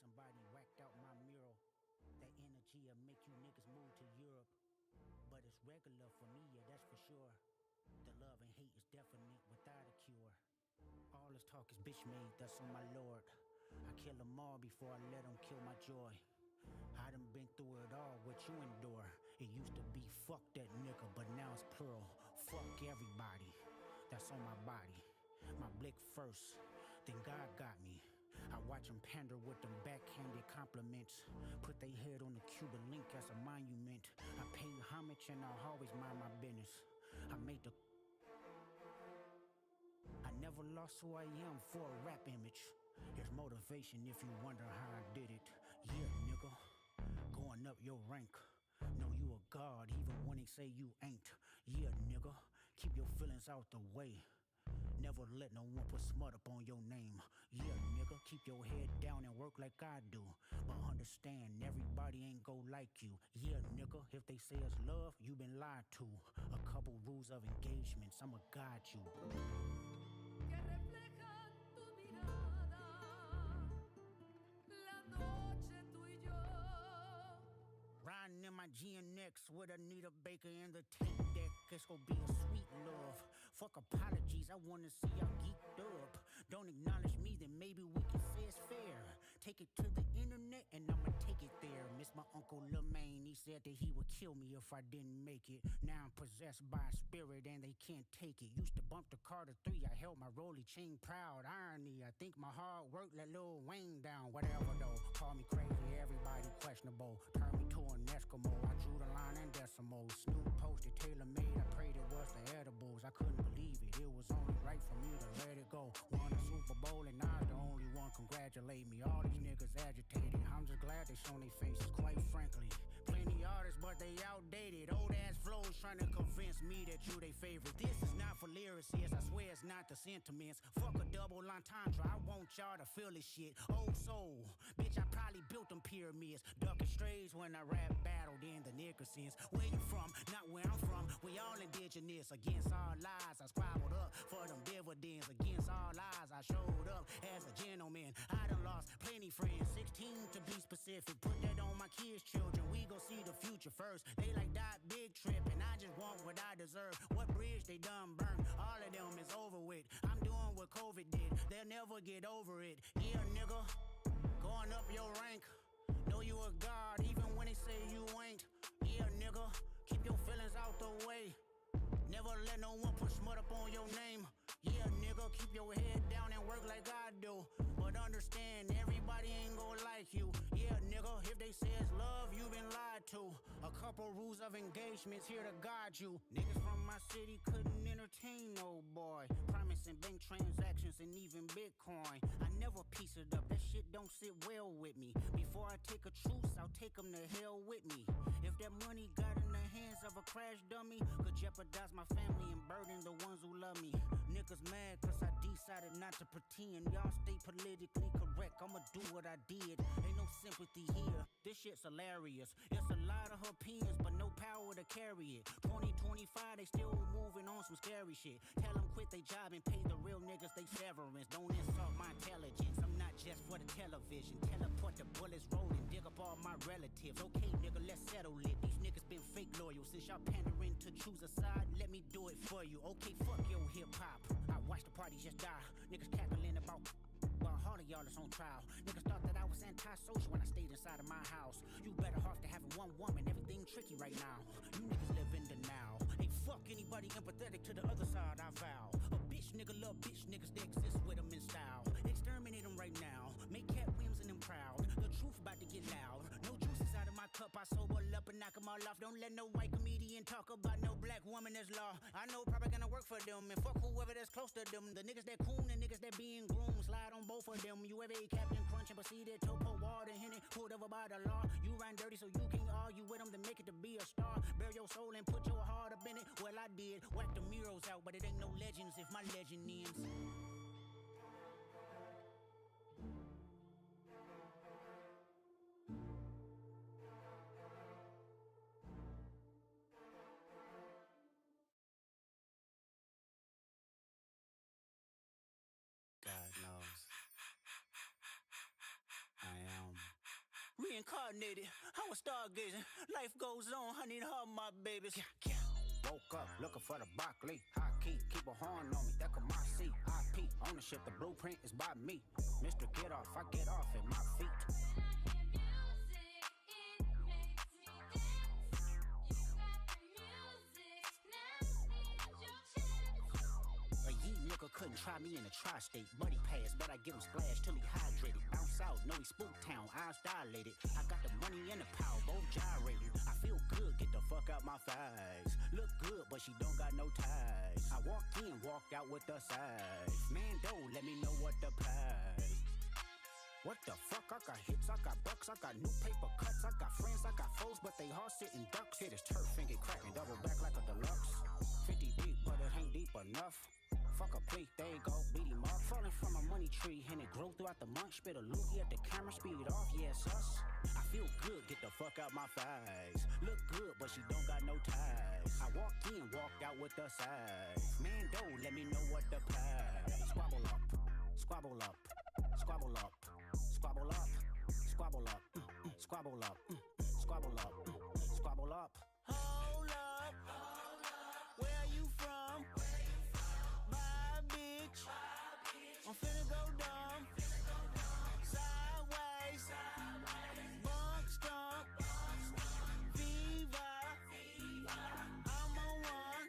somebody whacked out my mural. That energy'll make you niggas move to Europe. But it's regular for me, yeah, that's for sure. The love and hate is definite without a cure. All this talk is bitch made, that's on my lord. I kill them all before I let them kill my joy. I done been through it all, what you endure. It used to be fuck that nigga, but now it's plural. Fuck everybody, that's on my body. My blick first, then God got me. I watch them pander with them backhanded compliments. Put they head on the Cuban link as a monument. I pay homage and I'll always mind my business. I never lost who I am for a rap image. Here's motivation if you wonder how I did it. Yeah, nigga, going up your rank. Know you a god even when they say you ain't. Yeah, nigga, keep your feelings out the way. Never let no one put smut up on your name. Yeah, nigga, keep your head down and work like I do. But understand, everybody ain't go like you. Yeah, nigga, if they say it's love, you been lied to. A couple rules of engagements, I'ma guide you. Que reflejan tu mirada, la noche tú y yo. Riding in my GNX with Anita Baker and the tape deck. It's gonna be a sweet love. Fuck apologies, I wanna see y'all geeked up. Don't acknowledge me, then maybe we can say it's fair. Take it to the internet and I'ma take it there. Miss my uncle Lemaine, he said that he would kill me if I didn't make it. Now I'm possessed by a spirit and they can't take it. Used to bump the Carter 3, I held my rolly chain proud. Irony, I think my hard work let Lil Wayne down. Whatever though, call me crazy, everybody questionable. Turn me to an Eskimo, I drew the line in decimals. Snoop posted tailor-made, I prayed it was the edibles. I couldn't believe it, it was only right for me to let it go. Won a Super Bowl and I was the only one congratulate me. All these niggas agitated, I'm just glad they shown their faces, quite frankly. Plenty artists, but they outdated. Old ass flows trying to convince me that you they favorite. This is not for lyricists, I swear it's not the sentiments. Fuck a double entendre, I want y'all to feel this shit. Old soul, bitch, I probably built them pyramids. Ducking strays when I rap battled in the Nickersons. Where you from? Not where I'm from. We all indigenous. Against all lies, I scribbled up for them dividends. Against all lies, I showed up as a gentleman. I done lost plenty friends, 16 to be specific. Put that on my kids' children. We gon' see the future first. They like that big trip, and I just want what I deserve. What bridge they done burned? All of them is over with. I'm doing what COVID did. They'll never get over it. Yeah, nigga, going up your rank. Know you a god, even when they say you ain't. Yeah, nigga, keep your feelings out the way. Never let no one put smut up on your name. Yeah, nigga, keep your head down and work like I do. But understand, everybody ain't gon' like you. Yeah, nigga, if they say it's love, you been lied to. A couple rules of engagements here to guide you. Niggas from my city couldn't entertain no boy. Promising bank transactions and even Bitcoin. I never piece it up, that shit don't sit well with me. Before I take a truce, I'll take them to hell with me. If that money got in the hands of a crash dummy, could jeopardize my family and burden the ones who love me. Niggas mad cause I decided not to pretend. Y'all stay politically correct, I'ma do what I did. Ain't no sympathy here, this shit's hilarious. It's a lot of opinions but no power to carry it. 2025 they still moving on some scary shit. Tell them quit they job and pay the real niggas they severance. Don't insult my intelligence, I'm not just for the television. Teleport the bullets rolling, dig up all my relatives. Okay nigga, let's settle it. These niggas been fake loyal. Since y'all pandering to choose a side, let me do it for you. Okay, fuck your hip-hop, I watch the party just die. Niggas cackling about while all of y'all is on trial. Niggas thought that I was antisocial when I stayed inside of my house. You better off to having one woman, everything tricky right now. You niggas live in the now. Ain't fuck anybody empathetic to the other side, I vow. A bitch nigga love bitch niggas that exist with them in style. Exterminate them right now, make Cat Williams and them proud. The truth about to get loud. No juices out of my cup, I sober up and knock them all off. Don't let no white comedian talk about no black woman as law. I know probably gonna work for them and fuck whoever that's close to them. The niggas that coon and niggas that being groomed, slide on both of them. You ever ate Captain Crunch and proceeded to pour water in it? Pulled over by the law. You ran dirty so you can't argue with them to make it to be a star. Bear your soul and put your heart up in it. Well, I did. Whack the murals out, but it ain't no legends if my legend ends. God knows I am reincarnated. I was stargazing. Life goes on. I need her, my babies. Woke up looking for the Broccoli. High key, keep a horn on me. That could my seat. IP ownership. The blueprint is by me. Mr. Get Off, I get off at my feet. Couldn't try me in a tri-state. Buddy pass, bet I give him splash till he hydrated. Bounce out, know he spook town, eyes dilated. I got the money and the power, both gyrating. I feel good, get the fuck out my thighs. Look good, but she don't got no ties. I walked in, walked out with the size. Man, don't let me know what the price. What the fuck? I got hits, I got bucks, I got new paper cuts, I got friends, I got foes, but they all sitting ducks. Hit his turf and get cracking, double back like a deluxe. 50 deep, but it ain't deep enough. Fuck a plea, there you go, beat him up. Falling from a money tree, and it grew throughout the month. Spit a loogie at the camera, speed it off, yes, us. I feel good, get the fuck out my thighs. Look good, but she don't got no ties. I walked in, walked out with the size. Man, don't let me know what the price. Squabble up, squabble up, squabble up, squabble up, squabble up, squabble up, squabble up, squabble up. Hold up, where are you from? I'm finna go dumb, sideways, bunk stomp, Viva, I'm on one.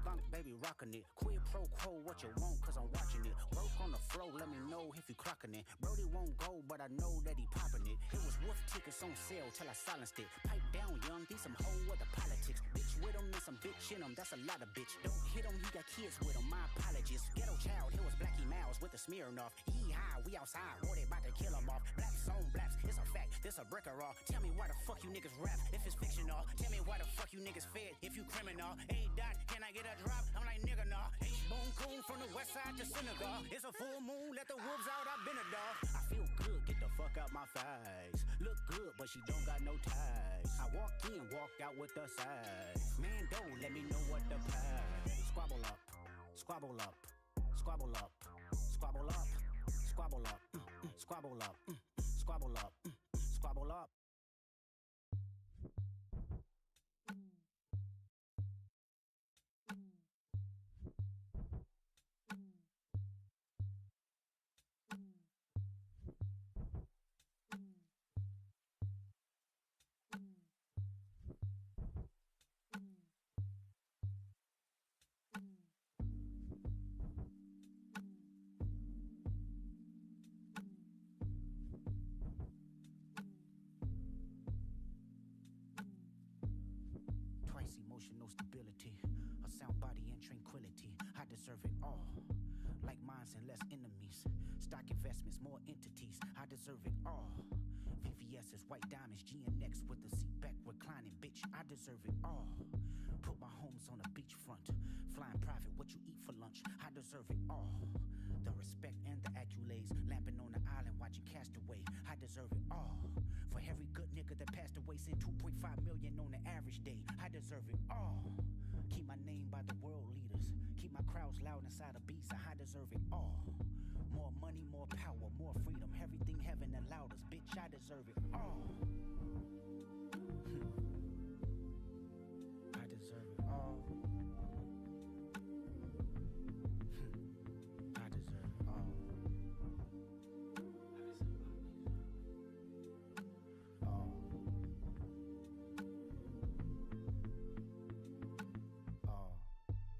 Thunk, baby, rockin' it. Quid pro quo, what you want, cause I'm watching it. Broke on the floor, let me know if you clocking it. Brody won't go, but I know that he popping it. It was wolf tickets on sale till I silenced it. Pipe down, young, these some whole other politics. Bitch with him and some bitch in him, that's a lot of bitch. Don't hit him, he got kids with him, my apologies. Ghetto child, here was Blackie Mouse with the Smirnoff. Yee-haw, we outside, war they about to kill him off. Blaps on blaps, it's a fact, this a brick or all. Tell me why the fuck you niggas rap if it's fictional. Tell me why the fuck you niggas fed if you criminal. A-Dot, can I get a drop? I'm like nigga nah. H-Bone coon from the west side to Senegal. It's a full moon, let the wolves out, I've been a dog. I feel good, get the fuck out my thighs. Look good, but she don't got no ties. I walked in, walked out with the size. Man, don't let me know what the price. Squabble up, squabble up, squabble up, squabble up, squabble up, squabble up, squabble up, squabble up. Emotional stability, a sound body and tranquility. I deserve it all. Like minds and less enemies. Stock investments, more entities. I deserve it all. VVS's white diamonds, GNX with the seat back reclining. Bitch, I deserve it all. Put my homes on a beachfront. Flying private, what you eat for lunch. I deserve it all. The respect and the accolades. Lamping on the island, watching Castaway. I deserve it all. For every good nigga that passed away, send 2.5 million on the average day. I deserve it all. Keep my name by the world leaders. Keep my crowds loud inside a beast. I deserve it all. More money, more power, more freedom. Everything heaven allowed us. Bitch, I deserve it all. I deserve it all. I deserve it all.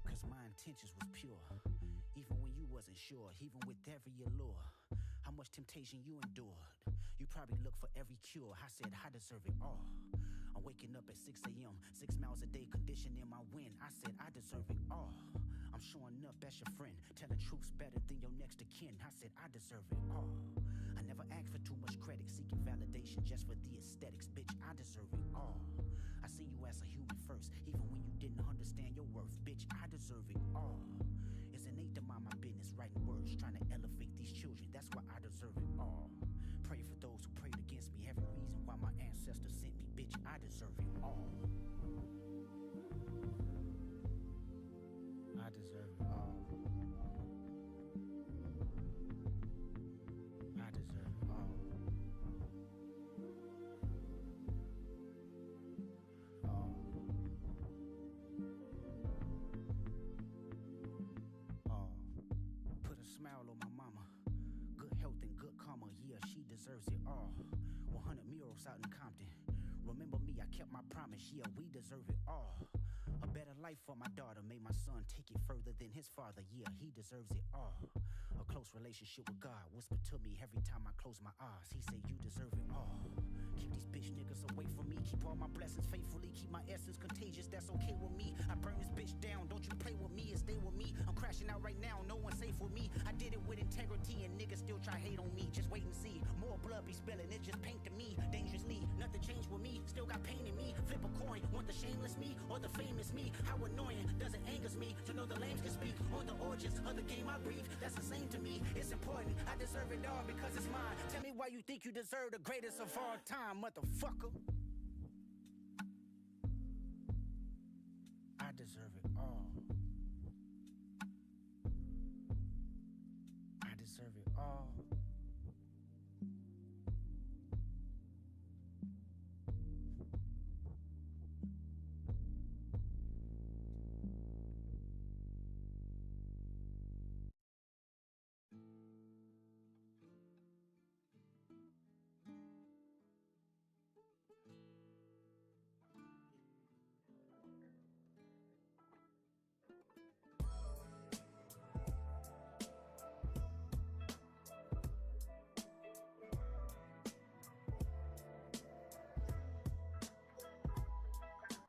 Cause my intentions was pure. Even when you wasn't sure, even with every allure. How much temptation you endured. You probably look for every cure. I said I deserve it all. I'm waking up at 6 a.m. 6 miles a day, conditioning my win. I said I deserve it all. I'm showing up as your friend, telling truths better than your next of kin. I said I deserve it all. I never asked for too much credit, seeking validation just for the aesthetics. Bitch, I deserve it all. I see you as a human first, even when you didn't understand your worth. Bitch, I deserve it all. It's innate to mind my business, writing words, trying to elevate these children. That's why I deserve it all. Pray for those who prayed against me. Every reason why my ancestors sent me. Bitch, I deserve it all. I deserve it all. I deserve it all. out in Compton. Remember me, I kept my promise, yeah, we deserve it all. A better life for my daughter, made my son take it further than his father, yeah, he deserves it all. A close relationship with God, whispered to me every time I close my eyes. He said, you deserve it all. Keep these bitch niggas away from me, keep all my blessings faithfully, keep my essence contagious, that's okay with me. I burn this bitch down, don't you play with me and stay with me. I'm crashing out right now, no one's safe with me. I did it with integrity and niggas still try hate on me. Just wait and see, more blood be spilling, it's just paint to me. Dangerously, nothing changed with me, still got pain in me. Flip a coin, want the shameless me or the famous me? How annoying, does it angers me to know the lames can speak on the origins of the game I breathe? That's the same to me, it's important, I deserve it all because it's mine. Tell me why you think you deserve the greatest of all time, motherfucker. I deserve it all. I deserve it all.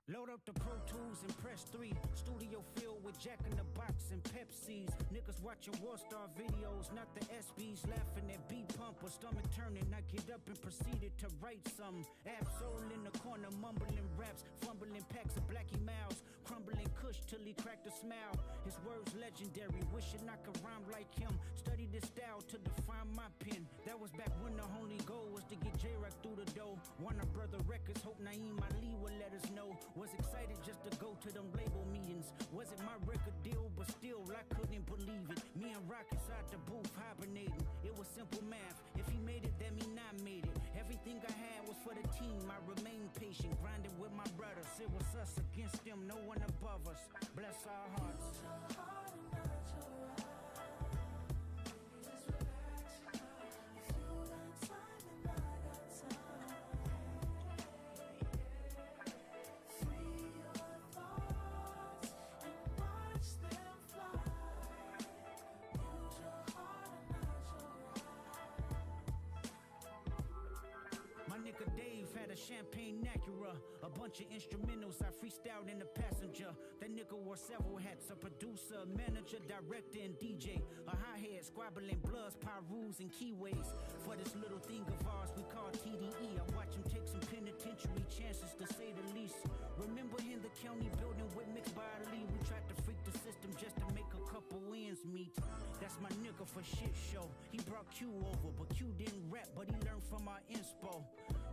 Load up the Pro Tools and press 3. Studio filled with Jack in the Box and Pepsis. Niggas watching War Star videos, not the SBs. Laughing at B-Pump or stomach turning. I get up and proceeded to write some. Absol in the corner, mumbling raps. Fumbling packs of Blackie Mouse. Crumbling Kush till he cracked a smile. His words legendary, wishing I could rhyme like him. Study this style to define my pen. That was back when the only goal was to get J-Rock through the door. Warner Brother Records, hope Naeem Ali will let us know. Was excited just to go to them label meetings. Wasn't my record deal, but still I couldn't believe it. Me and Rock inside the booth hibernating. It was simple math. If he made it, that mean I made it. Everything I had was for the team. I remained patient, grinding with my brothers. It was us against them, no one above us. Bless our hearts. Champagne Acura, a bunch of instrumentals I freestyled in the passenger. That nigga wore several hats, a producer, manager, director, and DJ. A hi-hat, squabbling bloods, pyrus, and keyways. For this little thing of ours we call TDE, I watch him take some penitentiary chances to say the least. Remember in the county building with mixed by Ali, we tried to freak the system just to make a couple ends meet. That's my nigga for shit show. He brought Q over, but Q didn't rap, but he learned from our inspo.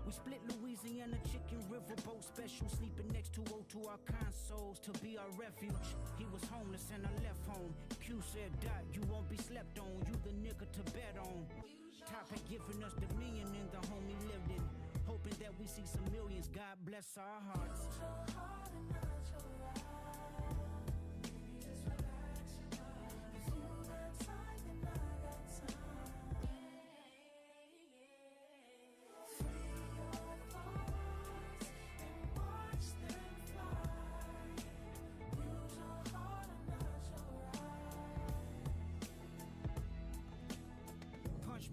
We split Louisiana chicken riverboat special, sleeping next to O2 our consoles to be our refuge. He was homeless and I left home. Q said, Dot, you won't be slept on, you the nigga to bet on. Top had given us dominion in the home he lived in, hoping that we see some millions, God bless our hearts.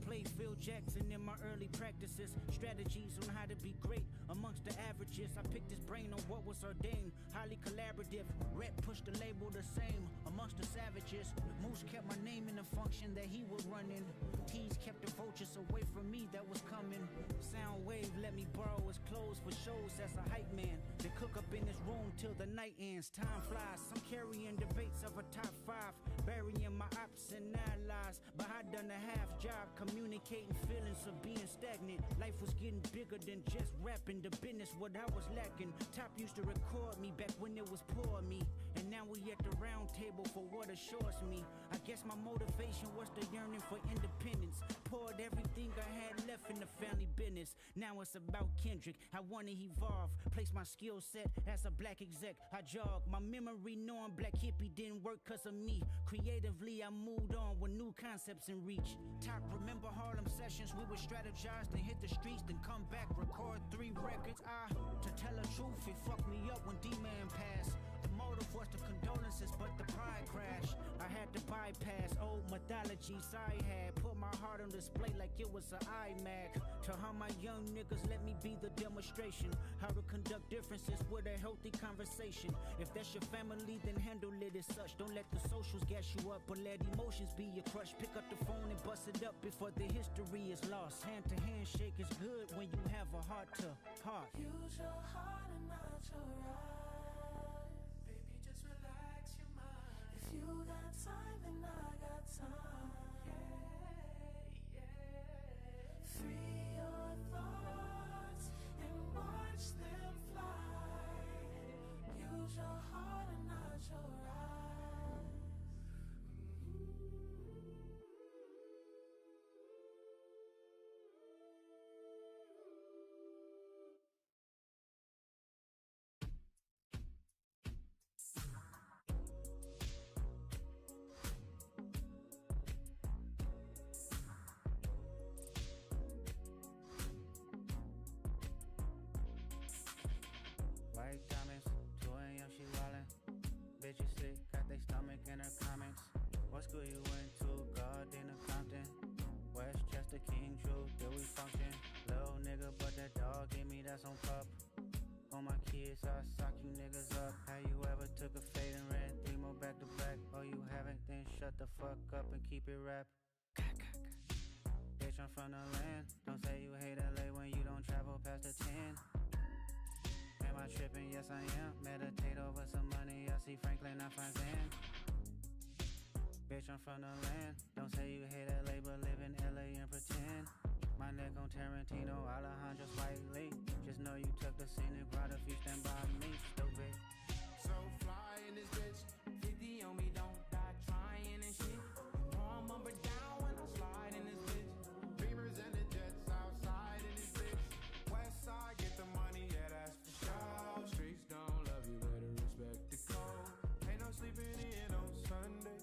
Play Phil Jackson in my early practices. Strategies on how to be great amongst the averages. I picked his brain on what was ordained. Highly collaborative. Rep pushed the label the same amongst the savages. Moose kept my name in the function that he was running. T's kept the vultures away from me that was coming. Soundwave let me borrow his clothes for shows as a hype man. They cook up in his room till the night ends. Time flies. I'm carrying debates of a top 5. Burying my ops and allies. But I done a half job communicating feelings of being stagnant. Life was getting bigger than just rapping. The business what I was lacking. Top used to record me back when it was poor me. And now we at the round table for what assures me. I guess my motivation was the yearning for independence. Poured everything I had left in the family business. Now it's about Kendrick. I wanna evolve. Place my skill set as a black exec. I jog my memory knowing black hippie didn't work cause of me. Creatively I moved on with new concepts in reach. Top remember Harlem sessions, we would strategize, then hit the streets, then come back, record 3 records. To tell the truth, it fucked me up when D-Man passed. The motive was the condolences, but the pride crashed. I had to bypass old mythologies I had. Put my heart on display like it was an iMac. To how my young niggas let me be the demonstration. How to conduct differences with a healthy conversation. If that's your family, then handle it as such. Don't let the socials gas you up, but let emotions be your crush. Pick up the phone and bust it up before the history is lost. Hand to hand shake is good when you have a heart to heart. Use your heart and not your eyes. Baby, just relax your mind. If you got time, then I got time. Yeah. Free your thoughts and watch them fly. Use your heart and not your eyes. White diamonds, 2 a.m. she wildin'. Bitches sick, got they stomach in her comments. What school you went to? Gardena Compton. Westchester, King True, do we function? Little nigga, but that dog gave me that's on pup. On my kids, I sock you niggas up. How you ever took a fade and ran 3 more back to back? Oh, you haven't? Then shut the fuck up and keep it rap. Bitch, I'm from the land. Don't say you hate LA when you don't travel past the 10. Am I tripping? Yes, I am. Meditate over some money. I see Franklin, I find Zan. Bitch, I'm from the land. Don't say you hate LA, but live in LA and pretend. My neck on Tarantino, Alejandro Spike Lee. Just know you took the scenic route if you stand by me, stupid. So fly in this bitch. 50 on me, don't die trying and shit. You know I'm up or down when I slide in this bitch. Beamers and the jets outside in this bitch. West side, get the money, yeah, that's for sure. Streets don't love you, better respect the code. Ain't no sleeping in on Sunday.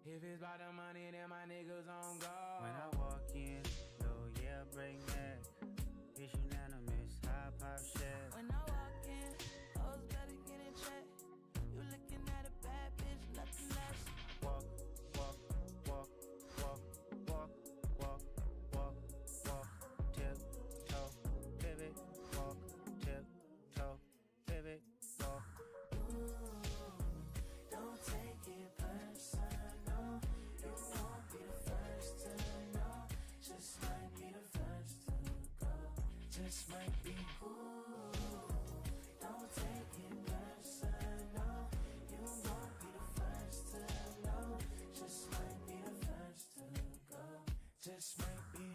If it's about the money, then my niggas on go. When I walk in, low, yeah, break neck. It's unanimous, high pop shit. When I walk in, hoes better get in check. You looking at a bad bitch, nothing less. Walk, walk, walk, walk, walk, walk, walk, walk, tip-toe, pivot, walk, tip-toe, pivot, walk. Don't take it personal. You won't be the first to know. Just might be the first to go. Just might be. Don't take it personal. You won't be the first to know. Just might be the first to go. Just might be.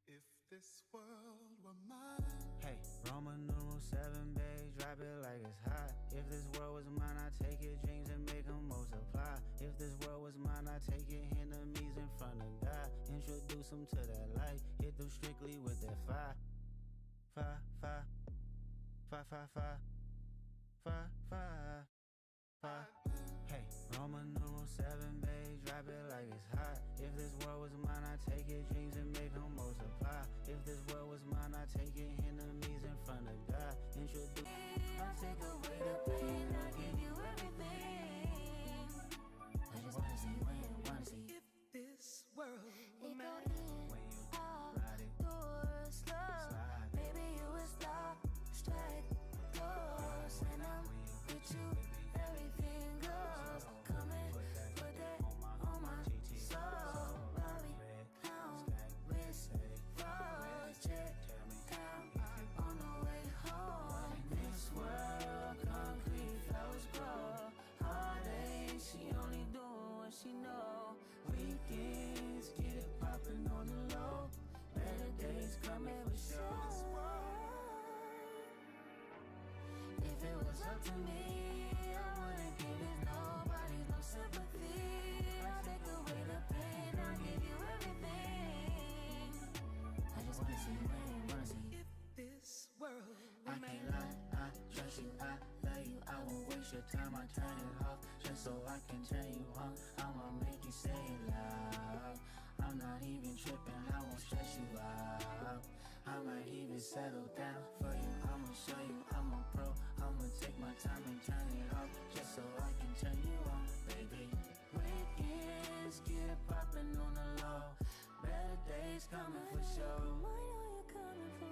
If this world were mine. Hey, Roman numeral 7, babe, drop it like it's hot. If this world was mine, I'd take your dreams and make them multiply. If this world was mine, I'd take your enemies in front of God. Introduce them to that light, hit them strictly with that fire. Fire, fire, fire, fire, fire, fire, fire, fire. Hey, Roman numeral 7, babe, drop it like it's hot. If this world was mine, I'd take your dreams and make them multiply. If this world was mine, I'd take your enemies in front of God. Introduce. I'll take away the pain, I'll give you everything. I just wanna see you win, wanna see you. If this world were It go mine. in, out, do it slow. Maybe you was lost, strike goes. And I'm with you, everything goes. Come and put that on my soul. Bobby, pound, wrist, froze, check out on the way home. This world, concrete flowers grow. Heartache, she only doing what she know. Weekends, get it poppin' on the low. Better days coming for sure. If it was up to me, I wouldn't give it nobody no sympathy. I'll take away the pain, I'll give you everything. I just wanna see you win, wanna see you. If this world I were can't mine. lie, I trust you, I love you, I won't waste your time I turn it off, just so I can turn you on. I'ma make you say it loud. I'm not even tripping, I won't stress you out. I might even settle down for you, I'ma show you I'm a pro. I'ma take my time and turn it off, just so I can turn you on, baby. Weekends get poppin' on the low, better days coming for sure. Why are you coming for?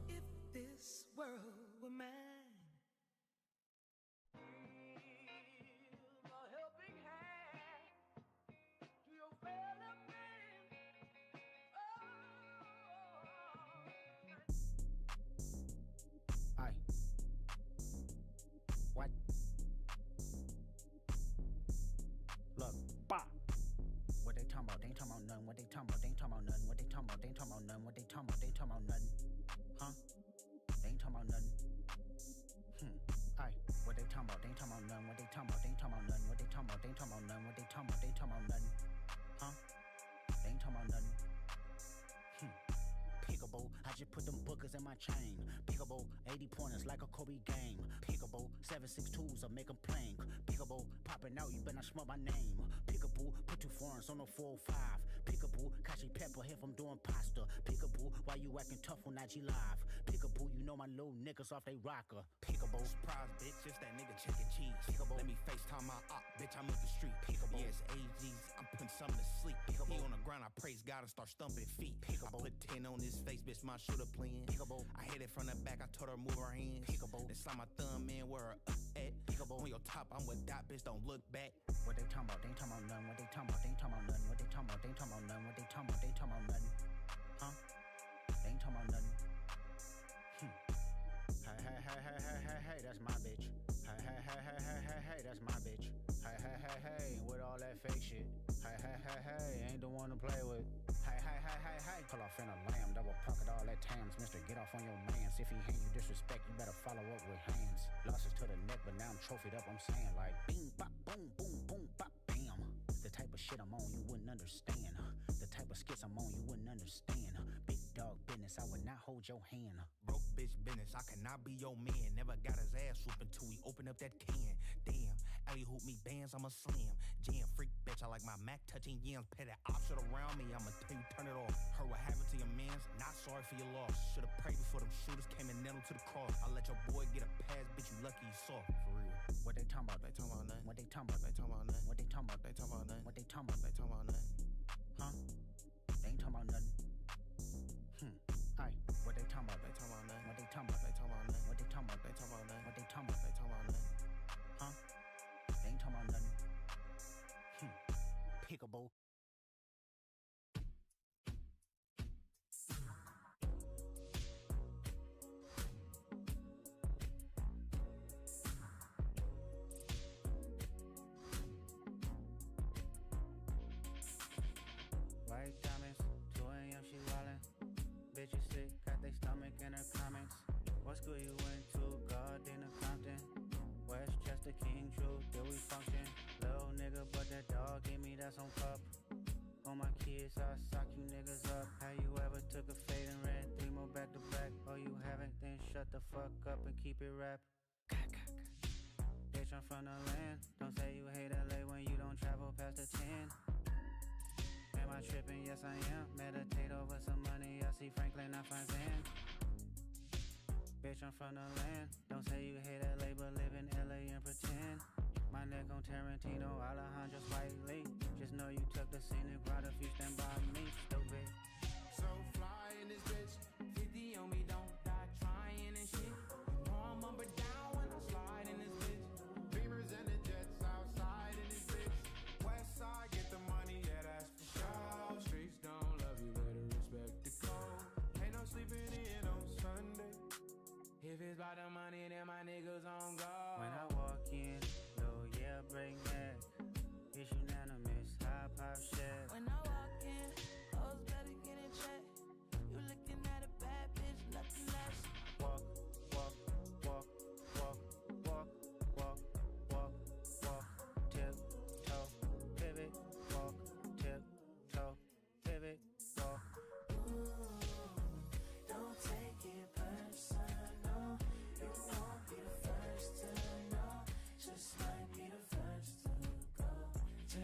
If this world were mine. Aye. What? Look, bah. What they talking about? They ain't talking about nothing. What they talking about? They ain't talking about nothing. What they talking about? They ain't talking about nothing. What they talking about? They ain't talking about nothing. Huh? They ain't talking about nothing. Aye. What they talking about? They ain't talking about nothing. What they talking about? They ain't talking about nothing. What they talking about? They ain't talking about nothing. What they talking about? They ain't talking about nothing. Huh? They ain't talking about nothing. Pickable, I just put them bookers in my chain. Pickable, 80 pointers like a Kobe game. Pickable, 7.62s, I make them plain. Pickable, popping out, you better not smell my name. Pickable, put 2 foreigns on the 405. Pickable, Kashi Pepper if I'm doing pasta. Pickable, why you acting tough on IG Live? Pickable, you know my little niggas off they rocker. Pickable, Surprise, bitch, it's that nigga chicken cheese. Pickable. Let me FaceTime my op, bitch, I'm up the street. Pickable. Yes, AGs, I'm putting something to sleep. Pickable. He on the ground, I praise God and start stumping feet. Pickable. I put 10 on his face, bitch, my shoulder playing. Pickable. I hit it from the back, I told her move her hands. Pickable. Then slide my thumb in where her up at. Pickable. On your top, I'm with dot, bitch, don't look back. What they talking about? They ain't talking about nothing. What they talking about? They ain't talking about nothing. What they talking about? They ain't talking about nothing. What they talking about? They ain't talking about nothing. Huh? They ain't talking about nothing. Hey, hey, hey, hey, hey, hey, hey, that's my bitch. Hey, hey, hey, hey, hey, hey, hey, that's my bitch. Hey, hey, hey, hey, with all that fake shit. Hey, hey, hey, hey, ain't the one to play with. Hey, hey, hey, hey, hey, pull off in a lamb, double pocket all that tams. Mister, get off on your mans. If he hand you disrespect, you better follow up with hands. Losses to the neck, but now I'm trophied up, I'm saying like bing, bop, boom, boom, boom, bop, bam. The type of shit I'm on, you wouldn't understand. The type of skits I'm on, you wouldn't understand. Big dog business, I would not hold your hand. Broke bitch business, I cannot be your man. Never got his ass whooping till we open up that can. Damn, alley hoop me bands, I'm a slam. Jam freak bitch, I like my Mac touching yams. Pay that op shit around me, I'ma tell you turn it off. Heard what happened to your mans, not sorry for your loss. Should've prayed before them shooters came and nailed him to the cross. I let your boy get a pass, bitch, you lucky you saw. For real. What they talking about? They talking about nothing. What they talking about? They talking about nothing. What they talking about? They talking about nothing. What they talking about? They talking about nothing. Huh? They ain't talking about nothing. Aye. What they talking about? They talking about nothing. What they talking about? They talking about nothing. What they talking about? They talking about nothing. What they talking about? They talking about nothing. Huh? They ain't talking about nothing. Pickable. White diamonds, 2 a.m. she wildin'. Bitches sick, got they stomach in her comments. What school you went to? Gardena, Compton. Westchester, King, True, till we function. Little nigga, but that dog give me that's on pup. On my kids, I sock you niggas up. Have you ever took a fade and ran 3 more back to back? Oh, you haven't? Then shut the fuck up and keep it rap. Bitch, I'm from the land. Don't say you hate LA when you don't travel past the 10. Am I tripping? Yes, I am. Meditate over some money. I see Franklin, I find Van. Bitch, I'm from the land. Don't say you hate LA, but live in LA and pretend. My neck on Tarantino, Alejandro Spike Lee. Just know you took the scenic route if you stand by me, stupid. So fly in this bitch, 50 on me, don't die trying and shit. Palm number down when I slide in this bitch. Beamers and the jets outside in this bitch. West side, get the money, yeah, that's for sure. Streets don't love you, better respect the code. Ain't no sleeping in on Sunday. If it's about the money, then my niggas on go. When I walk in, low, yeah, break neck. It's unanimous.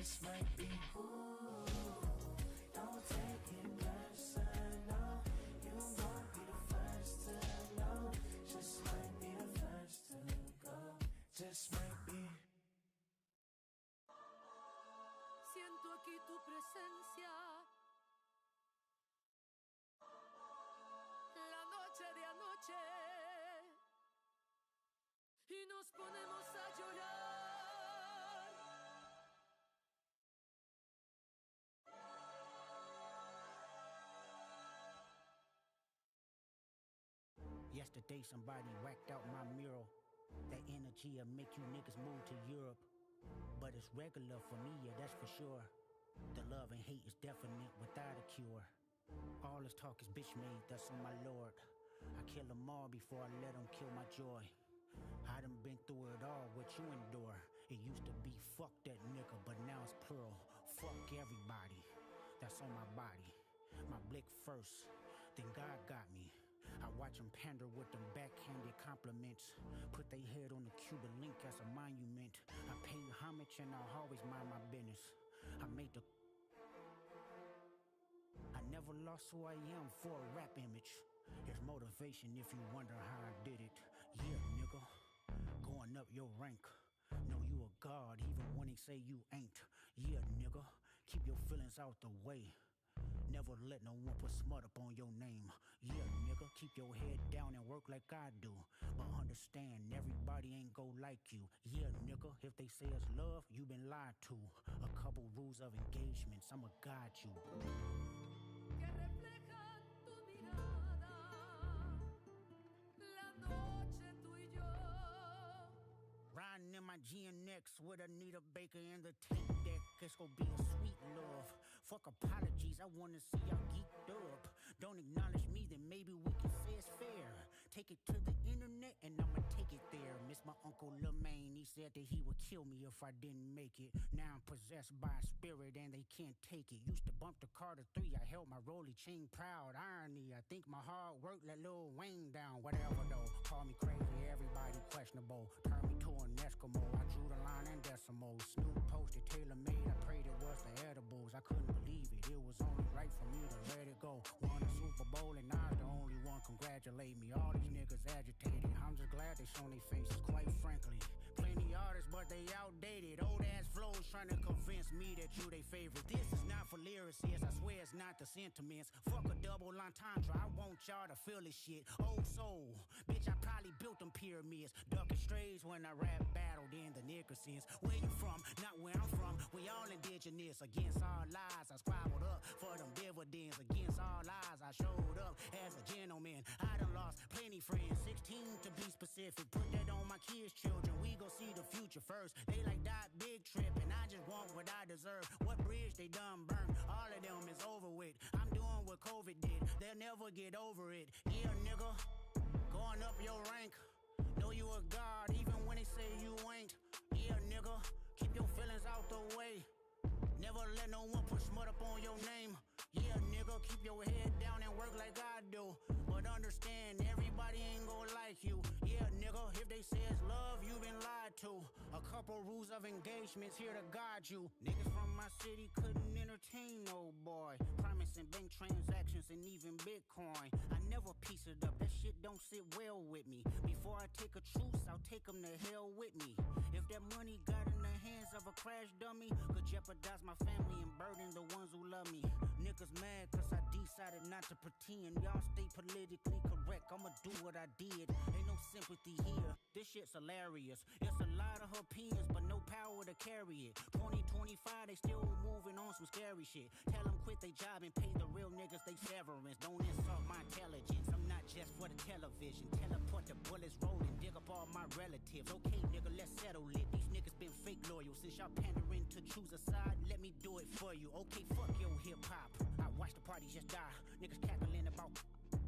just might be. Don't take it personal. You won't be the first to know. Just might be the first to go. Just might be. Siento aquí tu presencia. La noche de anoche. Y nos ponemos a llorar. Yesterday somebody whacked out my mural. That energy'll make you niggas move to Europe. But it's regular for me, yeah, that's for sure. The love and hate is definite without a cure. All this talk is bitch made, that's on my lord. I kill them all before I let them kill my joy. I done been through it all, what you endure. It used to be fuck that nigga, but now it's plural. Fuck everybody, that's on my body. My blick first, then God got me. I watch them pander with them backhanded compliments. Put their head on the Cuban link as a monument. I pay homage and I'll always mind my business. I never lost who I am for a rap image. There's motivation if you wonder how I did it. Yeah, nigga, going up your rank. Know you a god even when they say you ain't. Yeah, nigga, keep your feelings out the way. Never let no one put smut up on your name. Yeah, nigga, keep your head down and work like I do. But understand, everybody ain't go like you. Yeah, nigga, if they say it's love, you been lied to. A couple rules of engagements, I'ma guide you. Que reflejan tu mirada. La noche tú y yo. Riding in my GNX with Anita Baker in the tank deck. It's gonna be a sweet love. Fuck apologies, I wanna see y'all geeked up. Don't acknowledge me, then maybe we can say it's fair. Take it to the internet and I'ma take it there. Miss my uncle Lemaine, he said that he would kill me if I didn't make it. Now I'm possessed by a spirit and they can't take it. Used to bump the Carter 3, I held my rolly chain proud. Irony, I think my hard work let Lil Wayne down. Whatever though, call me crazy, everybody questionable. Turn me to an Eskimo, I drew the line in decimals. Snoop posted tailor-made, I prayed it was the edibles. I couldn't believe it, it was only right for me to let it go. Won a Super Bowl and I'm the only one congratulate me. All these niggas agitated, I'm just glad they shown their faces, quite frankly. Plenty artists, but they outdated. Old ass flows trying to convince me that you they favorite. This is not for lyricists, I swear it's not the sentiments. Fuck a double entendre, I want y'all to feel this shit. Old soul, bitch, I probably built them pyramids. Ducking strays when I rap battled in the Nickersons. Where you from? Not where I'm from. We all indigenous. Against all lies, I squabbled up for them dividends. Against all lies, I showed up as a gentleman. I done lost plenty friends, 16 to be specific. Put that on my kids' children. We gon' see the future first. They like that big trip, and I just want what I deserve. What bridge they done burned? All of them is over with. I'm doing what COVID did. They'll never get over it. Yeah, nigga, going up your rank. Know you a god, even when they say you ain't. Yeah, nigga, keep your feelings out the way. Never let no one put smut up on your name. Yeah, nigga, keep your head down and work like I do. But understand, everybody ain't gon' like you. Yeah, nigga, if they say it's love, you been lied to. A couple rules of engagements here to guide you. Niggas from my city couldn't entertain no boy. Promising bank transactions and even Bitcoin. I never piece it up, that shit don't sit well with me. Before I take a truce, I'll take them to hell with me. If that money got in the hands of a crash dummy, could jeopardize my family and burden the ones who love me. Niggas mad cause I decided not to pretend. Y'all stay politically correct, I'ma do what I did. Ain't no sympathy here, this shit's hilarious. It's a lot of opinions but no power to carry it. 2025 they still moving on some scary shit. Tell them quit they job and pay the real niggas they severance. Don't insult my intelligence, I'm not just for the television. Teleport the bullets rolling, dig up all my relatives. Okay nigga, let's settle it. These niggas been fake loyal. Since y'all pandering to choose a side, let me do it for you. Okay, fuck your hip-hop, I watch the party just die. Niggas cackling about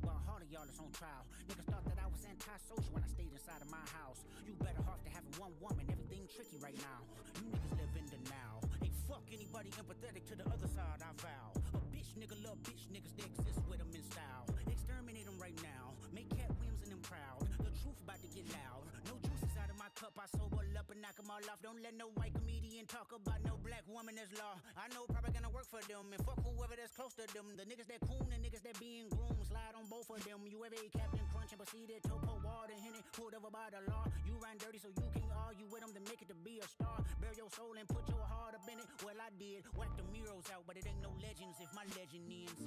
while all of y'all is on trial. Niggas thought that I was antisocial when I stayed inside of my house. You better off to having one woman, everything tricky right now. You niggas live in denial. Ain't fuck anybody empathetic to the other side, I vow. A bitch nigga love bitch niggas, they exist with them in style. Exterminate them right now, make Cat Williams and them proud. The truth about to get loud, no juices out of my cup, I sober up and knock 'em all off. Don't let no white comedian talk about no black woman as law. I know probably gonna work for them and fuck whoever that's close to them. The niggas that coon and niggas that being groomed, slide on both of them. You ever ate Captain Crunch and proceeded to pour water in it, pulled over by the law. You ran dirty so you can't argue with them to make it to be a star. Bear your soul and put your heart up in it. Well, I did. Whack the murals out, but it ain't no legends if my legend ends.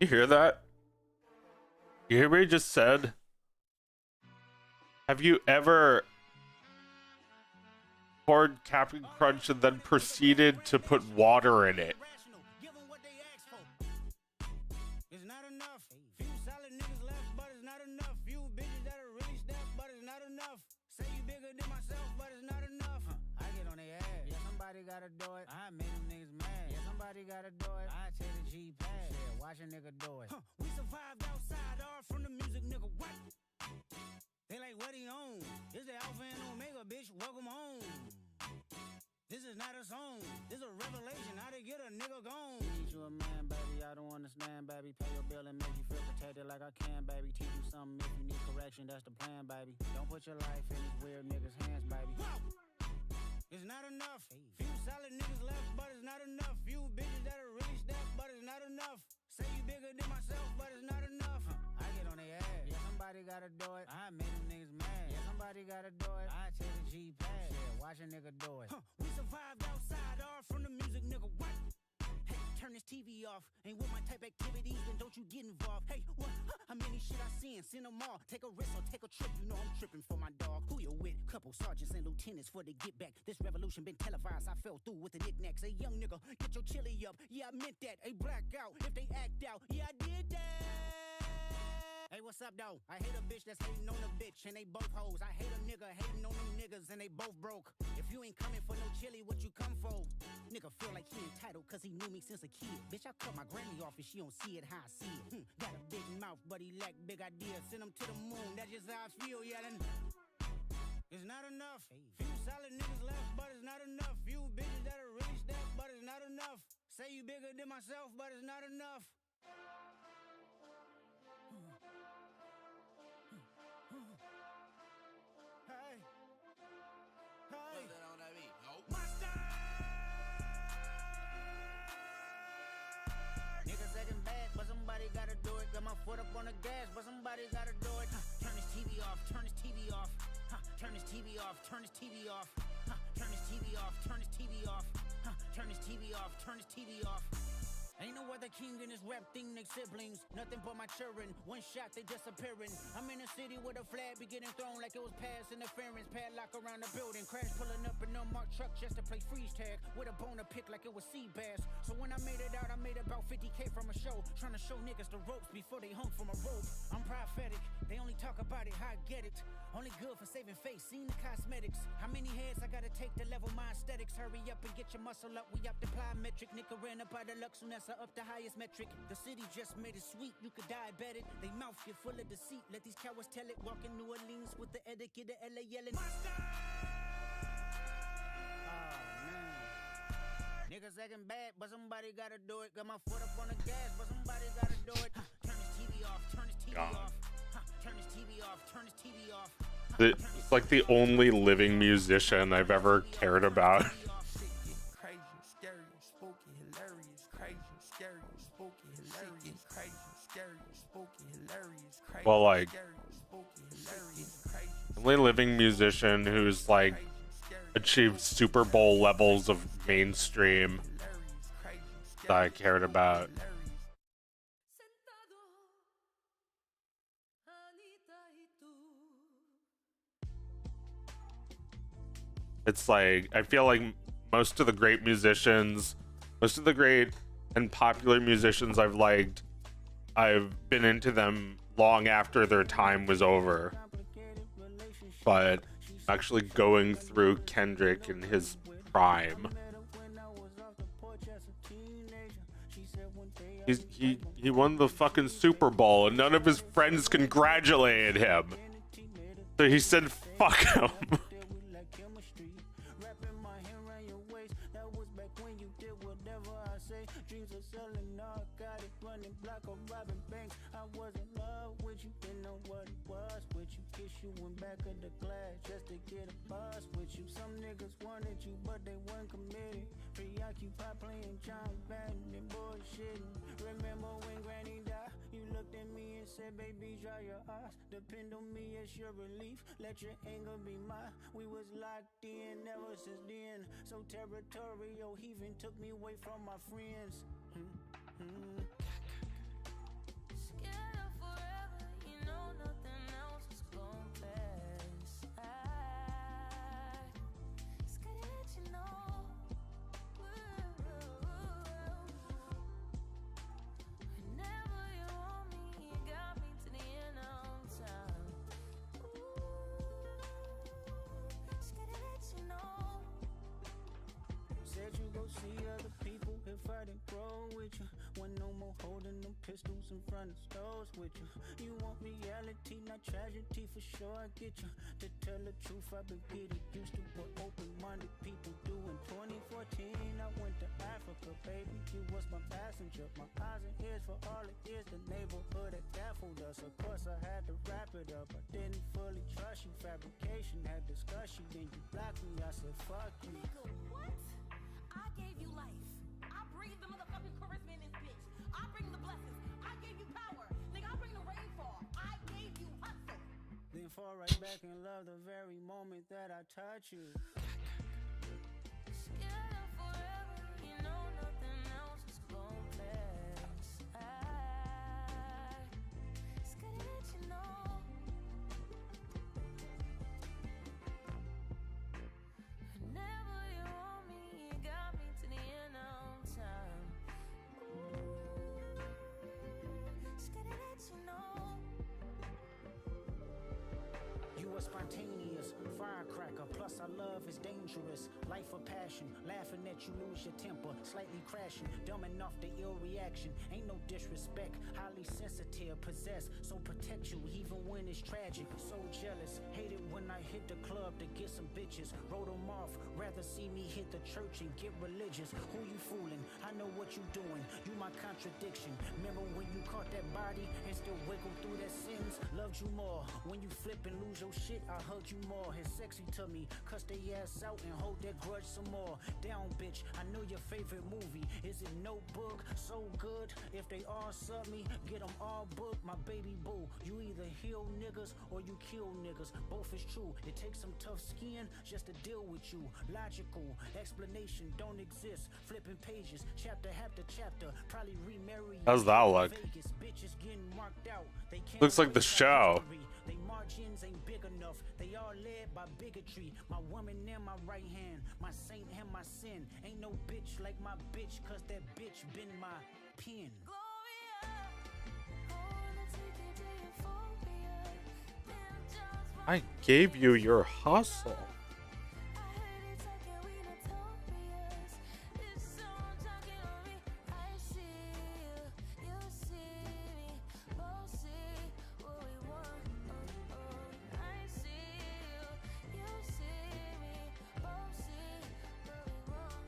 You hear that? You hear what he just said? Have you ever poured Captain Crunch and then proceeded to put water in it? It's not enough. Few solid niggas left, but it's not enough. Few bitches that are really stepped, but it's not enough. Say you bigger than myself, but it's not enough. I get on their ass. Yeah, somebody gotta do it. I made them niggas mad. Yeah, somebody gotta do it. I take the G pad. Yeah, watch a nigga do it. We survived outside, all from the music, nigga. What? They like, what he on? This the Alpha and Omega, bitch. Welcome home. This is not a song. This is a revelation. How to get a nigga gone. Teach you a man, baby. I don't understand, baby. Pay your bill and make you feel protected like I can, baby. Teach you something if you need correction. That's the plan, baby. Don't put your life in these weird niggas' hands, baby. It's not enough. Few solid niggas left, but it's not enough. Few bitches that are really stepped, but it's not enough. Say you bigger than myself, but it's not enough. I get on their ass. Yeah, somebody gotta do it. I made them niggas mad. Yeah, somebody gotta do it. I take the G pad. Yeah, watch a nigga do it. We survived outside, all from the music, nigga. What? Hey, turn this TV off. Ain't with my type activities, then don't you get involved. Hey, what? How many shit I seen? Send them all. Take a risk or take a trip. You know I'm tripping for my dog. Who you with? Couple sergeants and lieutenants for the get back. This revolution been televised. I fell through with the knickknacks. Hey, young nigga, get your chili up. Yeah, I meant that. Hey, black out. If they act out, yeah, I did that. Hey, what's up, though? I hate a bitch that's hating on a bitch, and they both hoes. I hate a nigga hating on them niggas, and they both broke. If you ain't coming for no chili, what you come for? Nigga feel like he entitled, cause he knew me since a kid. Bitch, I cut my granny off and she don't see it how I see it. Got a big mouth, but he lack big ideas. Send him to the moon, that's just how I feel, yelling. It's not enough. Few solid niggas left, but it's not enough. Few bitches that are really stepped, but it's not enough. Say you bigger than myself, but it's not enough. Hey. Hey. My style. Niggas acting bad, but somebody gotta do it. Got my foot up on the gas, but somebody gotta do it. Turn this TV off, turn this TV off. Turn this TV off, turn this TV off. Turn this TV off, turn this TV off. Turn this TV off, turn this TV off. Ain't no other king in this rap thing, they siblings. Nothing but my children. One shot, they disappearing. I'm in a city with a flag be getting thrown like it was past interference. Padlock around the building. Crash pulling up an unmarked truck just to play freeze tag. With a bone to pick like it was sea bass. So when I made it out, I made about 50K from a show. Trying to show niggas the ropes before they hung from a rope. I'm prophetic. They only talk about it, how I get it. Only good for saving face, seen the cosmetics. How many heads I gotta take to level my aesthetics? Hurry up and get your muscle up. We up the plyometric. Nigga ran up out of luck, soon as I up the highest metric. The city just made it sweet, you could diabetic. They mouth get full of deceit. Let these cowards tell it. Walk in New Orleans with the etiquette of LA yelling. Oh man. Niggas acting bad, but somebody gotta do it. Got my foot up on the gas, but somebody gotta do it. Turn this TV off, turn this TV off. Turn this TV off, turn this TV off. It's like the only living musician I've ever cared about. Well, like, only living musician who's like achieved Super Bowl levels of mainstream that I cared about. It's like, I feel like most of the great musicians, most of the great and popular musicians I've liked, I've been into them long after their time was over. But actually going through Kendrick in his prime, he won the fucking Super Bowl and none of his friends congratulated him. So he said fuck him. a robbing banks. I was in love with you, didn't know what it was with you. Kiss you in back of the glass just to get a buzz with you. Some niggas wanted you, but they weren't committed. Preoccupied playing John Madden and bullshitting. Remember when Granny died? You looked at me and said, baby, dry your eyes. Depend on me as your relief. Let your anger be mine. We was locked in ever since then. So territorial, he even took me away from my friends. Scared of forever, you know nothing else is gon' pass. Scared to let you know. Whenever you want me, you got me to the end of time. Scared to let you know. Said you go see other people if I didn't grow with you. When no more holding them pistols in front of stores with you. You want reality, not tragedy, for sure I get you. To tell the truth, I've been getting used to what open-minded people do. In 2014, I went to Africa, baby. You was my passenger, my eyes and ears for all it is. The neighborhood that baffled us. Of course, I had to wrap it up. I didn't fully trust you. Fabrication had discussion, then you blocked me. I said, fuck you. Nigga, what? I gave you life. I breathe the motherfucking charisma in this bitch. I bring the blessings. I gave you power. Nigga, I bring the rainfall. I gave you hustle. Then fall right back in love the very moment that I touch you. Scared of forever, you know nothing else is gon' pass. Scared to let you know. Whenever you want me, you got me to the end of time. Scared to let you know. You are spontaneous, firecracker, plus our love is dangerous. Life of passion, laughing at you lose your temper, slightly crashing, dumb enough the ill reaction. Ain't no disrespect, highly sensitive, possessed, so protect you even when it's tragic. So jealous, hate it when I hit the club to get some bitches. Wrote them off, rather see me hit the church and get religious. Who you fooling? I know what you doing, you my contradiction. Remember when you caught that body and still wiggle through that sins? Loved you more, when you flip and lose your shit, I hug you more. It's sexy to me, cuss they ass out and hold that grudge some more. Down bitch, I know your favorite movie. Is it Notebook? So good, if they all sub me, get them all booked. My baby boo, you either heal niggas or you kill niggas. Both is true, it takes some tough skin just to deal with you. Logical, explanation don't exist. Flipping pages, chapter after chapter, probably remarry. How's that look? Vegas, bitches getting marked out. They can't Looks like the wait show. history. They margins ain't big enough. They all led by bigotry. My woman in my right hand, my saint and my sin. Ain't no bitch like my bitch, cause that bitch been my pen. Gloria, I wanna take you to euphoria. Then just I gave you your hustle. I heard it's like we notorious. This song talking on me. I see you, you see me. Both see what we want. I see you, you see me. Both see what we want.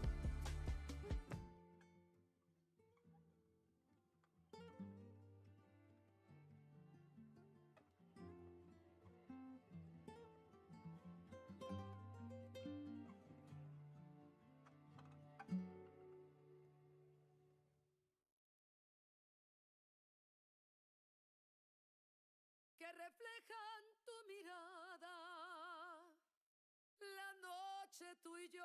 Que reflejan tu mirada, la noche tú y yo.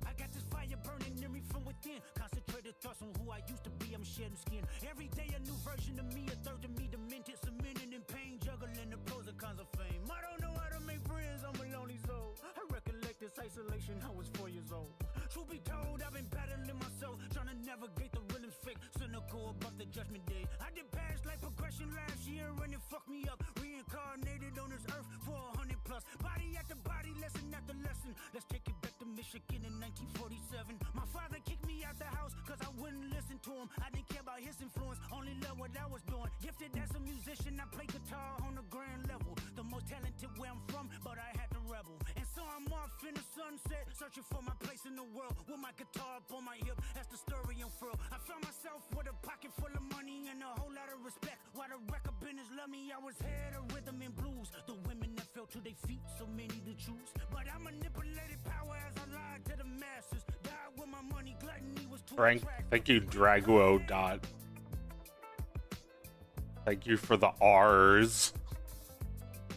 I got this fire burning in me from within. Concentrated thoughts on who I used to be. I'm shedding skin. Every day a new version of me, a third of me demented, cemented in pain, juggling the pros and cons of fame. I don't know how to make friends. I'm a lonely soul. I recollect this isolation. I was 4 years old. Truth be told, I've been battling myself, trying to navigate the real and fake. Cynical about the judgment day. I did past life progression last year and it fucked me up. Reincarnated on this earth for 100 plus. Body after body, lesson after lesson. Let's take it back to Michigan in 1947. My father kicked me out the house cause I wouldn't listen to him. I didn't care about his influence, only love what I was doing. born gifted as a musician. I play guitar on the grand level. The most talented where I'm from, but I had to rebel. And so I'm off in the sunset, searching for my place in the world. With my guitar up on my hip, that's the story unfurled. I found myself with a pocket full of money and a whole lot of respect. While the record business loved me, I was head of rhythm and blues. The women that fell to their feet, so many to choose. But I manipulated power as I lied to the masses. Died with my money, gluttony was too Frank, thank you, Draguo. Thank you for the R's.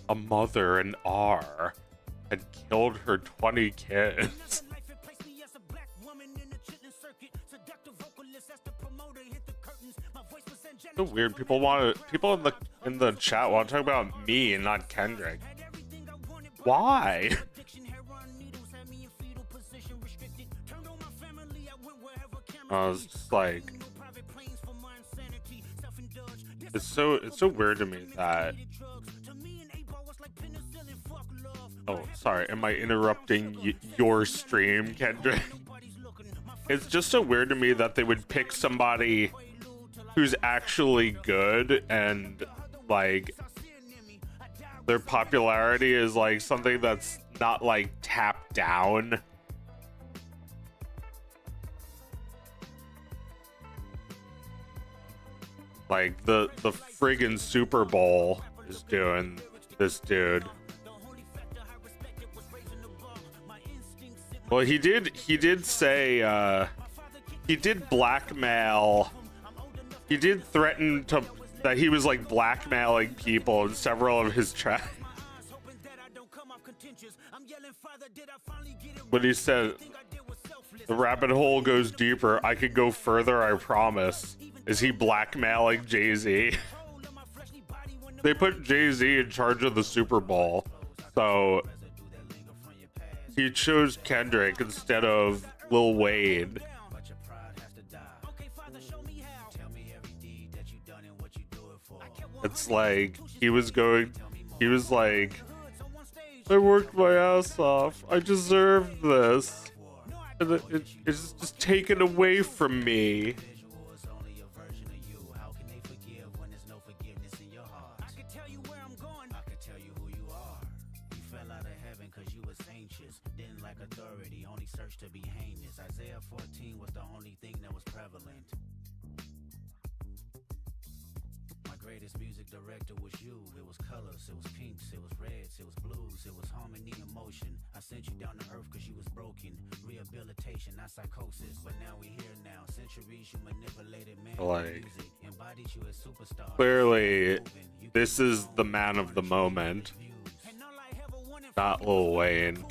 A mother, an R, had killed her 20 kids. So weird. People in the chat want to talk about me and not Kendrick. Why? It's just like it's so weird to me that. Oh, sorry. Am I interrupting your stream, Kendrick? It's just so weird to me that they would pick somebody who's actually good and like their popularity is like something that's not like tapped down. Like the friggin' Super Bowl is doing this dude. Well, he did say he did blackmail. He did threaten that he was like blackmailing people in several of his tracks. But he said, "The rabbit hole goes deeper. I could go further, I promise." Is he blackmailing Jay-Z? They put Jay-Z in charge of the Super Bowl, so he chose Kendrick instead of Lil Wayne. It's like he was like, I worked my ass off. I deserve this. And it's just taken away from me. To be heinous. Isaiah 14 was the only thing that was prevalent. My greatest music director was you. It was colors, it was pinks, it was reds, it was blues, it was harmony and motion. I sent you down to earth because you was broken. Rehabilitation, not psychosis. But now we here now. Centuries you manipulated man. Like, music embodied you as superstar. Clearly, this is the man of the moment, not Lil Wayne.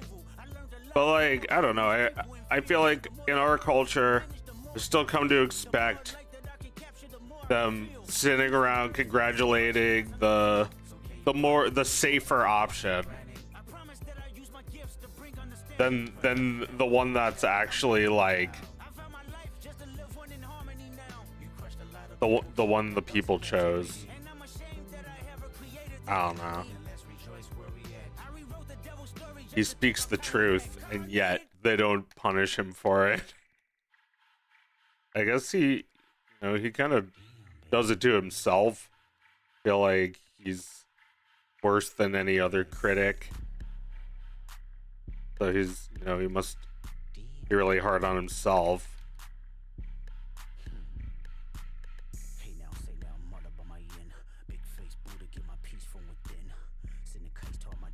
But like, I don't know. I feel like in our culture, I still come to expect them sitting around congratulating the safer option than the one that's actually like the one the people chose. I don't know. He speaks the truth, and yet they don't punish him for it. I guess he kind of does it to himself. I feel like he's worse than any other critic. So he's, he must be really hard on himself.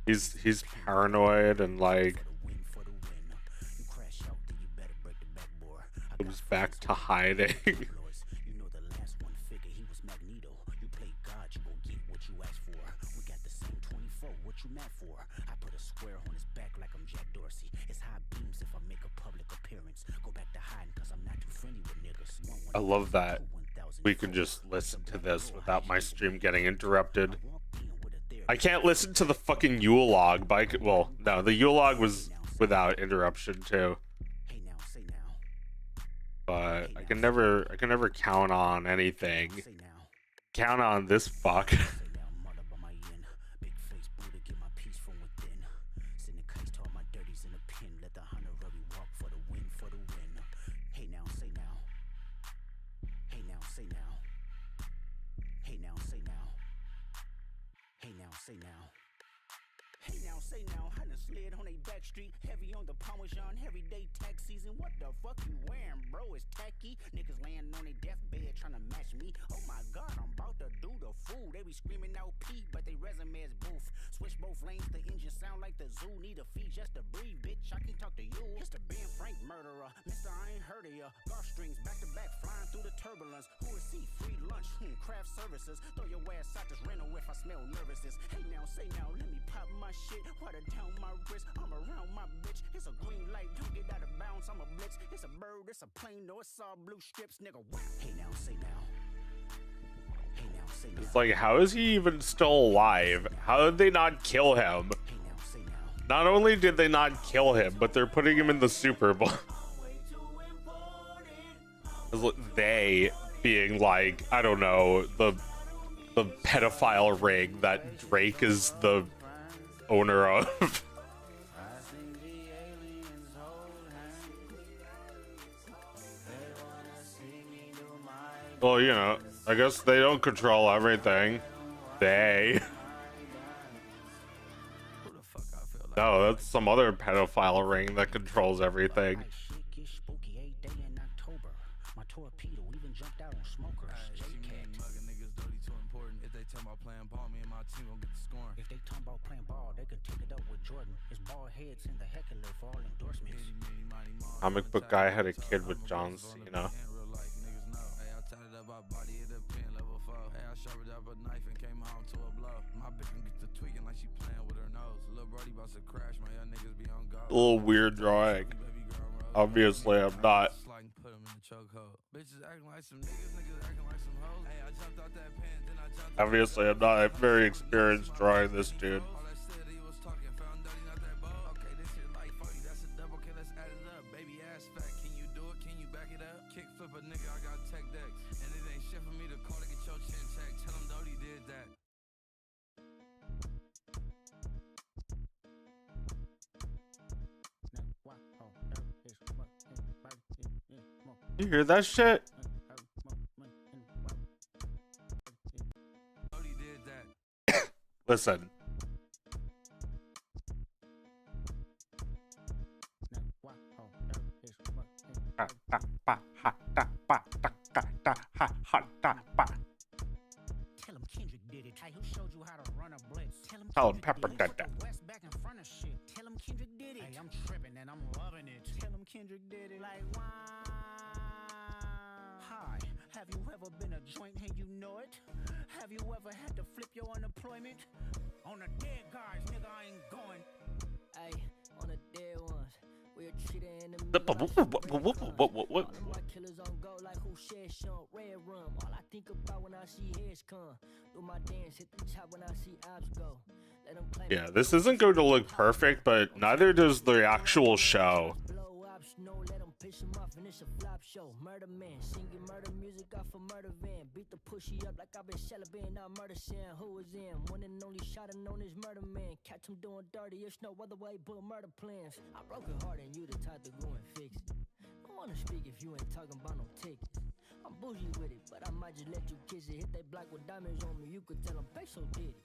He's paranoid and like comes back to hiding. I love that we can just listen to this without my stream getting interrupted. I can't listen to the fucking Yule log, but the Yule log was without interruption too. But I can never count on anything. Count on this fuck. say now. Hey now, say now, I done slid on a back street, heavy on the Parmesan, everyday tax season. What the fuck you wearing, bro? It's tacky. Niggas laying on a deathbed trying to match me. Oh my god, I'm about to do the fool. They be screaming out Pete, but they resume is boof. Switch both lanes, the engine sound like the zoo. Need a fee just to breathe, bitch. I can talk to you. It's the Ben Frank murderer. Mister, I ain't heard of ya. Golf strings back to back, flying through the turbulence. Who is he? Free lunch, craft services. Throw your ass out this rental if I smell nervousness. Hey now, say now, let me pop my shit. Water down my wrist, I'm around my bitch. It's a green light, don't get out of bounds, I'm a blitz. It's a bird, it's a plane, no, it's all blue strips, nigga. Wow. Hey now, say now. Hey now, say now. It's like, how is he even still alive? How did they not kill him? Hey now, say now. Not only did they not kill him, but they're putting him in the Super Bowl. They being like, I don't know, the pedophile ring that Drake is the owner of. Well, you know, I guess they don't control everything. They. No, that's some other pedophile ring that controls everything. Comic book guy had a kid with John Cena. A little weird drawing. Obviously, I'm not. Obviously, I'm not very experienced drawing this dude. You hear that shit? Listen. Tell him Kendrick did it. Hey, who showed you how to run a blitz? Tell him Pepper did that. West back in front of shit. Tell him Kendrick did it. Hey, I'm tripping and I'm loving it. Tell him Kendrick did it. Like, wow. Hi, have you ever been a joint and you know it? Have you ever had to flip your unemployment? On the dead guys, nigga, I ain't going. Hey, on the dead ones. We're treated in the What? killers on go like who shed Sean red rum. All I think about when I see heads come. Do my dance, hit the top when I see ops go. Let them claim. Yeah, this isn't going to look perfect, but neither does the actual show. Blow ups, no, let them piss him off and it's a flop show. Murder man, singing murder music off a murder van. Beat the pushy up like I've been celebrating out murder scene. Who was in? One and only shot and known as murder man. Catch him doing dirty, it's no other way but murder plans. I broke it hard and you the type to go and fix it. I wanna speak if you ain't talking about no tickets. I'm bougie with it, but I might just let you kiss it. Hit that block with diamonds on me, you could tell them peso did it.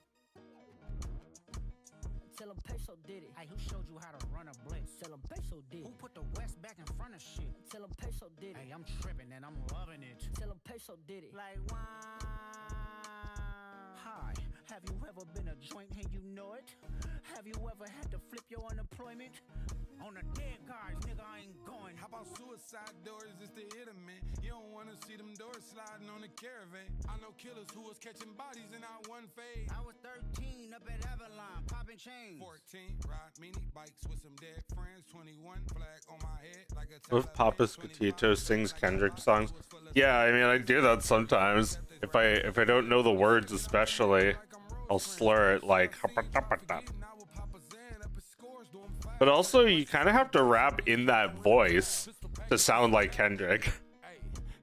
Tell them peso did it. Hey, who showed you how to run a blitz? Tell them peso did it. Who put the West back in front of shit? Tell them peso did it. Hey, I'm tripping and I'm loving it. Tell them peso did it. Like, wow. Hi, have you ever been a joint and you know it? Have you ever had to flip your unemployment? On the dead guys, nigga, I ain't going. How about suicide doors? It's the man. You don't wanna see them doors sliding on the caravan. I know killers who was catching bodies in our one phase. I was 13 up at Avalon, popping chains. 14, ride mini bikes with some dead friends. 21, flag on my head like a If Papa Scatito sings Kendrick songs, yeah, I mean, I do that sometimes. If I don't know the words, especially, I'll slur it like. But also, you kind of have to rap in that voice to sound like Kendrick.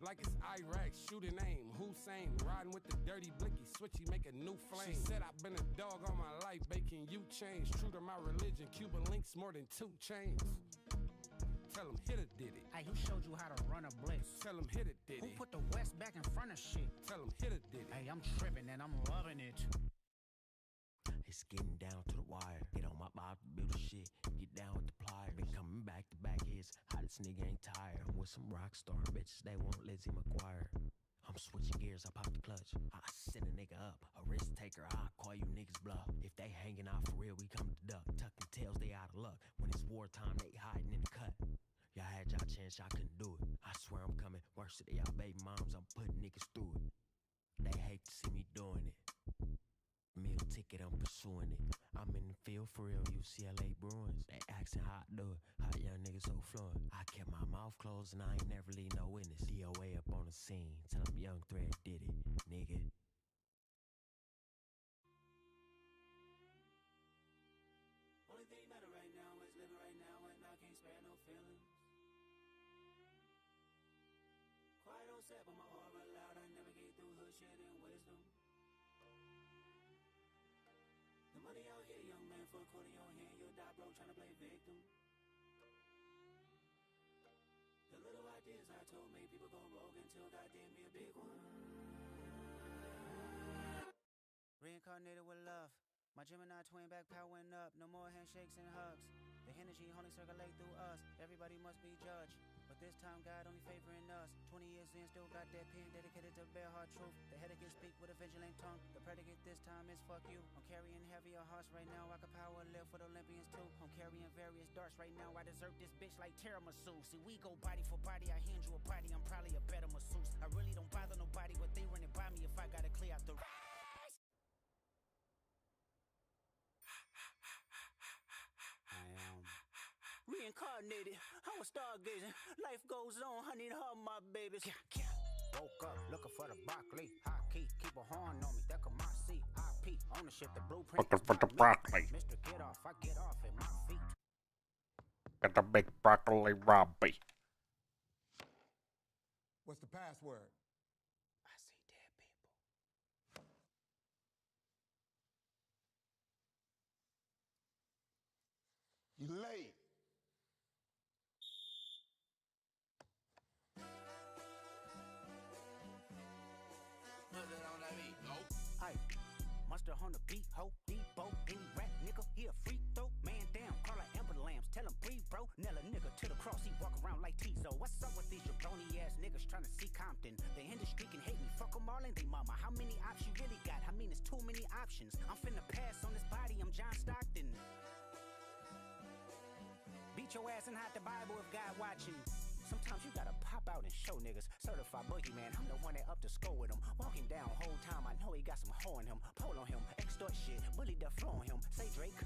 Like it's Iraq, shooting aim, Hussein, riding with the dirty blicky, switchy, make a new flame. She said I've been a dog all my life, baking you change. True to my religion, Cuban links more than 2 chains. Tell him hit it, did it. Hey, who showed you how to run a blitz? Tell him hit it, did Who it. put the West back in front of shit? Tell him hit it, did it. Hey, I'm tripping and I'm loving it. They It's getting down to the wire. Get on my mob, build the shit. Get down with the pliers. Been coming back to back hits. Hottest nigga ain't tired. I'm with some rock star bitches. They want Lizzie McGuire. I'm switching gears, I pop the clutch. I send a nigga up, a risk taker, I call you niggas bluff. If they hanging out for real, we come to duck. Tucking tails, they out of luck. When it's wartime, they hiding in the cut. Y'all had y'all chance, y'all couldn't do it. I swear I'm coming, worse to y'all baby moms, I'm putting niggas through it. They hate to see me doing it. Meal ticket, I'm pursuing it. I'm in the field for real, UCLA Bruins. They asking how I do it, how young niggas so fluent. I kept my mouth closed and I ain't never leave no witness. DOA up on the scene, tell them Young Thread did it, nigga. Only thing matter right now is living right now and I can't spare no feelings. Quiet on set but my aura loud, I navigate through hood shit and wisdom. The money out here, young man, for a quarter in your hand, you'll die broke trying to play victim. The little ideas I told made people go rogue until God gave me a big one. Reincarnated with love. My Gemini twin back powering up. No more handshakes and hugs. The energy only circulate through us. Everybody must be judged. But this time God only favoring us. 20 years in, still got that pen dedicated to bare hard truth. The headache can speak with a vigilant tongue. The predicate this time is fuck you. I'm carrying heavier hearts right now. I can power live for the Olympians too. I'm carrying various darts right now. I deserve this bitch like tiramisu. See, we go body for body. I hand you a body. I'm probably a better masseuse. I really don't bother nobody, but they running by me if I gotta clear out the reincarnated, I was stargazing. Life goes on, I need her, my babies. Woke up looking for the broccoli. High key, keep a horn on me. That could my seat. IP, ownership, the blueprint. Looking for the broccoli. Mr. Get Off, I get off at my feet. Got the big broccoli Robbie. What's the password? I see dead people. You late. Mustard on the beat, ho, Debo, any rap nigga, he a freak though. Man down, call her Amber Lambs, tell him breathe, bro. Nail a nigga to the cross, he walk around like Tizo. What's up with these jabroni ass niggas trying to see Compton? The industry can hate me, fuck them all and they mama. How many options you really got? I mean, it's too many options. I'm finna pass on this body, I'm John Stockton. Beat your ass and hide the Bible if God watching. Sometimes you gotta pop out and show niggas. Certified boogeyman, I'm the one that up to score with him. Walking down whole time, I know he got some hoe in him. Pole on him, extort shit, bully the flow on him. Say Drake,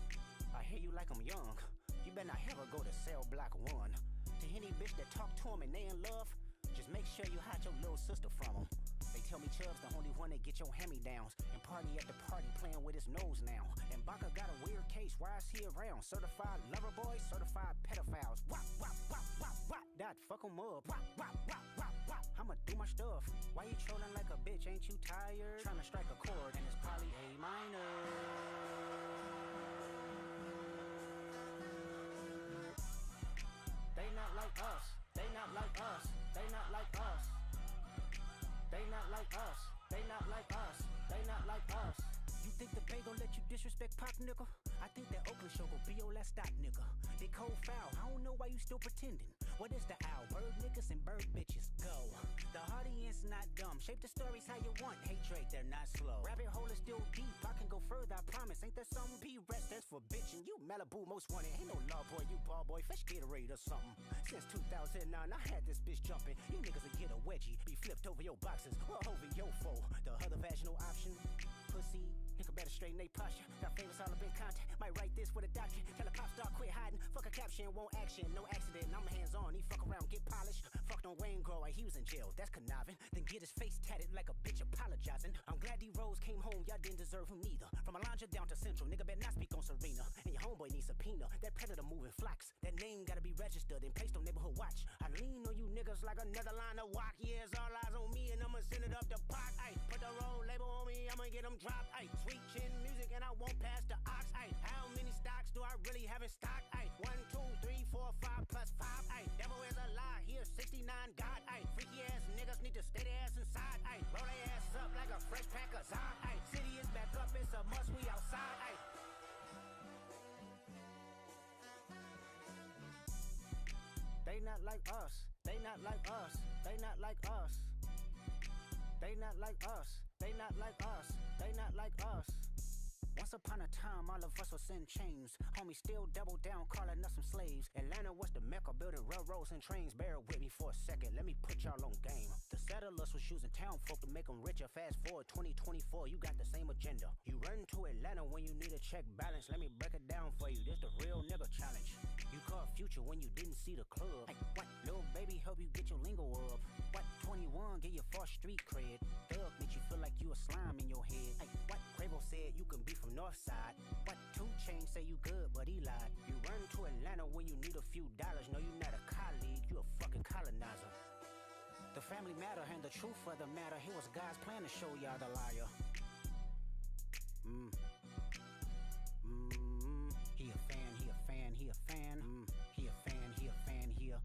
I hear you like I'm young. You better not ever go to cell block 1. To any bitch that talk to him and they in love, just make sure you hide your little sister from him. They tell me Chubb's the only one that get your hand-me-downs. And party at the party playing with his nose now. And Baca got a weird case, why is he around? Certified lover boys, certified pedophiles. Wop, wop, wop, wop, wop. That fuck him up. Wop, wop, wop, wop, wop. I'ma do my stuff. Why you trolling like a bitch, ain't you tired? Trying to strike a chord and it's probably A minor. They not like us. They not like us. They not like us. They not like us. They not like us. They not like us. You think the Bay gon' let you disrespect Pop, nigga? I think that Oakland show gon' be your last stop, nigga. They cold foul, I don't know why you still pretending. What is the owl? Bird niggas and bird bitches, go. The audience not dumb, shape the stories how you want. Hey Drake, they're not slow. Rabbit hole is still deep, I can go further, I promise. Ain't there something P-Rest that's for bitchin'? You Malibu most wanted, ain't no law boy, you ball boy, fresh Gatorade or something. Since 2009, I had this bitch jumping. You niggas will get a wedgie, be flipped over your boxes, or over your foe. The other vaginal option, pussy. Nigga better straighten they posture. Got famous all up in contact. Might write this with a doctor. Tell a pop star quit hiding. Fuck a caption, won't action. No accident. I'm hands on. He fuck around, get polished. Fucked on Wayne Grower. He was in jail. That's conniving. Then get his face tatted like a bitch apologizing. I'm glad D-Rose came home. Y'all didn't deserve him neither. From Alondra down to Central. Nigga better not speak on Serena. And your homeboy needs subpoena. That predator moving flocks. That name gotta be registered and placed on neighborhood watch. I lean on you niggas like another line of walk. Yeah, it's all eyes on me and I'ma send it up the pot. Ay, put the roll label on me. I'ma get them dropped. Ay, sweet chin music and I won't pass the ox. Ay, how many stocks do I really have in stock? Ay, 1, 2, 3, 4, 5 plus 5. Ay, devil is a lie. Here 69 God. Ay, freaky ass niggas need to stay their ass inside. Ay, roll their ass up like a fresh pack of Zod. Ay, city is back up. It's a must. We outside. Ay. like us. They not like us. They not like us. They not like us. They not like us. They not like us. Once upon a time, all of us was in chains. Homies still double down, calling us some slaves. Atlanta was the mecca, building railroads and trains. Bear with me for a second, let me put y'all on game. The settlers was using town folk to make them richer. Fast forward 2024, you got the same agenda. You run to Atlanta when you need a check balance. Let me break it down for you, this the real nigga challenge. You caught Future when you didn't see the club. Hey, what? Little baby help you get your lingo up. What? 21 get your false street cred. Thug make you feel like you a slime in your head. Hey, what? Quavo said you can be from Northside. What? 2 Chainz say you good, but he lied. You run to Atlanta when you need a few dollars. No, you not a colleague, you a fucking colonizer. The family matter and the truth of the matter. Here was God's plan to show y'all the liar. He a fan, he a fan, he a fan. He a fan, he a fan, he a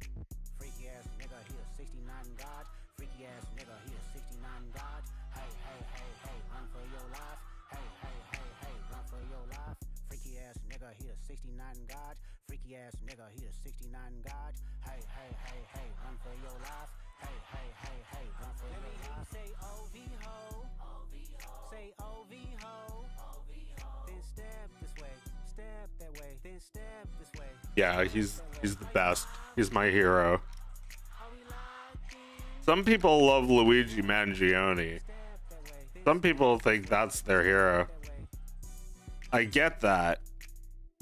freaky ass nigga, he a 69 God. Freaky ass nigga, he a 69 God. Hey, hey, hey, hey, run for your life. Hey, hey, hey, hey, run for your life. Freaky ass nigga, he a 69 God. Freaky ass nigga, he a 69 God. Hey, hey, hey, hey, run for your life. Hey, hey, hey, hey, run for your life. Say OV ho. Say OV ho. Then step this way. Step that way. Then step this way. Yeah, he's the best. He's my hero. Some people love Luigi Mangione. Some people think that's their hero. I get that.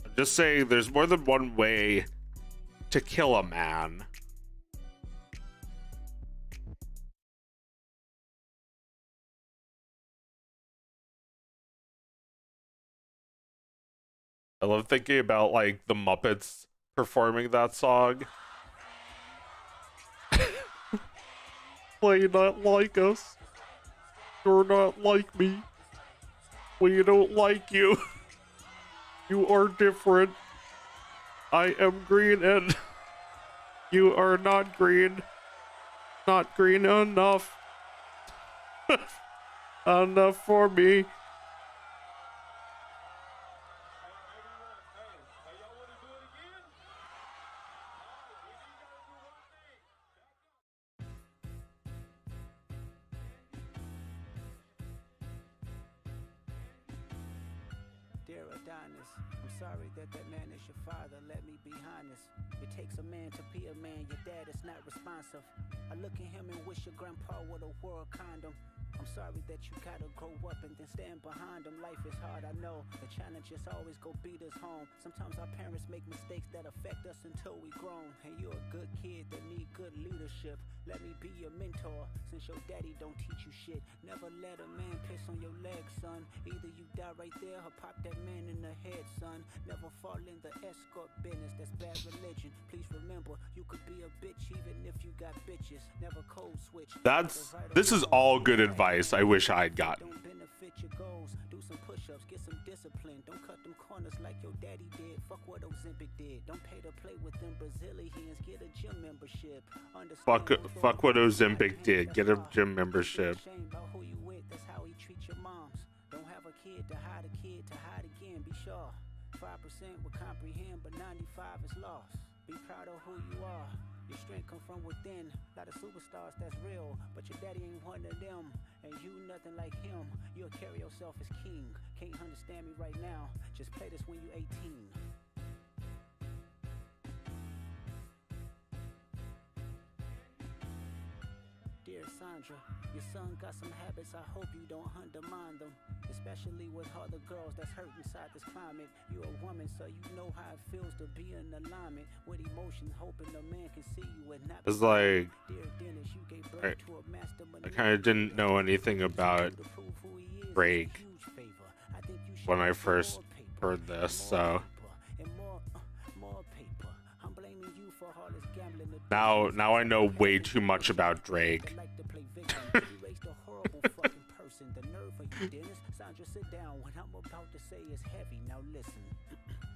I'm just saying there's more than one way to kill a man. I love thinking about like the Muppets performing that song. Well, you not like us. You're not like me. We don't like you. You are different. I am green and you are not green. Not green enough. Enough for me. Dear Adonis, I'm sorry that man is your father, let me be honest. It takes a man to be a man, your dad is not responsive. I look at him and wish your grandpa would have wore a condom. I'm sorry that you gotta grow up and then stand behind him. Life is hard, I know. The challenges always go beat us home. Sometimes our parents make mistakes that affect us until we grown. And you're a good kid that need good leadership. Let me be your mentor, since your daddy don't teach you shit. Never let a man piss on your leg, son. Either you die right there or pop that man in the head, son. Never fall in the escort business, that's bad religion. Please remember, you could be a bitch even if you got bitches. Never code switch. This is all good advice I wish I'd gotten. Don't benefit your goals. Do some push-ups, get some discipline. Don't cut them corners like your daddy did. Fuck what Ozempic did. Don't pay to play with them Brazilians. Get a gym membership. Fuck what Ozempic did. Get a gym membership. Shame about who you with. That's how he treats your moms. Don't have a kid to hide again. Be sure 5% will comprehend, but 95 is lost. Be proud of who you are. Your strength come from within. Lot of superstars that's real, but your daddy ain't one of them. And you nothing like him. You'll carry yourself as king. Can't understand me right now. Just play this when you 18. Dear Sandra, your son got some habits, I hope you don't undermine them. Especially with all the girls that's hurt inside this climate. You're a woman, so you know how it feels to be in alignment with emotions, hoping a man can see you and not. It's like, Dear Dennis, you gave birth to a master. I kind of didn't know anything about Drake when I first heard this, so now I know way too much about Drake. The nerve of you, Dennis. Sandra, sit down. What I'm about to say is heavy. Now listen.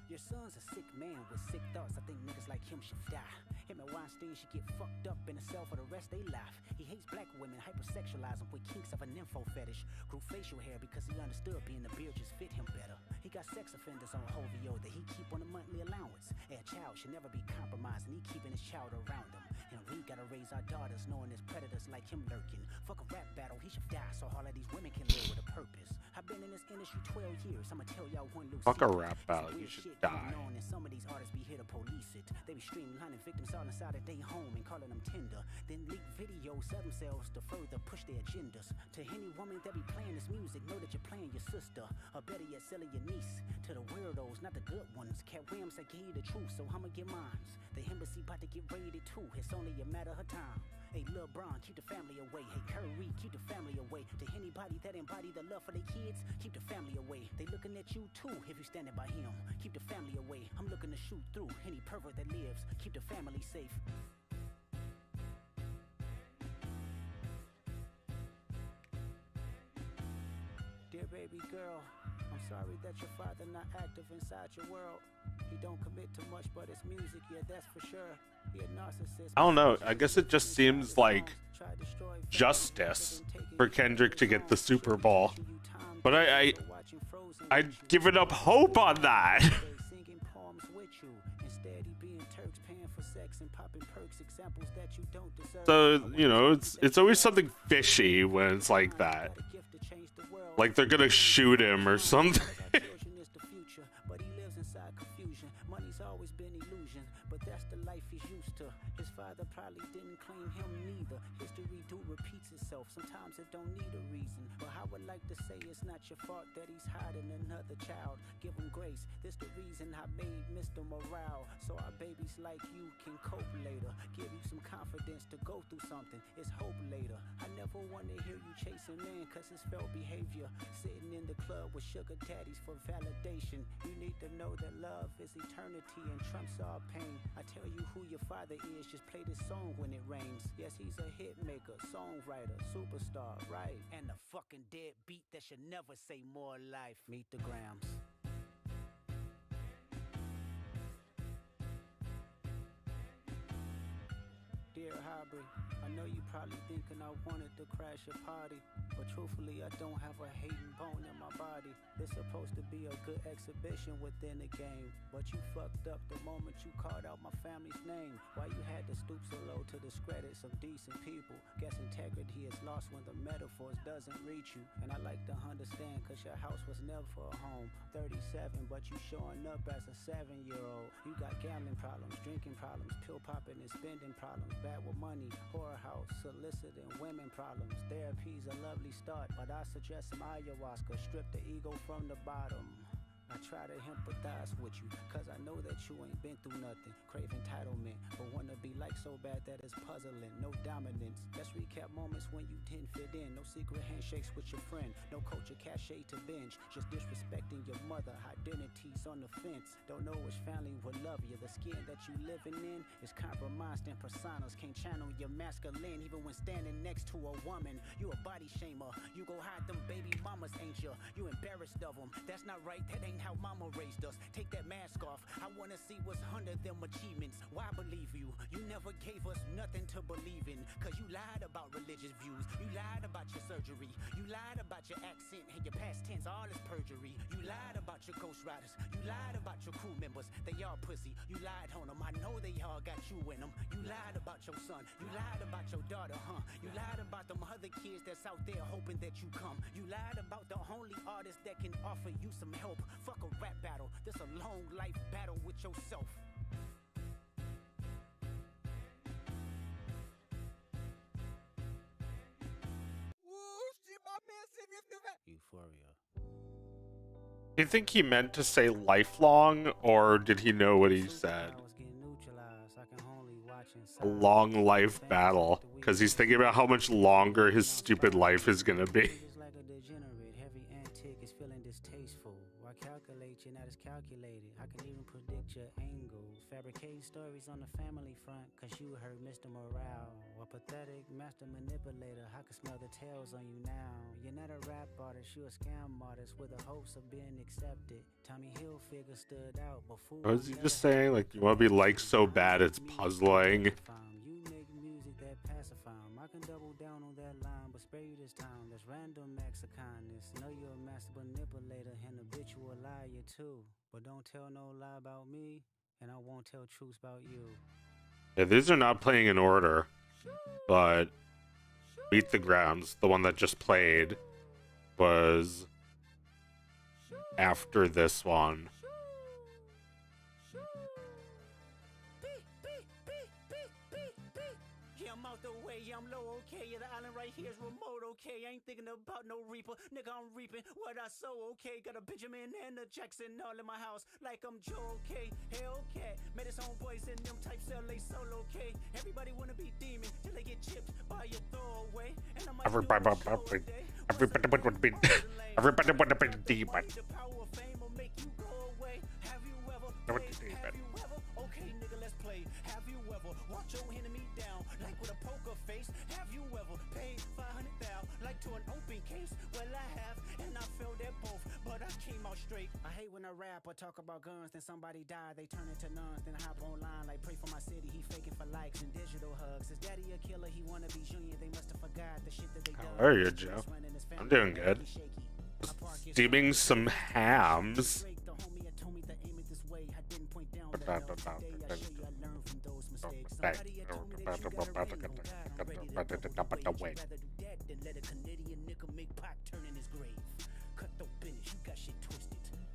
Your son's a sick man with sick thoughts. I think niggas like him should die. Him and Weinstein should get fucked up in a cell for the rest of their life. He hates black women, hypersexualize them with kinks of a nympho fetish. Grew facial hair because he understood being the beard just fit him better. He got sex offenders on OVO that he keep on a monthly allowance. Air child should never be compromised, and he keeping his child around him. And we gotta raise our daughters knowing there's predators like him lurking. Fuck a rap battle, he should die so all of these women can live with a purpose. I've been in this industry 12 years, I'ma tell y'all one loose Fuck a secret. rap battle, you should die. And some of these artists be here to police it. They be streamlining victims all inside of their home and calling them tender. Then leak videos of themselves to further push their agendas. To any woman that be playing this music, know that you're playing your sister. Or better yet, selling your niece. To the weirdos, not the good ones. Cat Williams, I gave you the truth, so I'ma get mines. The embassy about to get raided too, it's only a matter of time. Hey, Lil Bron, keep the family away. Hey, Curry, keep the family away. To anybody that embody the love for their kids, keep the family away. They looking at you too if you standing by him. Keep the family away. I'm looking to shoot through any pervert that lives. Keep the family safe. Dear baby girl, I'm sorry that your father not active inside your world. He don't commit to much, but it's music, yeah, that's for sure. He a narcissist. I don't know. I guess it just seems like justice for Kendrick to get the Super Bowl. But I'd given up hope on that. Singing poems with you. Instead, he being Turks paying for sex and popping perks, examples that you don't deserve. So, you know, it's always something fishy when it's like that. Like they're gonna shoot him or something. But he lives inside confusion. Money's always been illusion, but that's the life he's used to. His father probably didn't claim him neither. History do repeats itself. Sometimes it don't need a reason. But I would like to say it's not your fault that he's hiding another child. Give him grace. This the reason I made Mr. Morale, so our babies like you can cope later. Give you some confidence to go through something. It's hope later. I never want to hear you chasing man, cause it's felt behavior. Sitting in the club with sugar daddies for validation. You need to know that love is eternity and trumps all pain. I tell you who your father is, just play this song when it rains. Yes, he's a hit maker, songwriter, superstar, right? And a fucking dead beat that should never say more life. Meet the Grams. Dear Hobby, I know you probably thinking I wanted to crash your party, but truthfully I don't have a hating bone in my body. It's supposed to be a good exhibition within the game, but you fucked up the moment you called out my family's name. Why you had to stoop so low to discredit some decent people? Guess integrity is lost when the metaphors doesn't reach you. And I like to understand, cause your house was never a home. 37, but you showing up as a 7-year-old. You got gambling problems, drinking problems, pill popping and spending problems, bad with money, whorehouse, soliciting women problems. Therapy's a lovely start, but I suggest some ayahuasca. Strip the ego from the bottom. I try to empathize with you, cause I know that you ain't been through nothing. Crave entitlement, but wanna be like so bad that it's puzzling. No dominance. Let's recap moments when you didn't fit in. No secret handshakes with your friend. No culture cachet to binge. Just disrespecting your mother. Identities on the fence. Don't know which family will love you. The skin that you living in is compromised and personas. Can't channel your masculine even when standing next to a woman. You a body shamer. You go hide them baby mamas, ain't you? You embarrassed of them. That's not right. That ain't how mama raised us. Take that mask off. I wanna see what's under them achievements. Why believe you? You never gave us nothing to believe in. Cause you lied about religious views. You lied about your surgery. You lied about your accent and your past tense. All is perjury. You lied about your ghost riders. You lied about your crew members. They all pussy. You lied on them. I know they all got you in them. You lied about your son. You lied about your daughter, huh? You lied about them other kids that's out there hoping that you come. You lied about the only artist that can offer you some help. Fuck a rap battle. This a long life battle with yourself. Euphoria. Do you think he meant to say lifelong, or did he know what he said? A long life battle, because he's thinking about how much longer his stupid life is gonna be. Calculate, you're not as calculated. I can even predict your angle. Fabricating stories on the family front, cause you heard Mr. Morale. A pathetic master manipulator. I can smell the tails on you now. You're not a rap artist, you're a scam artist with the hopes of being accepted. Tommy Hilfiger stood out before. What was he just saying? Like, you want to be liked so bad it's puzzling. You make music that pacify 'em. I can double down on that line, but spare you this time. That's random acts of kindness. Know you're a master manipulator and habitual liar too. But don't tell no lie about me. and I won't tell truths about you. Yeah, these are not playing in order, but Beat the Grounds, the one that just played, was after this one. Yeah, I'm out the way, yeah, I'm low, okay. Yeah, the island right here is remote, okay. I ain't thinking about no reaper, nigga, I'm reaping what I sow, okay. Got a Benjamin and a Jackson all in my house, like I'm Joe, okay. Hellcat, made his homeboys in them types LA solo, okay. Everybody wanna be demon till they get chipped by your throwaway. And I might Everybody would be everybody would be demon. the power of fame will make you go away. Have you ever What played? the demon? Have you ever? Okay, nigga, let's play. Have you ever watch your enemy down like with a poker face? Have you ever paid 500,000 like to an open case? Well, I have, and I failed at both, but I came out straight. I hate when I rap or talk about guns, then somebody die, they turn into nuns, then I hop online like pray for my city. He faking for likes and digital hugs. His daddy a killer, he wanna be junior. They must have forgot the shit that they done. How are you, Joe? I'm doing good. Steaming some hams.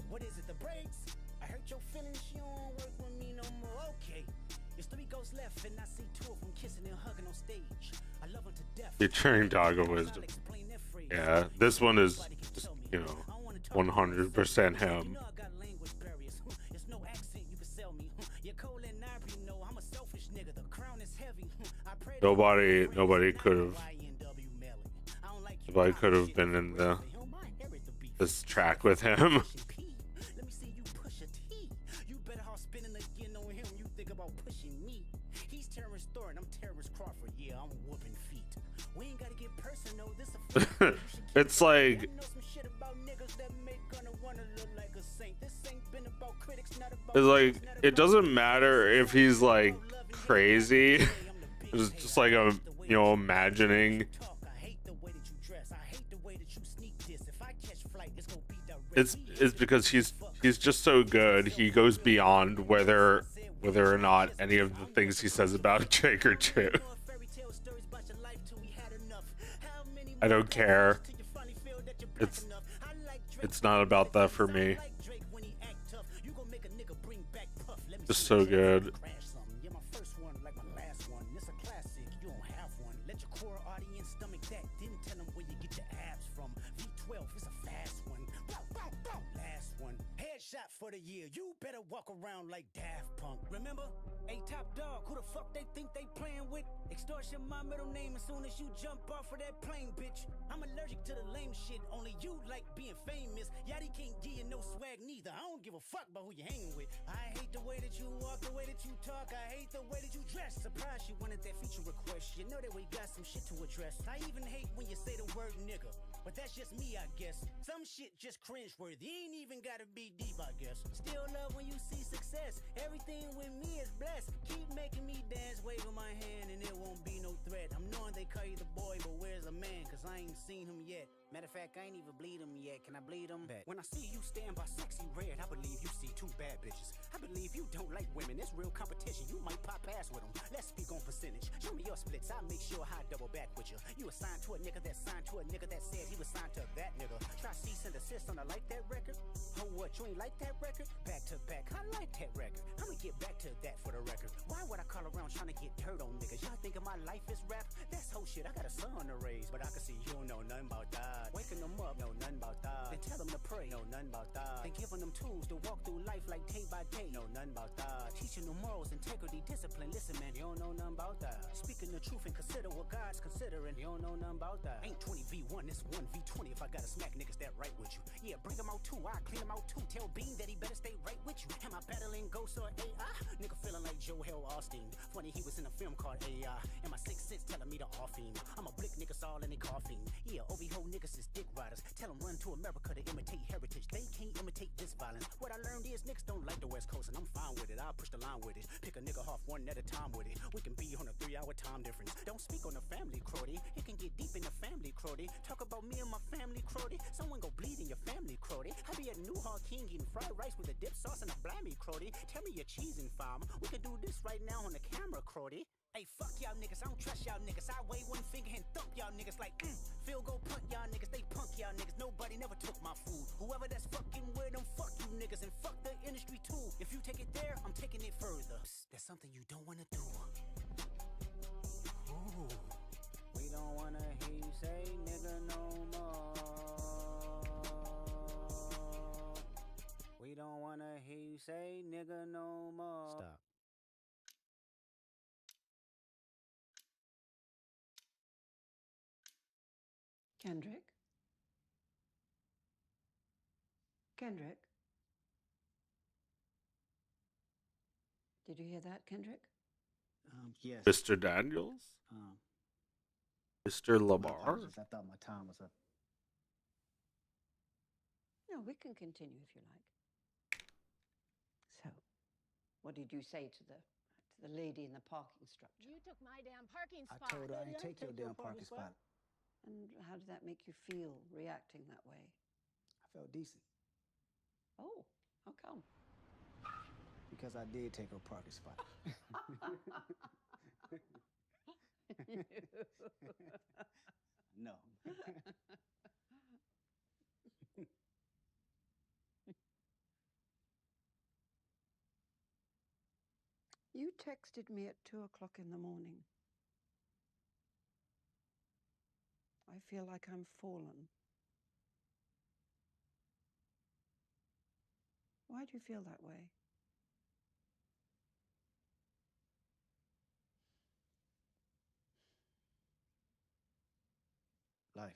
What is it, the brakes? I hurt your feelings, you don't work with me no more. Okay. There's 3 ghosts left, and I see 2 of them kissing and hugging on stage. I love them to death. Featuring Dog of Wisdom. Yeah, this one is just, 100% him. There's no accent you can sell me. You're cold and ivory, no, I'm a selfish nigga. The crown is heavy. Nobody could have been in this track with him. Let me see you push a T. You better off spinning again on him. You think about pushing me. He's Terrence Thorne, I'm Terrence Crawford. Yeah, I'm whooping feet. We ain't gotta get personal. This a It's like, I know some shit about niggas that make gonna wanna look like a saint. This ain't been about critics, not about it's like, it doesn't matter if he's like crazy. It's just like a, imagining. It's because he's just so good. He goes beyond whether or not any of the things he says about Jake are true. I don't care. It's not about that for me. Just so good. For the year, you better walk around like Daft Punk. Remember? A top dog, who the fuck they think they playing with? Extortion my middle name as soon as you jump off of that plane, bitch. I'm allergic to the lame shit, only you like being famous. Yachty can't give you no swag neither. I don't give a fuck about who you hanging with. I hate the way that you walk, the way that you talk. I hate the way that you dress. Surprised you wanted that feature request. You know that we got some shit to address. I even hate when you say the word nigga, but that's just me, I guess. Some shit just cringe-worthy. Ain't even gotta be deep, I guess. Still love when you see success. Everything with me is blessed. Keep making me dance, waving my hand, and it won't be no threat. I'm knowing they call you the boy, but where's the man? Cause I ain't seen him yet. Matter of fact, I ain't even bleed him yet. Can I bleed him? When I see you stand by sexy red, I believe you see 2 bad bitches. I believe you don't like women. It's real competition. You might pop ass with them. Let's speak on percentage. Show me your splits. I'll make sure I double back with you. You assigned to a nigga that signed to a nigga that said he was signed to that nigga. Try cease and desist on a like that record. Oh, what? You ain't like that record? Back to back. I like that record. I'ma get back to that for the record. Why would I call around trying to get dirt on niggas? Y'all thinking my life is rap? That's whole shit. I got a son to raise, but I can see you don't know nothing about that. Waking them up, know nothing about that. Then tell them to pray, know nothing about that. Then giving them tools to walk through life like day by day, know nothing about that. Teaching them morals, integrity, discipline. Listen, man, you don't know nothing about that. Speaking the truth and consider what God's considering. You don't know nothing about that. Ain't 20v1, it's 1v20 if I gotta smack niggas that right with you. Yeah, bring them out too, I clean them out too. Tell Bean that he better stay right with you. Am I battling ghosts or AI? Nigga feeling like Joel Austin. Funny he was in a film called AI. And my 6 cents telling me to off him. I'm a blick niggas all in the coffin. Yeah, OV-ho niggas is dick riders. Tell them run to America to imitate heritage. They can't imitate this violence. What I learned is niggas don't like the West Coast, and I'm fine with it. I'll push the line with it. Pick a nigga off one at a time with it. We can be on a 3-hour time difference. Don't speak on the family, Crody. It can get deep in the family, Crody. Talk about me and my family, Crody. Someone go bleed in your family, Crody. I be at New Hall King eating fried rice with a dip sauce and a blammy, Crody. Tell me your cheese and farm. We could do this right now on the camera, Crody. Hey, fuck y'all niggas, I don't trust y'all niggas. I wave one finger and thump y'all niggas like, field goal punt y'all niggas, they punk y'all niggas. Nobody never took my food. Whoever that's fucking with them, fuck you niggas, and fuck the industry too. If you take it there, I'm taking it further. Psst, that's something you don't wanna do. Ooh. We don't wanna hear you say nigga no more. We don't wanna hear you say nigga no more. Stop. Kendrick? Kendrick? Did you hear that, Kendrick? Yes. Mr. Daniels? Mr. Lamar? I thought my time was up. No, we can continue if you like. So, what did you say to the lady in the parking structure? You took my damn parking spot. I told her I didn't take your damn parking spot. And how did that make you feel, reacting that way? I felt decent. Oh, how come? Because I did take her parking spot. No. You texted me at 2 o'clock in the morning. I feel like I'm fallen. Why do you feel that way? Life.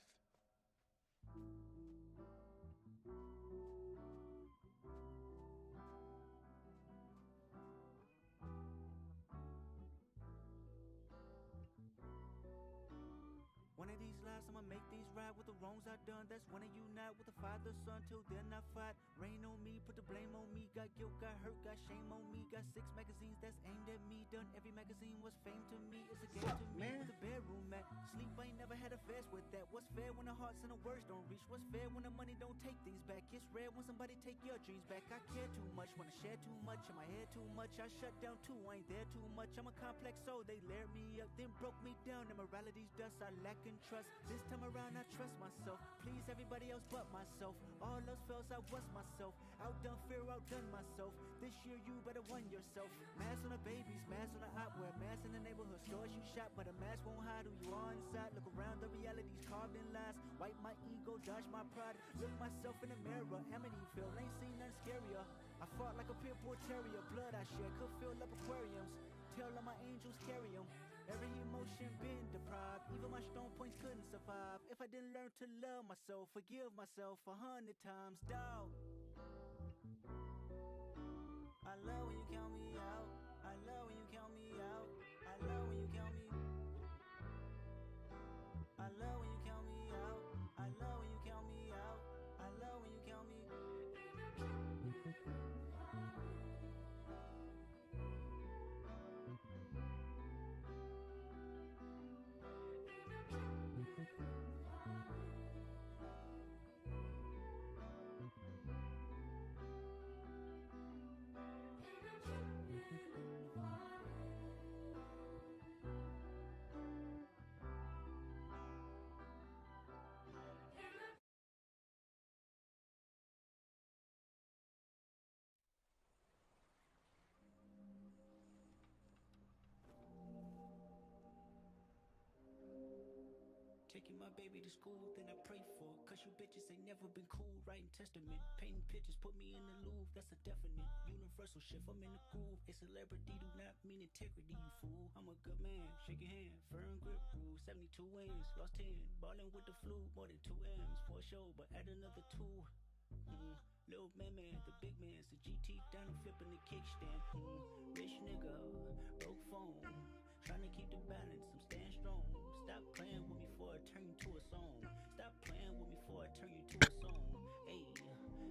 One of these lives, I'ma make these right with the wrongs I done. That's when I unite with the father, son. Till then I fight. Rain on me, put the blame on me. Got guilt, got hurt, got shame on me. Got 6 magazines that's aimed at me. Done every magazine was fame to me. It's a game to me with a bedroom mat. Sleep, I ain't never had a fast with that. What's fair when the hearts and the words don't reach? What's fair when the money don't take things back? It's rare when somebody take your dreams back. I care too much, wanna share too much. In my head too much, I shut down too. I ain't there too much. I'm a complex soul. They layered me up, then broke me down. Immorality's dust, I lack in trust. This time around I trust myself. Please everybody else but myself. All else fails, I was myself. Outdone fear, outdone myself. This year you better won yourself. Mask on the babies, mask on the opera. Mask in the neighborhood stores you shop. But a mask won't hide who you are inside. Look around, the reality's carved in lies. Wipe my ego, dodge my pride. Look myself in the mirror. Amityville, ain't seen nothing scarier. I fought like a pit bull terrier. Blood I shed could fill up aquariums. Tell all my angels carry them. Every emotion been deprived. Even my strong points couldn't survive. If I didn't learn to love myself, forgive myself 100 times, dawg. I love when you count me out. I love when you count me out. I love when you count me. I love when you count me out. I love when you count me out. I love when you count me. Taking my baby to school, then I pray for. Cause you bitches ain't never been cool. Writing testament, painting pictures, put me in the Louvre. That's a definite universal shift, I'm in the groove. A celebrity do not mean integrity, you fool. I'm a good man, shake your hand, firm grip rule. 72 wins, lost 10, ballin' with the flu. More than 2 M's for a show, but add another 2. Little man, the big man's the GT down and flipping the kickstand. Rich nigga, broke phone, trying to keep the balance, I'm staying strong. Stop playing with me before I turn you to a song. Stop playing with me before I turn you to a song. Ayy,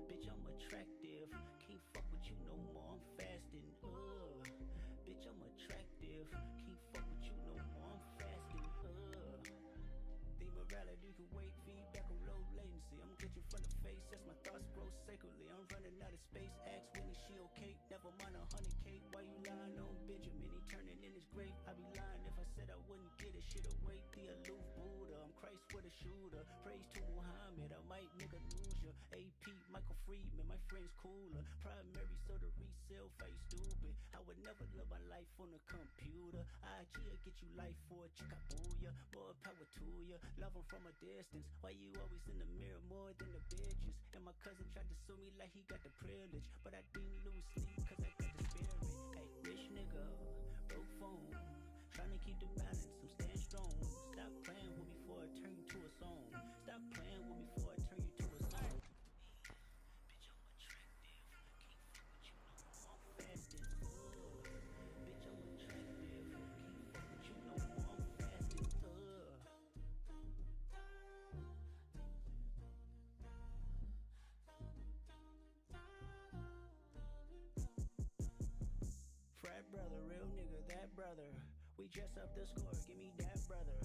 bitch, I'm attractive, can't fuck with you no more, I'm fasting. running out of space. Ask when is she okay? Never mind 100K. Why you lying on Benjamin? He turning in his grave. I'd be lying if I said I wouldn't get it. Shit away, the aloof Buddha. I'm Christ with a shooter. Praise to Muhammad. I might nigga lose ya. AP, Michael Friedman. My friend's cooler. Primary, so the resale face stupid. I would never live my life on a computer. IG'll get you life for a chickabooya. More power to ya. Love him from a distance. Why you always in the mirror more than the bitches? And my cousin tried to sue me like he got the privilege, but I didn't lose sleep cause I got the spirit. Hey, rich nigga, broke phone, trying to keep the balance, I'm staying strong. Stop playing with me before I turn you to a song. Stop playing with me before I turn you to a song. Bitch, I'm attractive, can't fuck with you no more, I'm fasting. Bitch, I'm attractive, can't fuck with you no more, I'm fasting. Frat brother, real nigga, that brother. We dress up the score, give me that brother.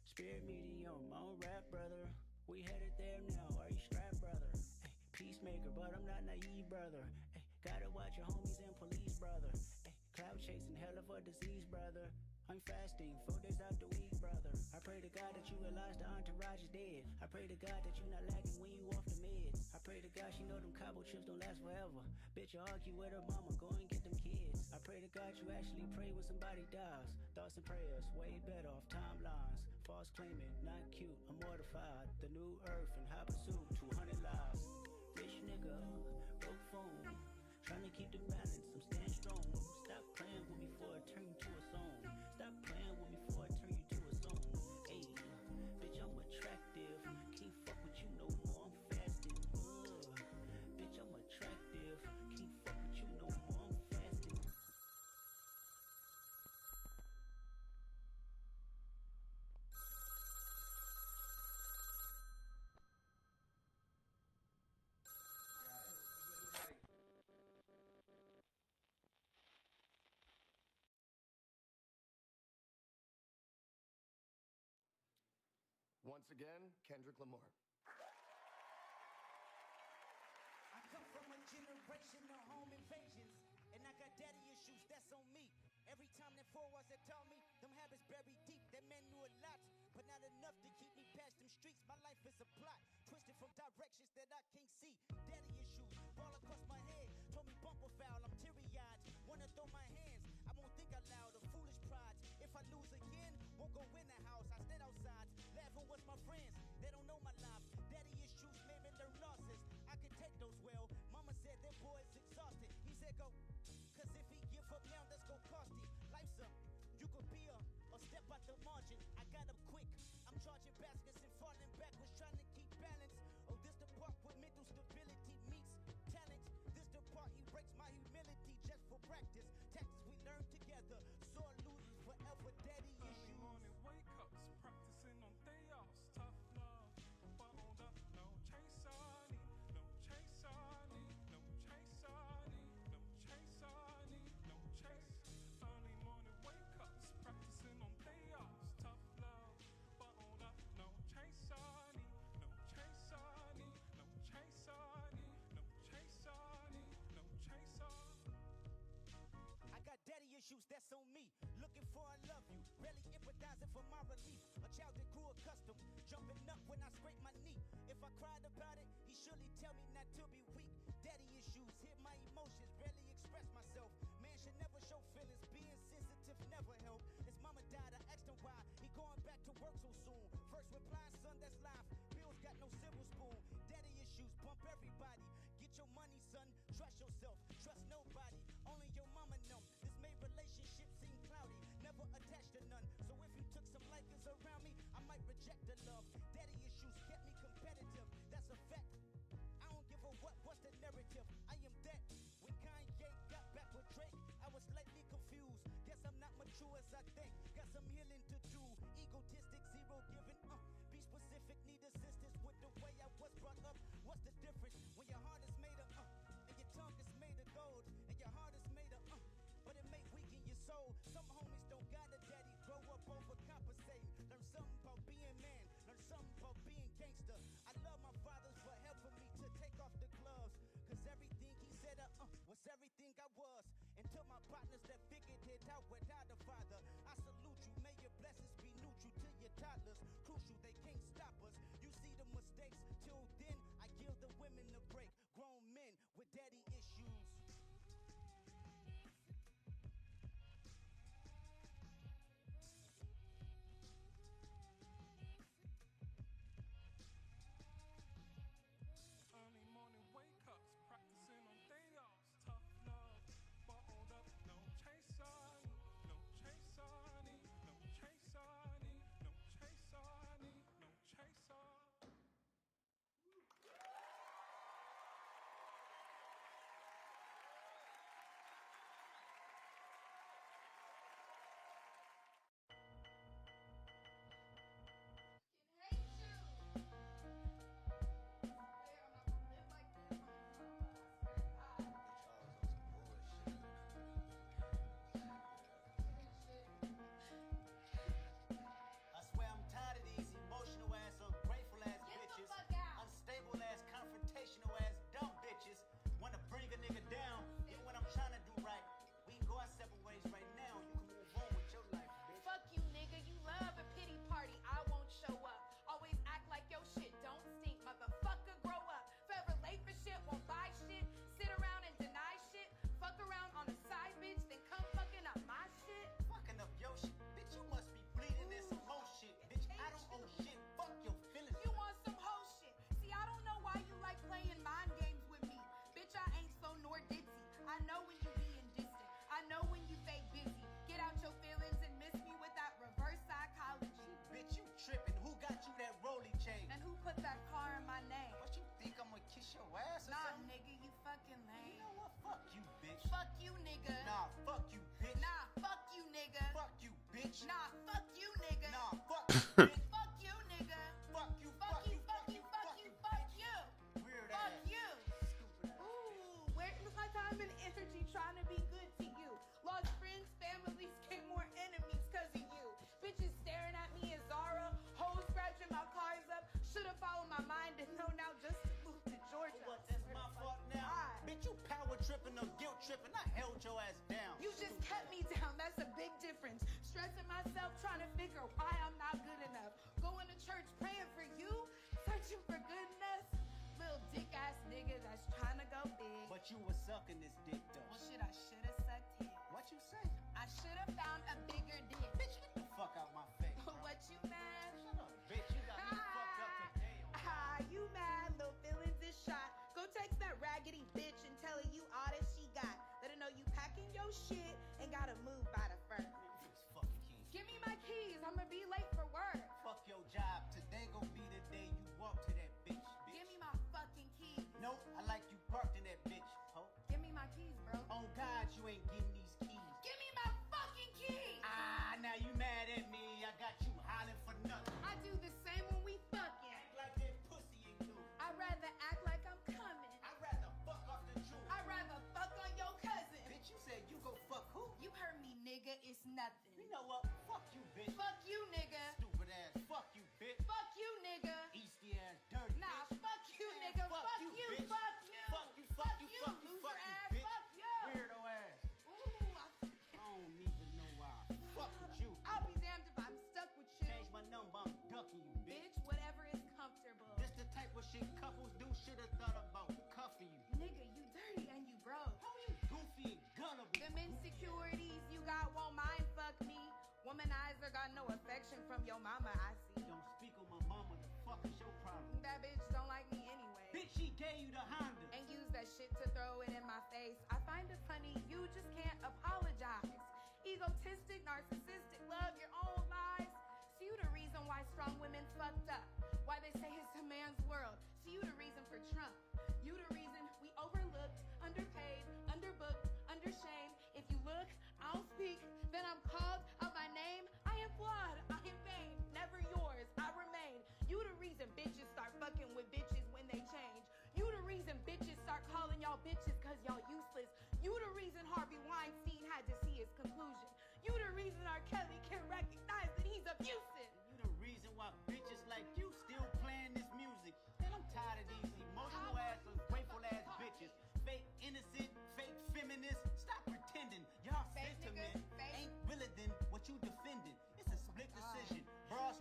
Spirit medium, my own rap brother. We headed there now, are you strapped brother? Ay, peacemaker, but I'm not naive brother. Ay, gotta watch your homies and police brother. Ay, cloud chasing, hell of a disease brother. I'm fasting, 4 days out the week, brother. I pray to God that you realize the entourage is dead. I pray to God that you not lagging when you off the meds. I pray to God she know them cobble chips don't last forever. Bitch, you argue with her mama, go and get them kids. I pray to God you actually pray when somebody dies. Thoughts and prayers, way better off timelines. False claiming, not cute, I'm mortified. The new earth and high pursuit, 200 lives. Rich nigga, broke phone, trying to keep the balance, I'm staying strong. Stop playing with me before I turn you to a song. Stop playing with me before I turn you to a song. Hey, bitch, I'm attractive, can't fuck with you no more, I'm fasting. Bitch, I'm attractive, can't fuck with you no more, I'm fasting. Once again, Kendrick Lamar. I come from a generation of home invasions, and I got daddy issues, that's on me. Every time that 4 was that taught me, them habits buried deep, that man knew a lot, but not enough to keep me past them streets. My life is a plot, twisted from directions that I can't see. Daddy issues, ball across my head, told me bumper foul, I'm teary-eyed, wanna throw my hands, I won't think aloud, a foolish pride. If I lose again, won't go in the house, I stand outside, laughing with my friends, they don't know my life. Daddy issues made me learn losses, I could take those well. Mama said that boy is exhausted, he said go, cause if he give up now, that's gon' cost him. Life's up, you could be a step out the margin. I got up quick, I'm charging baskets and falling backwards, trying to keep balance. Oh, this the part where mental stability meets talent. This the part he breaks my humility just for practice. Tactics we learn together, sore losers forever. Daddy issues. Morning wake ups, practicing on day offs. Tough love, bottled up, no chase I need, no chase I need, no chase I need, no chase I need, no chase. Early morning wake ups, practicing on day offs. Tough love, bottled up, no chase I need, no chase I need, no chase I need, no chase I need, no chase I got daddy issues, that's on me. Looking for I love you, rarely empathizing for my relief. A child that grew accustomed, jumping up when I scrape my knee. If I cried about it, he surely tell me not to be weak. Daddy issues, hit my emotions, rarely express myself. Man should never show feelings, being sensitive never help. His mama died, I asked him why, he going back to work so soon. First reply, son, that's life, bills got no silver spoon. Daddy issues, bump everybody, get your money, son, trust yourself, trust nobody, only your mama know. This made relationships seem cloudy, never attached to none. So if you took some likers around me, I might reject the love. Daddy issues kept me competitive, that's a fact. I don't give a what's the narrative, I am that. When Kanye got back with Drake, I was slightly confused. Guess I'm not mature as I think, got some healing to do. Egotistic, zero giving, be specific, need assistance with the way I was brought up. What's the difference when your heart is made of, and your tongue is made of gold, and your heart is made of, but it may weaken your soul. Some homies don't got a daddy, grow up overcompensating. Learn something about being man, learn something about being gangster. I love my fathers for helping me to take off the gloves, cause everything think I was. And to my partners that figured it out without a father, I salute you. May your blessings be neutral to your toddlers. Crucial, they can't stop us. You see the mistakes. Till then, I give the women a break. Grown men with daddy issues. Early morning wake ups, practicing on day offs. Tough love, bottled up, no chaser, no chaser, no chaser, no chaser, no chaser. I swear I'm tired of these emotional ass, ungrateful ass bitches. Unstable ass, confrontational ass, dumb bitches. Wanna bring a nigga down, even when I'm trying to do right. We can go our separate ways right now. You can move on with your life, bitch. Fuck you, nigga. You love a pity party. I won't show up. Always act like your shit don't stink. Motherfucker, grow up. Forever late for shit, won't buy shit. Sit around and deny shit. Fuck around on a side bitch, then come fucking up my shit. Fucking up your shit. Bitch, you must be bleeding in some whole shit. Bitch, I don't owe shit. Fuck your feelings. You want some whole shit. See, I don't know why you like playing mind games with me. Bitch, I ain't so nor ditzy. I know when you being distant. I know when you fake busy. Get out your feelings and miss me with that reverse psychology. Bitch, you tripping. Who got you that rolly chain? And who put that car in my name? What you think I'm gonna kiss your ass or Nah, something? nigga, you fucking lame. You know what? Fuck you, bitch. Fuck you, nigga. Nah, fuck you, bitch. Nah, fuck you, nigga. Fuck you, bitch. Nah, fuck you, nigga. Nah, fuck you, bitch. Fuck you, nigga. Fuck you, Fuck you, fuck you, fuck you, fuck you. Weird Fuck ass. you. Stupid ass. Ooh, where's my time and energy trying to be good to you? Lost friends, families, gained more enemies cause of you. Bitches staring at me as Zara, hoes scratching my cars up. Should've followed my mind and know now just to move to Georgia. What, that's my fault now? God. Bitch, you power tripping or guilt tripping. I held your ass down. You just kept me down, that's a big difference. Stressing myself, trying to figure why I'm not good enough. Going to church, praying for you, searching for goodness. Little dick ass nigga that's trying to go big. But you was sucking this dick though. Well, shit, I should've sucked his. What you say? I should've found a bigger dick. Bitch, get the fuck out my face. Bro. What you mad? Shut up, bitch. You got me fucked up today. Ah, you mad? Little feelings is shot. Go text that raggedy bitch and tell her you all that she got. Let her know you packing your shit and gotta move by the first. These fucking keys. Give me my keys. I'ma be late for work. Fuck your job. Today gon' be the day you walk to that bitch. Give me my fucking keys. Nope, I like you parked in that bitch, ho. Give me my keys, bro. On God, you ain't getting these keys. Give me my fucking keys. Ah, now you mad at me. I got you hollering for nothing. I do the same when we fucking. Act like that pussy ain't new. I'd rather act like I'm coming. I'd rather fuck off the jewel. I'd rather fuck on your cousin. Bitch, you said you go fuck who? You heard me, nigga. It's nothing. You know what? Fuck you, bitch. Fuck you, nigga. Stupid ass. Fuck you, bitch. Fuck you, nigga. Easty ass, dirty Nah, bitch. fuck you, nigga. Fuck Fuck you, you, bitch. fuck you. Fuck you, fuck you, fuck you, loser fuck you, ass. bitch. Fuck you. Weirdo ass. Ooh, I don't even know why. Fuck with you. I'll be damned if I'm stuck with you. Change my number, I'm ducking you, bitch. Bitch, whatever is comfortable. This the type of shit couples do. Should've thought about cuffing you. Nigga, you dirty and you broke. How you goofy and gullible? Them insecurities you got won't mind fuck me. Womanizer got no affection from your mama, I see. Don't speak on my mama. The fuck is your problem? That bitch don't like me anyway. Bitch, she gave you the Honda. And use that shit to throw it in my face. I find it funny, you just can't apologize. Egotistic, narcissistic, love your own lies. See you the reason why strong women fucked up. Why they say it's a man's world. See you the reason for Trump. You the reason we overlooked, underpaid, underbooked, undershamed. If you look, I don't speak, then I'm called out by name. I am flawed, I am vain, never yours, I remain. You the reason bitches start fucking with bitches when they change. You the reason bitches start calling y'all bitches cause y'all useless. You the reason Harvey Weinstein had to see his conclusion. You the reason R. Kelly can recognize that he's abusive. You the reason why bitches like you still playing this music. And I'm tired of these emotional ass, ungrateful ass bitches. Fake innocent, fake feminist,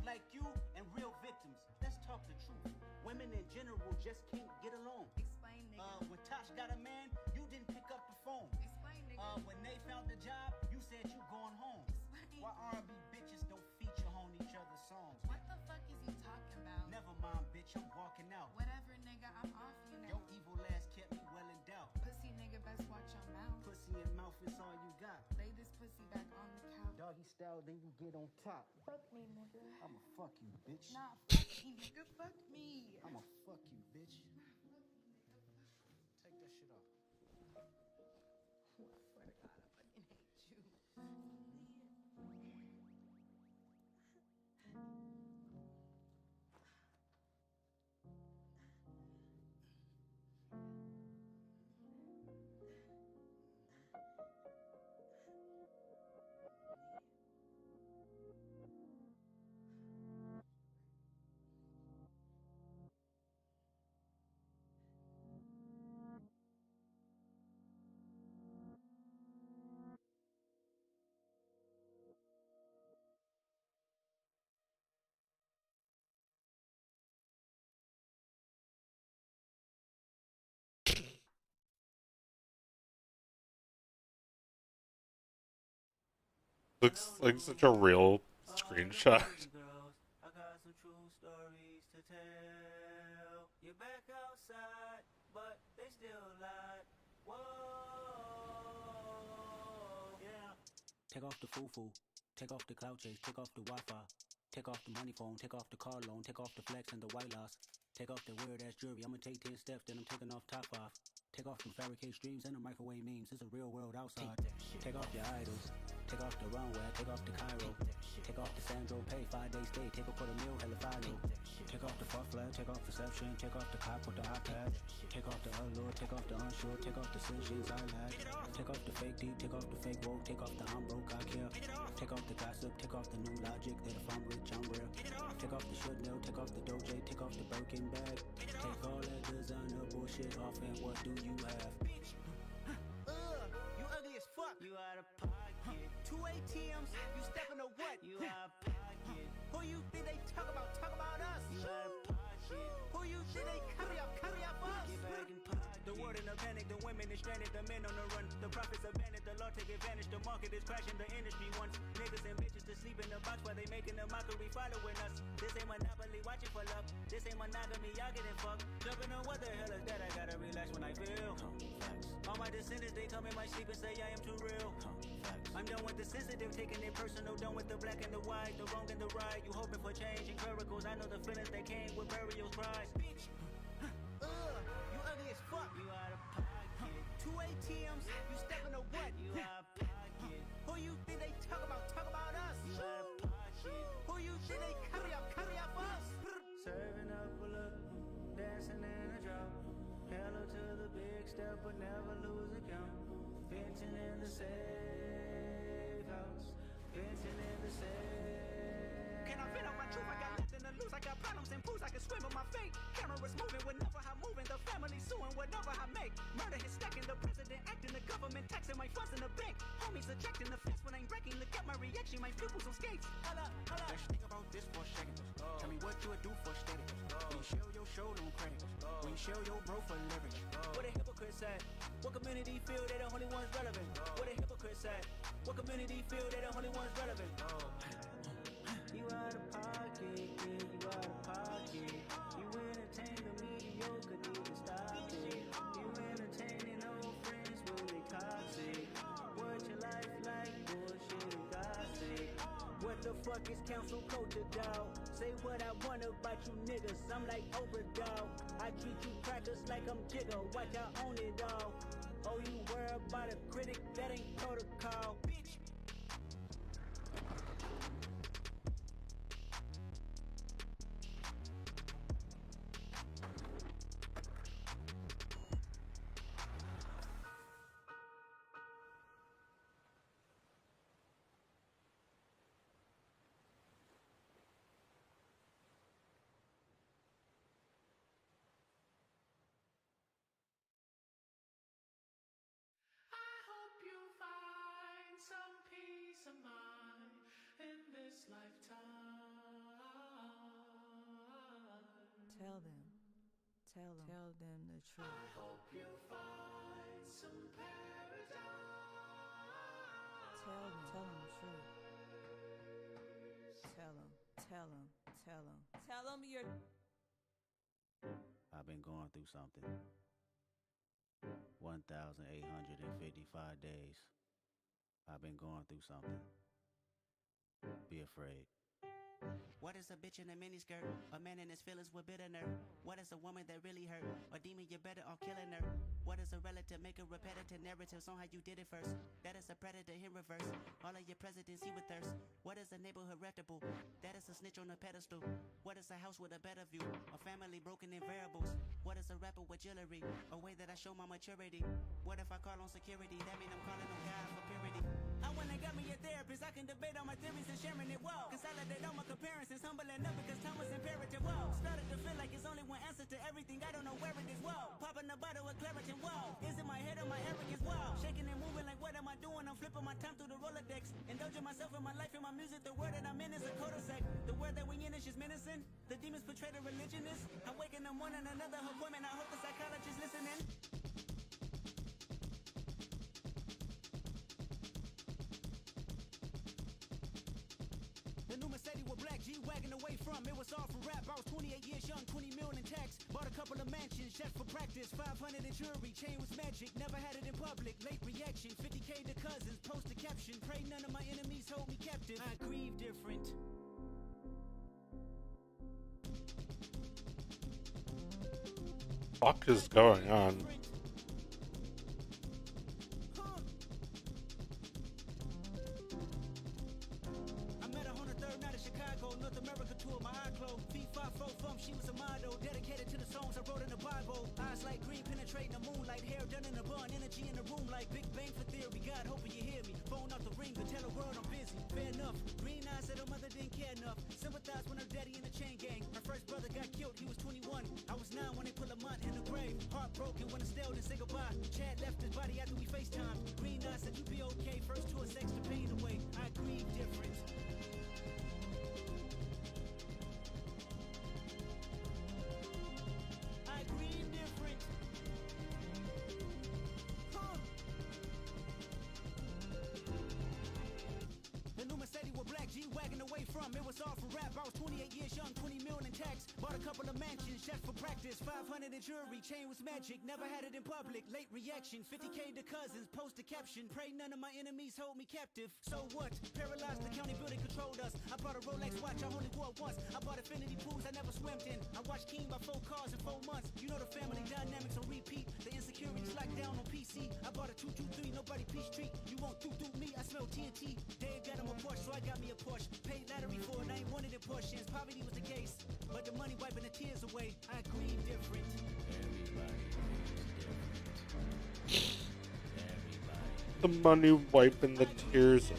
like you and real victims. Let's talk the truth. Women in general just can't get along. Explain, nigga. When Tosh got a man, you didn't pick up the phone. Explain, nigga. When they found the job, you said you going home. Explain. Why R&B bitches don't feature on each other's songs? What the fuck is you talking about? Never mind, bitch, I'm walking out. Whatever, nigga, I'm off you now. Your evil ass kept me well in doubt. Pussy nigga, best watch your mouth. Pussy and mouth is all you got. Lay this pussy back on the couch. Doggy style, then you get on top. Fuck me, nigga. I'ma fuck you, bitch. Nah, fuck me, nigga. Fuck me. I'ma fuck you, bitch. Take that shit off. I swear to God, I fucking hate you. Looks like such a real screenshot. I got some true stories to tell. You're back outside, but they still lied. Whoa, yeah. Take off the foo-foo, take off the cloud chase, take off the Wi-Fi, take off the money phone, take off the car loan, take off the flex and the white loss, take off the weird ass jewelry. I'ma take 10 steps, then I'm taking off top off. Take off the fabricate streams and the microwave memes. It's a real world outside. Take off your idols. Take off the runway. Take off the Cairo. Take off the Sandro Pay. 5 days stay. Take off for the meal. Hella follow. Take off the fuck flag. Take off perception. Take off the cop with the iPad. Take off the allure. Take off the unsure. Take off the decisions I had. Take off the fake deep. Take off the fake woke. Take off the I'm broke. I care. Take off the gossip. Take off the new logic that if I'm rich I'm real. Take off the should know. Take off the Doja. Take off the Birkin bag. Take all that designer bullshit off and what do you have? You ugly as fuck. You out of pocket. 2 ATMs, you stepping to what? You out of pocket. Who you think they talk about? Talk about us. You out of pocket. Who you think they carry up us? Get back in pocket. The world in a panic, the women is stranded, the men on the run. The profits abandoned, the law take advantage. The market is crashing, the industry wants niggas and bitches to sleep in the box while they making a mockery following us. This ain't monopoly, watching for love. This ain't monogamy, y'all getting fucked. Jumping on what the hell is that? I gotta relax when I feel. All my descendants, they come in my sleep and say I am too real. I'm done with the sensitive, taking it personal. Done with the black and the white, the wrong and the right. You hoping for change and miracles. I know the feelings that came with burial cries. Bitch, you ugly as fuck. You out of pocket. 2 ATMs, you stepping to what? You out of pocket. Who you think they talk about? Talk about us. You out of pocket. Who you think they carry up us? Serving up a look, dancing in a drop. Hello to the big step, but never lose a count. Venting in the safe house. Venting in the safe. Can I vent out my truth? I got nothing to lose. I got problems and pools. I can swim with my fate. Cameras moving whenever I'm moving. The family suing whatever I make. Murder is stacking. The president acting. The government taxing my funds in the bank. Homies ejecting the fence when I'm breaking. Look at my reaction. My pupils on skates. Holla, holla. Let's think about this for a second. Tell me what you would do for status. When you show your show no credit. When you show your bro for leverage. What a hypocrite said. What community feel they the only ones relevant? What a hypocrite said. What community feel they the only ones relevant? You out of pocket, yeah, you out of pocket. You entertain the mediocre, need to stop it. You entertaining old friends, well they toxic. What your life like, bullshit and gossip. What the fuck is council culture, dawg? Say what I want about you niggas, I'm like overdog. I treat you crackers like I'm Jigga, watch I own it all. Oh, you worry about a critic, that ain't protocol, bitch. Some peace of mind in this lifetime. Tell them the truth. I hope you find some paradise. Tell them the truth. Tell them you're. I've been going through something. 1,855 days. I've been going through something. Be afraid. What is a bitch in a miniskirt? A man in his feelings with bitter nerve. What is a woman that really hurt? A demon, you're better off killing her. What is a relative? Make a repetitive narratives on how you did it first. That is a predator in reverse. All of your presidents see with thirst. What is a neighborhood reputable? That is a snitch on a pedestal. What is a house with a better view? A family broken in variables. What is a rapper with jewelry? A way that I show my maturity. What if I call on security? That mean I'm calling on God for purity. I went and got me a therapist. I can debate on my theories and sharing it. Whoa. Consolidate all my comparisons. Humbling up because time was imperative. Whoa. Started to feel like it's only one answer to everything. I don't know where it is. Whoa. Popping a bottle of Claritin. Whoa. Is it my head or my arrogance? Whoa. Shaking and moving like what am I doing? I'm flipping my time through the Rolodex. Indulging myself in my life and my music. The word that I'm in is a cul-de-sac. The word that we in is just menacing. The demons portray the religionist. I wake in the morning, another appointment. I hope the psychologist listening. The new Mercedes with black G-Wagon away from. It was all for rap. I was 28 years young, 20 million in tax. Bought a couple of mansions just for practice. 500 in jewelry, chain was magic. Never had it in public. Late reaction, 50K to cousins. Post a caption. Pray none of my enemies hold me captive. I grieve different. Fuck is going on? I met her on the third night of Chicago, North America tour, my eye closed. Feet 5 4 thumb, she was a model, dedicated to the songs I wrote in the Bible. Eyes like green, penetrating the moonlight, hair done in a bun, energy in the room like Big Bang for theory. God, hoping you hear me. Phone off the ring, but tell the world I'm busy. Fair enough. Green eyes said her mother didn't care enough. Sympathize when her daddy in the chain gang. Her first brother got killed, he was 21. I was 9 when they put Lamont in the grave. Heartbroken when Estelle didn't say goodbye. Chad left his body after we FaceTime. Green eyes said you be okay. First tour sex the pain away. I grieve different. I grieve different. The new Mercedes with black G-Wagon away from. It was all for rap. I was 28 years young, 20 million in tax. Bought a couple of mansions just for practice. 500 in jewelry, chain was magic. Never had it in public. Late reaction, 50K to cousins. Post a caption. Pray none of my enemies hold me captive. So what? Paralyzed the county building controlled us. I bought a Rolex watch, I only wore once. I bought infinity pools I never swam in. I watched King buy 4 cars in 4 months. You know the family dynamics on repeat. The insecurities locked down on PC. I bought a 223, nobody peace treat. You won't do me, I smell TNT. Dave got him a Porsche, so I got me a Porsche. Paid lottery for it, I ain't wanted in portions. Poverty was the case, but the money wiping the tears away. I grieve different. The money wiping the tears.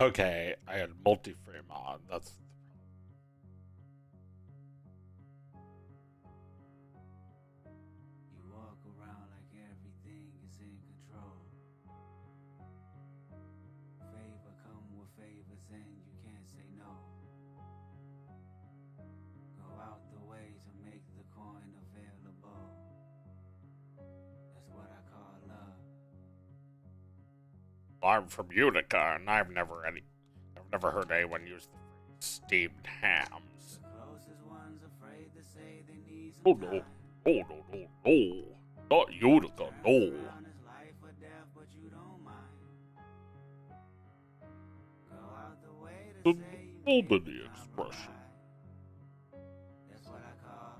Okay, I had multi-frame on. That's the You walk around like everything is in control. Favor come with favors and you can't say no. Go out the way to make the coin available. That's what I call love. I'm from Utica, and I've never heard anyone use the phrase steamed hams. Oh no, not Utica, no. The Albany expression. That's what I call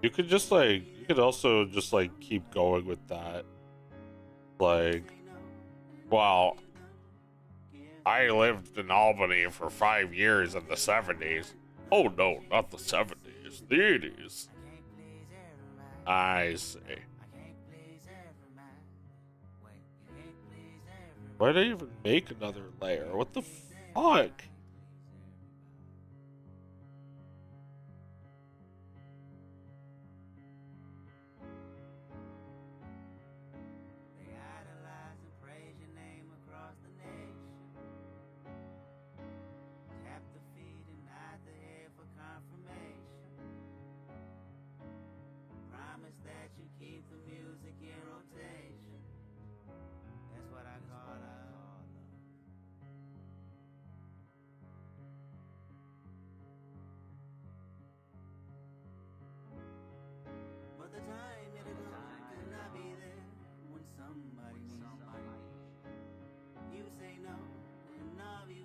You could just like, you could also just like keep going with that. Like, well, I lived in Albany for 5 years in the 70s. Oh no, not the 70s, the 80s. I see. Why'd I even make another layer? What the fuck?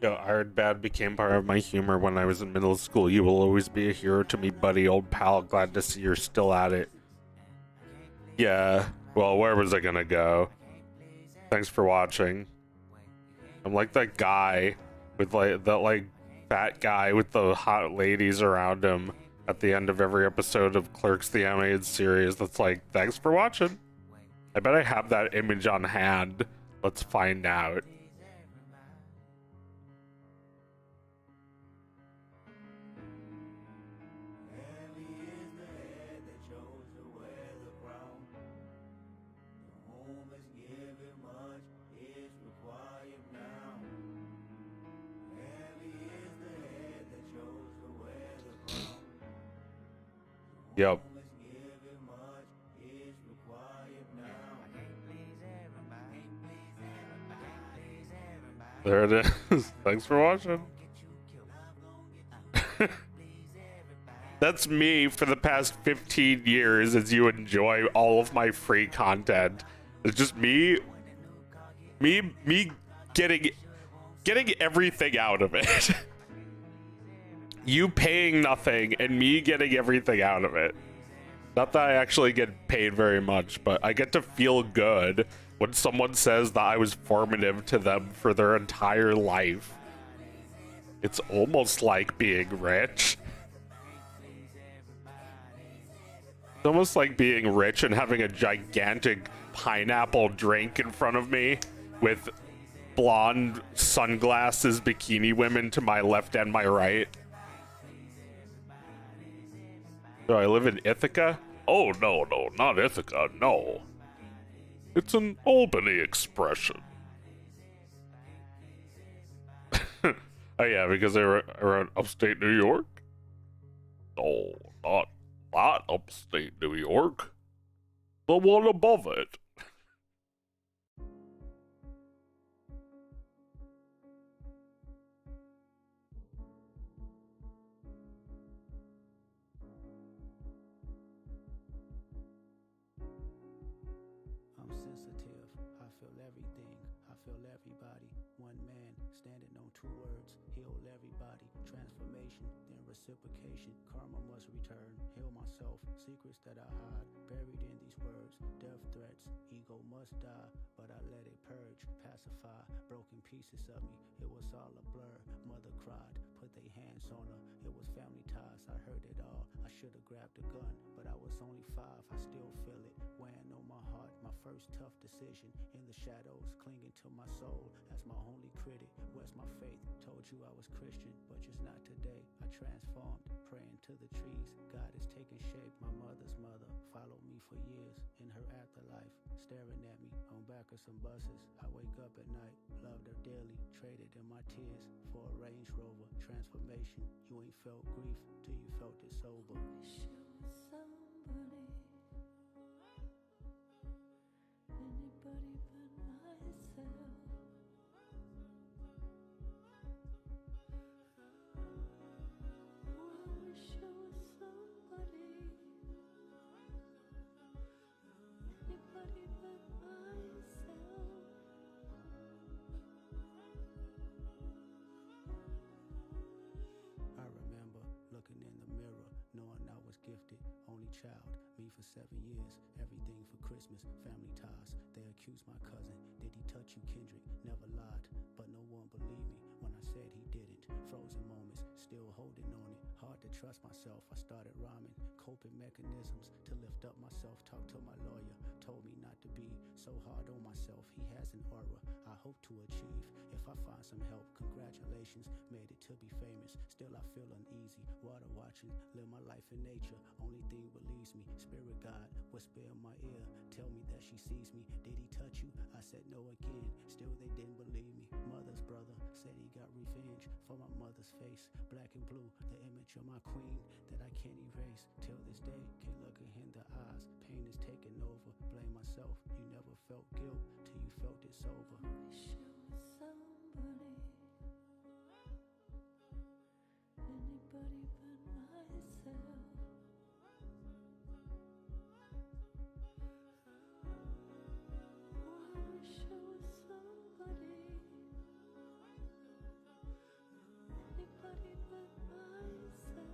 Yo, Iron Bad became part of my humor when I was in middle school. You will always be a hero to me, buddy. Old pal, glad to see you're still at it. Yeah, well, where was I gonna go? Thanks for watching. I'm like that guy with like that like fat guy with the hot ladies around him at the end of every episode of Clerks the Animated Series that's like, thanks for watching. I bet I have that image on hand. Let's find out. Yep. There it is. Thanks for watching. That's me for the past 15 years as you enjoy all of my free content. It's just me getting everything out of it. You paying nothing and me getting everything out of it. Not that I actually get paid very much, but I get to feel good when someone says that I was formative to them for their entire life. It's almost like being rich. It's almost like being rich and having a gigantic pineapple drink in front of me with blonde sunglasses bikini women to my left and my right. Do I live in Ithaca? Oh, no, not Ithaca, no. It's an Albany expression. Oh yeah, because I wrote Upstate New York? No, not Upstate New York. The one above it. I'm sensitive, I feel everything, I feel everybody. One man, standing on two words, heal everybody. Transformation, then reciprocation, karma must return. Heal myself, secrets that I hide, buried in these words. Death threats, ego must die, but I let it purge, pacify, broken pieces of me. It was all a blur, mother cried, put their hands on her. It was family ties, I heard it all. I should've grabbed a gun, but I was only 5, I still feel it, weighing on my heart. My first tough decision, in the shadows, clinging to my soul as my only critic. Where's my faith? Told you I was Christian, but just not today. I transformed, praying to the trees. God is taking shape. My mother's mother followed me for years in her afterlife, staring at me on back of some buses. I wake up at night, loved her dearly, traded in my tears for a Range Rover. Transformation, you ain't felt grief till you felt it sober. Wish it was somebody, anybody but myself. I wish it was somebody, anybody but myself. I remember looking in the mirror, knowing I child. Me for 7 years, everything for Christmas, family ties. They accused my cousin, did he touch you, Kendrick? Never lied, but no one believed me when I said he didn't. Frozen moments, still holding on it. Hard to trust myself, I started rhyming. Coping mechanisms to lift up myself. Talked to my lawyer, told me not to be so hard on myself. He has an aura I hope to achieve. If I find some help, congratulations, made it to be famous. Still I feel uneasy, water watching, live my life in nature. Only thing relieves me, spirit guide, whisper in my ear, tell me that she sees me. Did he touch you? I said no again, still they didn't believe me. Mother's brother said he got revenge for my mother's face. Black and blue, the image of my queen that I can't erase. Till this day, can't look her in the eyes. Pain is taking over, blame myself. You never felt guilt till you felt it's over. Wish it was somebody, anybody but myself. Oh, I wish it was somebody, anybody but myself.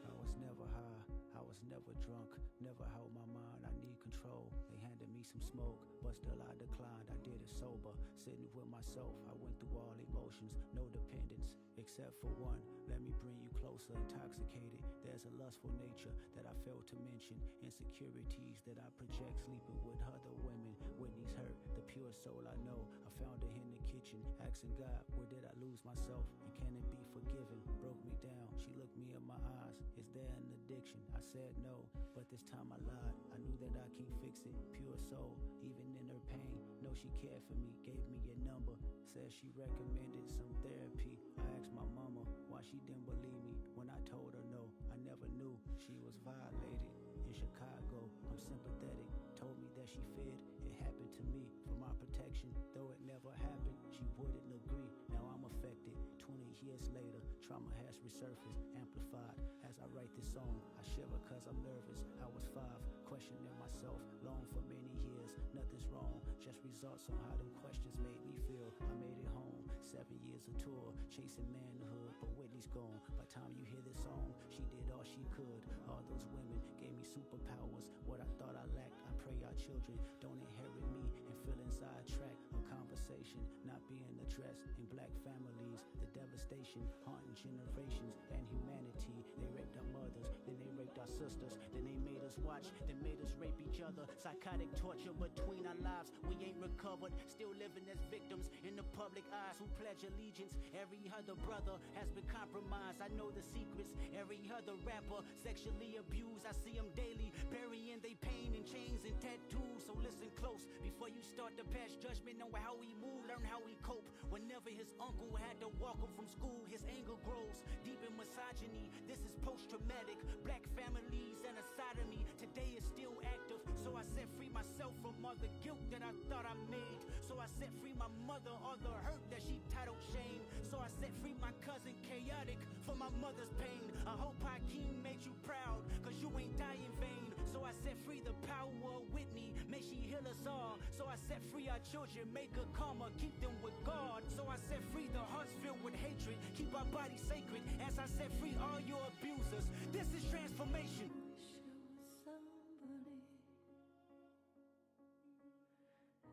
I was never high, I was never drunk, never held my mind, I need control. They handed me some smoke, but still I declined, I did it sober. Sitting with myself, I went through all emotions, no dependence, except for one. Let me bring you closer, intoxicated. There's a lustful nature that I failed to mention. Insecurities that I project, sleeping with other women. Whitney's hurt, the pure soul I know. I found her in the kitchen, asking God, where did I lose myself? And can it be forgiven? Broke me down, she looked me in my eyes. Is there an addiction? I said no, but this time I lied. I knew that I can't fix it. Pure soul, even in her pain. Know she cared for me, gave me a number. Said she recommended some therapy. I asked my mama why she didn't believe me when I told her no. I never knew she was violated. In Chicago, I'm sympathetic. Told me that she feared it happened to me for my protection. Though it never happened, she wouldn't agree. Now I'm affected. 20 years later, trauma has resurfaced, amplified. As I write this song, I shiver cause I'm nervous. I was 5, questioning myself, long for many years. Nothing's wrong, just results on how them questions made me feel. I made it home, 7 years of tour, chasing manhood, but Whitney's gone. By the time you hear this song, she did all she could. All those women gave me superpowers. What I thought I lacked, I pray our children don't inherit me and feeling sidetracked. A conversation not being addressed in black families. The devastation haunting generations and humanity. They raped our mothers, then they raped our sisters, then they made us watch, then made us rape each other. Psychotic torture between our lives. We ain't recovered, still living as victims in the public eyes who pledge allegiance. Every other brother has been compromised. I know the secrets. Every other rapper sexually abused. I see them daily, burying they pain in chains and tattoos. So listen close before you start to pass judgment on how he move, learn how he cope. Whenever his uncle had to walk him from school, his anger grows deep in misogyny. This is post-traumatic, black families and a side of me today is still active. So I set free myself from all the guilt that I thought I made. So I set free my mother, all the hurt that she titled shame. So I set free my cousin chaotic for my mother's pain. I hope Hakeem made you proud, cause you ain't die in vain. So I set free the power of Whitney, may she heal us all. So I set free our children, make a karma, keep them with God. So I set free the hearts filled with hatred, keep our bodies sacred. As I set free all your abusers, this is transformation.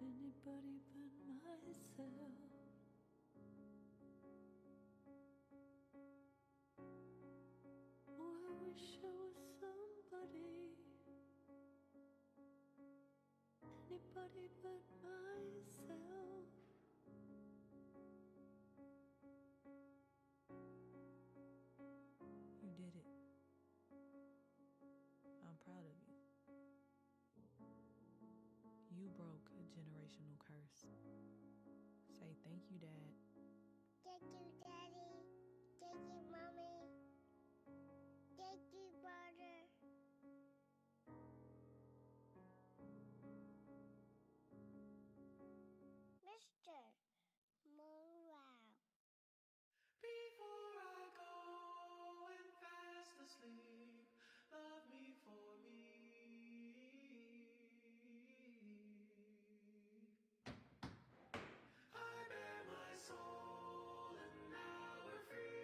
Anybody but myself. Oh, I wish I was somebody, anybody but myself. You did it. I'm proud of you. You broke a generational curse. Say thank you, Dad. Thank you, Daddy. Thank you, Mommy. Thank you, brother. Mr. Morale. Before I go and fast asleep, love me for me. I bear my soul and now we're free.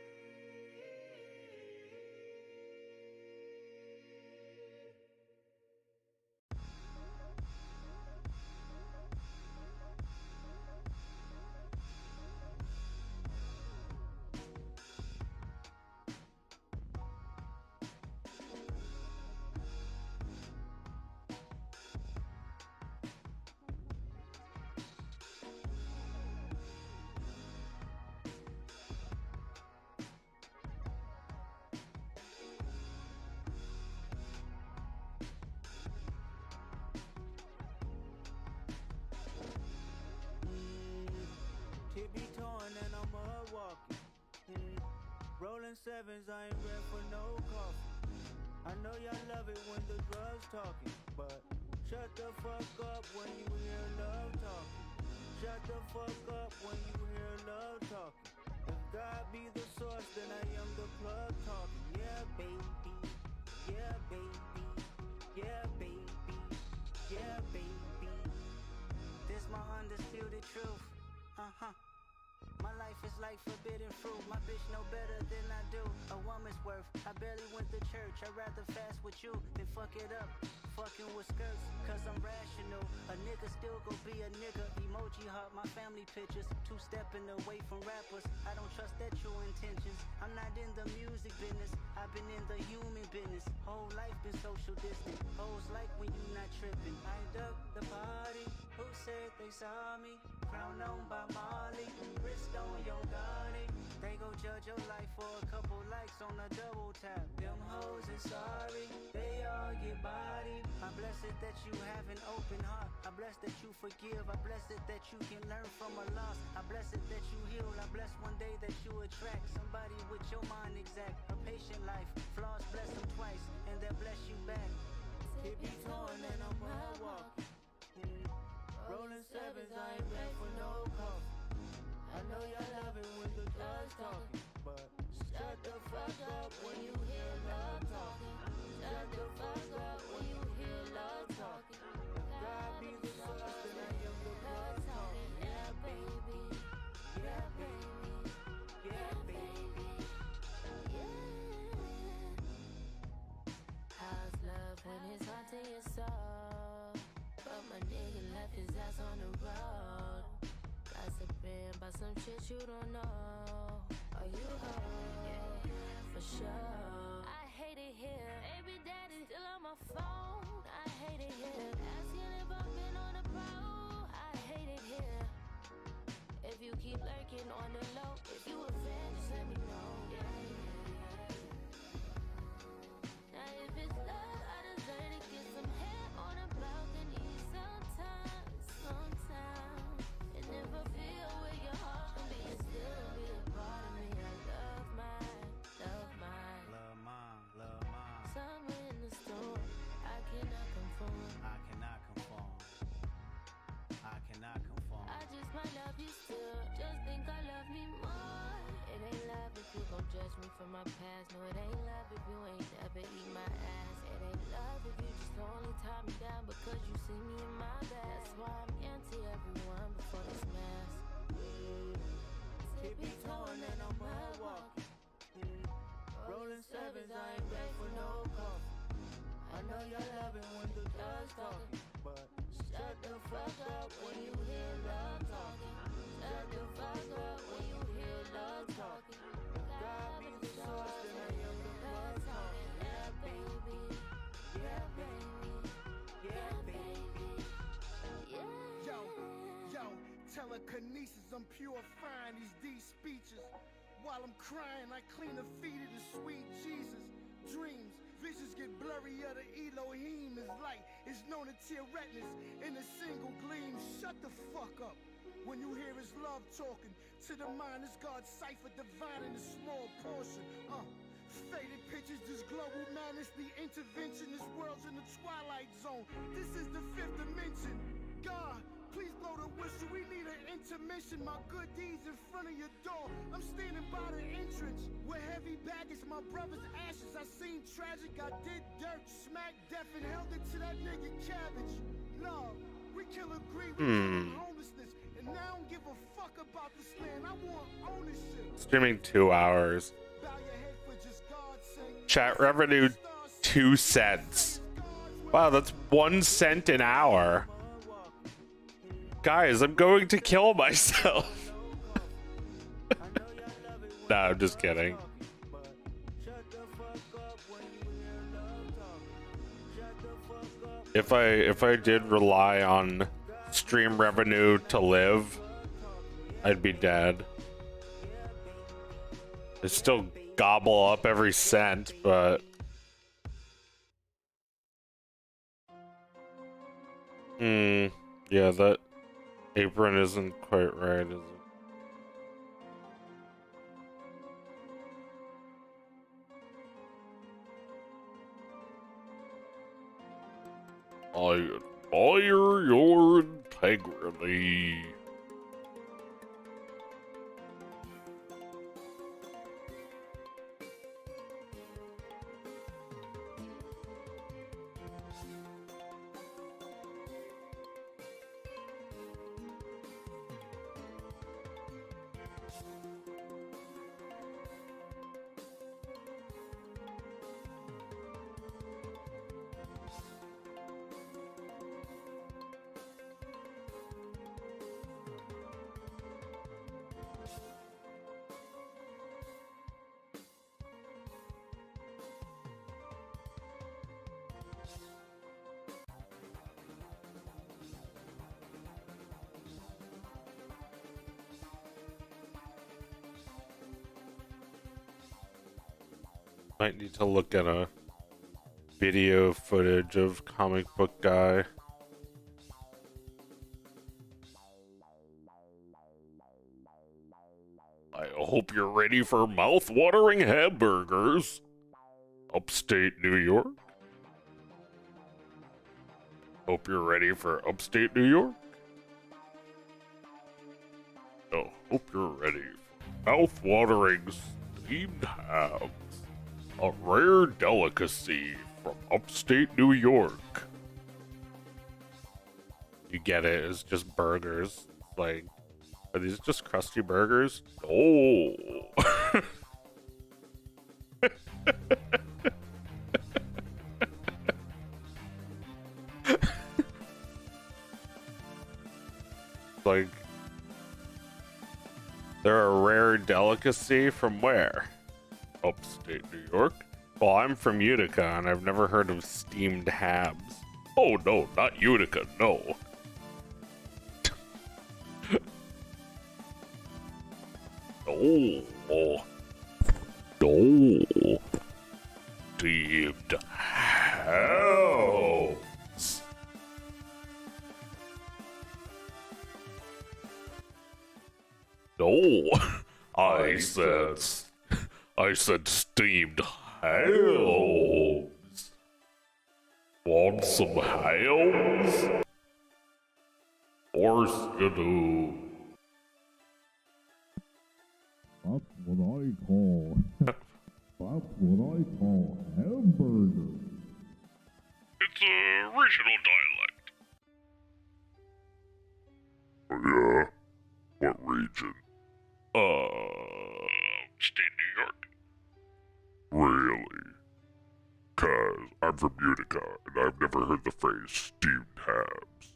torn and I'm mud walking. Rolling sevens, I ain't ready for no coffee. I know y'all love it when the drugs talking, but shut the fuck up when you hear love talking. Shut the fuck up when you hear love talking. If God be the source, then I am the plug talking. Yeah, baby. Yeah, baby. Yeah, baby. Yeah, baby. This my undisputed truth. My life is like forbidden fruit. My bitch know better than I do. A woman's worth. I barely went to church. I'd rather fast with you than fuck it up. Fucking with skirts, cause I'm rational. A nigga still gon' be a nigga. Emoji heart, my family pictures. Two-stepping away from rappers. I don't trust their true intentions. I'm not in the music business. I've been in the human business. Whole life been social distant. Hoes like when you not tripping. I ducked the party. Who said they saw me? Crown on by Molly. Wrist on your body. They gon' judge your life for a couple likes on a double tap. Them hoes is sorry. They all get bodied. I'm blessed that you have an open heart. I'm blessed that you forgive. I'm blessed that you can learn from a loss. I'm blessed that you heal. I'm blessed one day that you attract somebody with your mind exact. A patient life. Flaws bless them twice, and they'll bless you back. Keep me torn and I'm mud walking. Rolling sevens, I ain't ready for no coffee. I know y'all love it when the drugs talking, but shut the fuck up when you hear love talking. Shut the fuck up when you hear love talking. God be the source, then I am the blood talking. Yeah, baby. Yeah, baby. Yeah, baby. How's love when it's haunting your soul? But my nigga left his ass on the road. Gossiping about some shit you don't know. Are you hoe? For sure. I hate it here. Baby daddy still on my phone. I hate it here. Asking if I've been on the road. I hate it here. If you keep lurking on the low, if you a fan, just let me know. Now if it's love, I deserve to get some hair on a balcony sometimes. And if I feel where your heart can be, it still be a part of me. I love mine. Love mine. Somewhere in the storm, I cannot conform. I cannot conform. I just might love you still. Just think I love me more. It ain't love if you gon' judge me for my past. No, it ain't love if you ain't never eat my ass. It ain't love if you just only tie me down because you see me in my bed. That's why I'm anti everyone before this mask. Keep me torn and I'm mud walking. Rolling sevens, I ain't ready for no coffee. I know y'all love it when the drugs talking, but shut the fuck up when you hear love talking. Shut the fuck up when you hear love talking. God be the source, then I am the blood talking. Yeah, baby. Yeah, baby. Yeah, baby. Yo, telekinesis, I'm purifying these deep speeches. While I'm crying, I clean the feet of the sweet Jesus. Dreams, visions get blurry, of the Elohim is light. It's known to tear retinas in a single gleam. Shut the fuck up when you hear his love talking. To the mind, it's God's cipher, divine in a small portion. Faded pictures, this global madness, the intervention. This world's in the twilight zone. This is the fifth dimension. God, please blow the whistle. We need an intermission. My good deeds in front of your door. I'm standing by the entrance with heavy baggage. My brother's ashes. I seen tragic. I did dirt, smacked death, and held it to that nigga Cabbage. Love, we kill a greed, we kill homelessness, and now I don't give a fuck about this land. I want ownership. Streaming 2 hours. Bow your head for just God's sake. Chat revenue 2 cents. Wow, that's 1 cent an hour. Guys, I'm going to kill myself. No, I'm just kidding. If I did rely on stream revenue to live, I'd be dead. I still gobble up every cent, but yeah, that apron isn't quite right, is it? I admire your integrity. Might need to look at a video footage of comic book guy. I hope you're ready for mouth-watering hamburgers. Upstate New York. Hope you're ready for Upstate New York. Oh, hope you're ready for mouth-watering steamed hams. A rare delicacy from Upstate New York. You get it, it's just burgers. Like, are these just crusty burgers? Oh. Like, they're a rare delicacy from where? Upstate New York? Well, I'm from Utica, and I've never heard of steamed hams. Oh, no, not Utica, no. Oh. Oh. Steamed hams. No. I said steamed hams. Want some hams? Of course you do. That's what I call hamburger. It's a regional dialect. Yeah? What region? Upstate New York. Really? 'Cause I'm from Utica, and I've never heard the phrase steamed hams.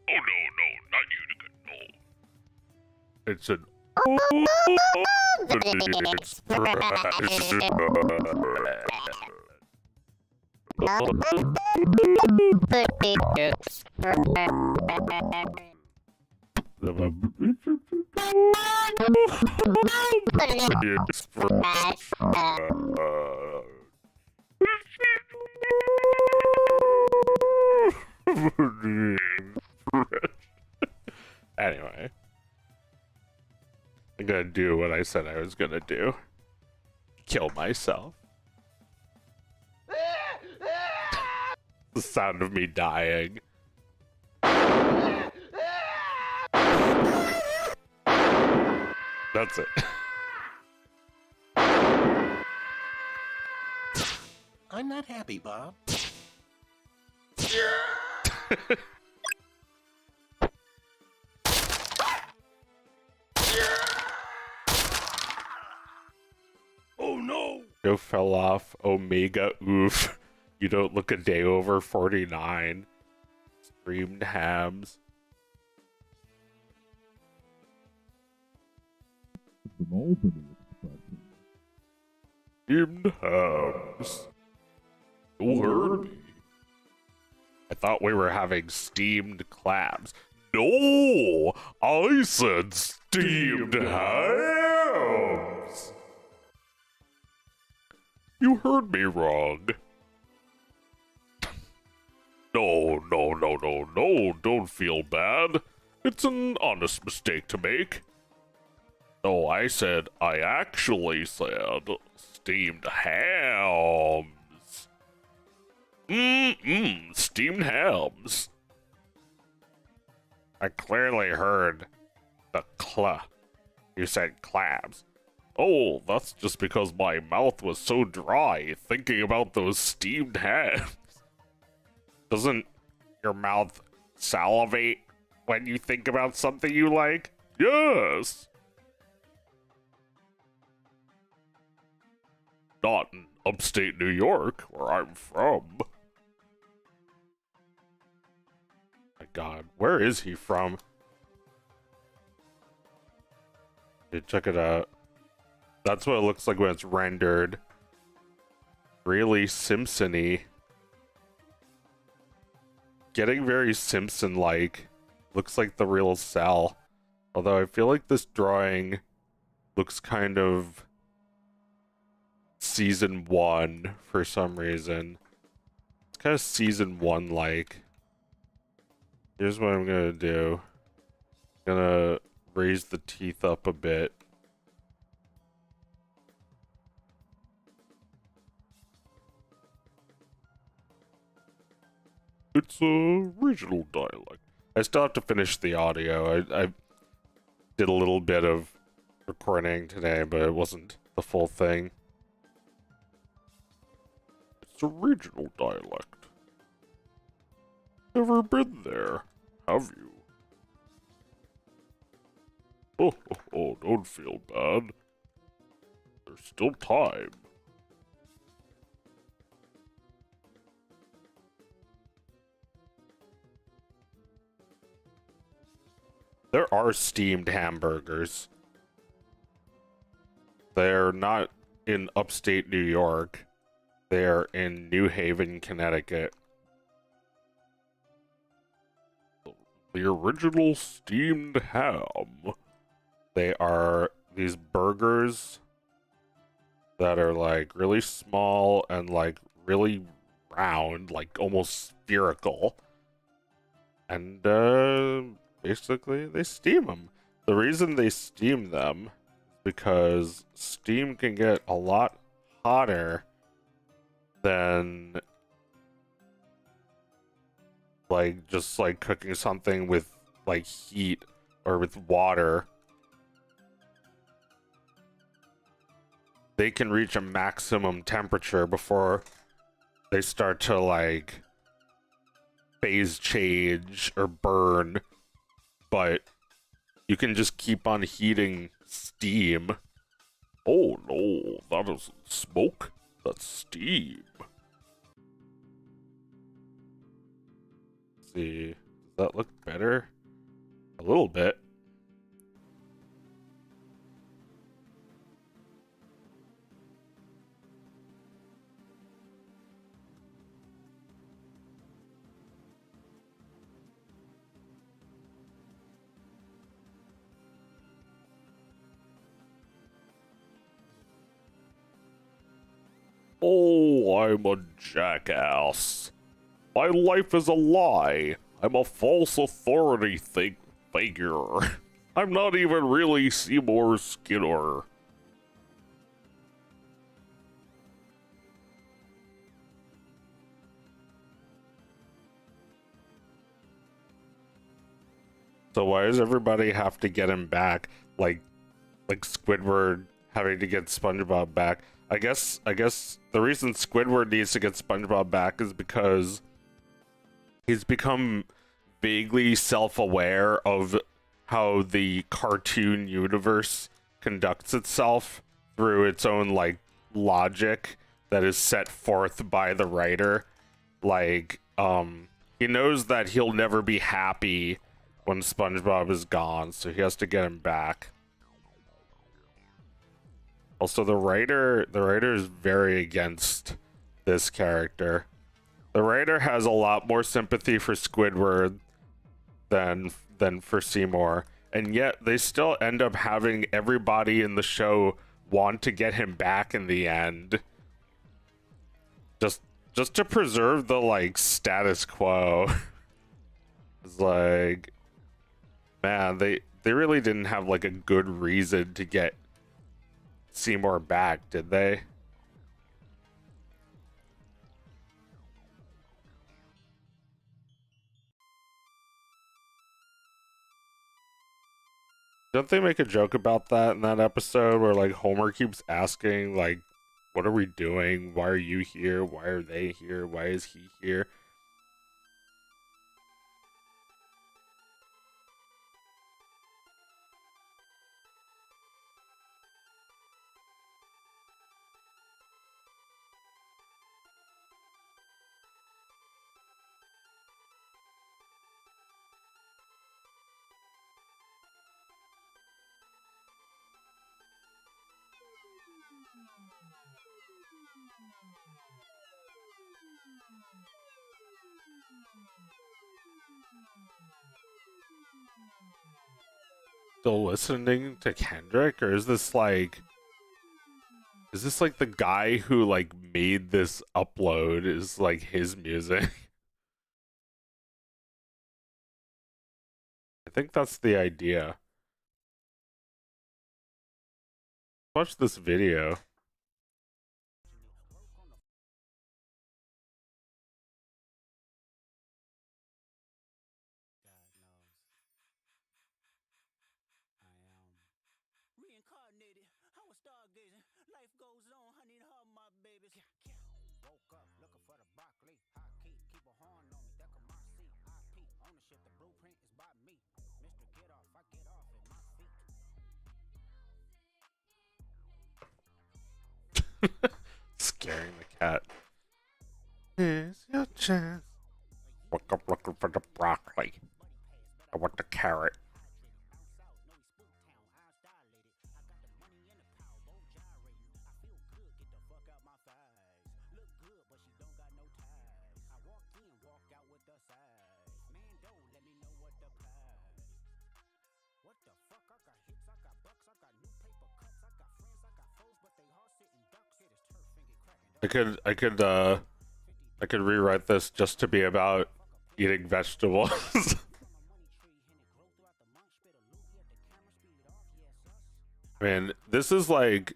Oh, no, not Utica, no. It's an Anyway, I'm gonna do what I said I was gonna do. Kill myself. The sound of me dying. That's it. I'm not happy, Bob. Oh no! Joe fell off. Omega oof. You don't look a day over 49. Steamed hams. It's an opening expression. Steamed hams. You heard me. I thought we were having steamed clams. No! I said steamed hams! You heard me wrong. No, don't feel bad. It's an honest mistake to make. No, I actually said steamed hams. Steamed hams. I clearly heard the cla. You said clams. Oh, that's just because my mouth was so dry thinking about those steamed hams. Doesn't your mouth salivate when you think about something you like? Yes. Not in upstate New York, where I'm from. My God, where is he from? Hey, check it out. That's what it looks like when it's rendered. Really Simpson-y. Getting very Simpson-like. Looks like the real cell. Although I feel like this drawing looks kind of season 1 for some reason. It's kind of season 1-like. Here's what I'm gonna do. I'm gonna raise the teeth up a bit. It's a regional dialect. I still have to finish the audio. I did a little bit of recording today, but it wasn't the full thing. It's a regional dialect. Never been there, have you? Oh, don't feel bad. There's still time. There are steamed hamburgers. They're not in upstate New York. They're in New Haven, Connecticut. The original steamed ham. They are these burgers that are like really small and like really round, like almost spherical. And basically they steam them. The reason they steam them is because steam can get a lot hotter than like just like cooking something with like heat or with water. They can reach a maximum temperature before they start to like phase change or burn, but you can just keep on heating steam. Oh no, that isn't smoke, that's steam. Let's see, does that look better? A little bit. Oh, I'm a jackass. My life is a lie. I'm a false authority figure. I'm not even really Seymour Skinner. So why does everybody have to get him back? Like Squidward having to get SpongeBob back. I guess the reason Squidward needs to get SpongeBob back is because he's become vaguely self-aware of how the cartoon universe conducts itself through its own like logic that is set forth by the writer. Like he knows that he'll never be happy when SpongeBob is gone, so he has to get him back. Also, the writer is very against this character. The writer has a lot more sympathy for Squidward than for Seymour, and yet they still end up having everybody in the show want to get him back in the end. Just to preserve the like status quo. It's like, man, they really didn't have like a good reason to get Seymour back, did they? Don't they make a joke about that in that episode where like Homer keeps asking like, "What are we doing? Why are you here? Why are they here? Why is he here?" Still listening to Kendrick, or is this like the guy who like made this upload is like his music? I think that's the idea. Watch this video. Reincarnated, I was stargazing. Life goes on, I need her, my babies. Woke up looking for the broccoli. High key, keep a horn on me. That come my seat. IP ownership, the blueprint is by me. Mr. Get Off, I get off at my feet. Scaring the cat. Here's your chance. Woke up looking for the broccoli. I want the carrot. I could rewrite this just to be about eating vegetables. I mean, this is like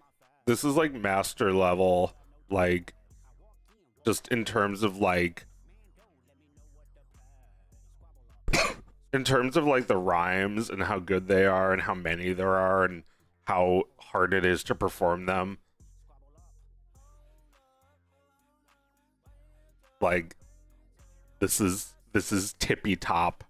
master level, like just in terms of like in terms of like the rhymes and how good they are and how many there are and how hard it is to perform them. Like this is tippy top.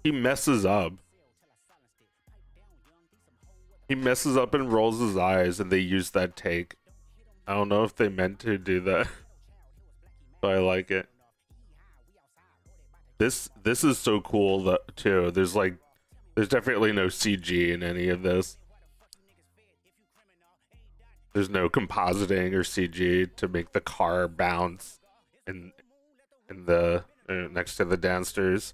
He messes up. He messes up and rolls his eyes, and they use that take. I don't know if they meant to do that, but I like it. This is so cool too. There's definitely no CG in any of this. There's no compositing or CG to make the car bounce in the next to the dancers.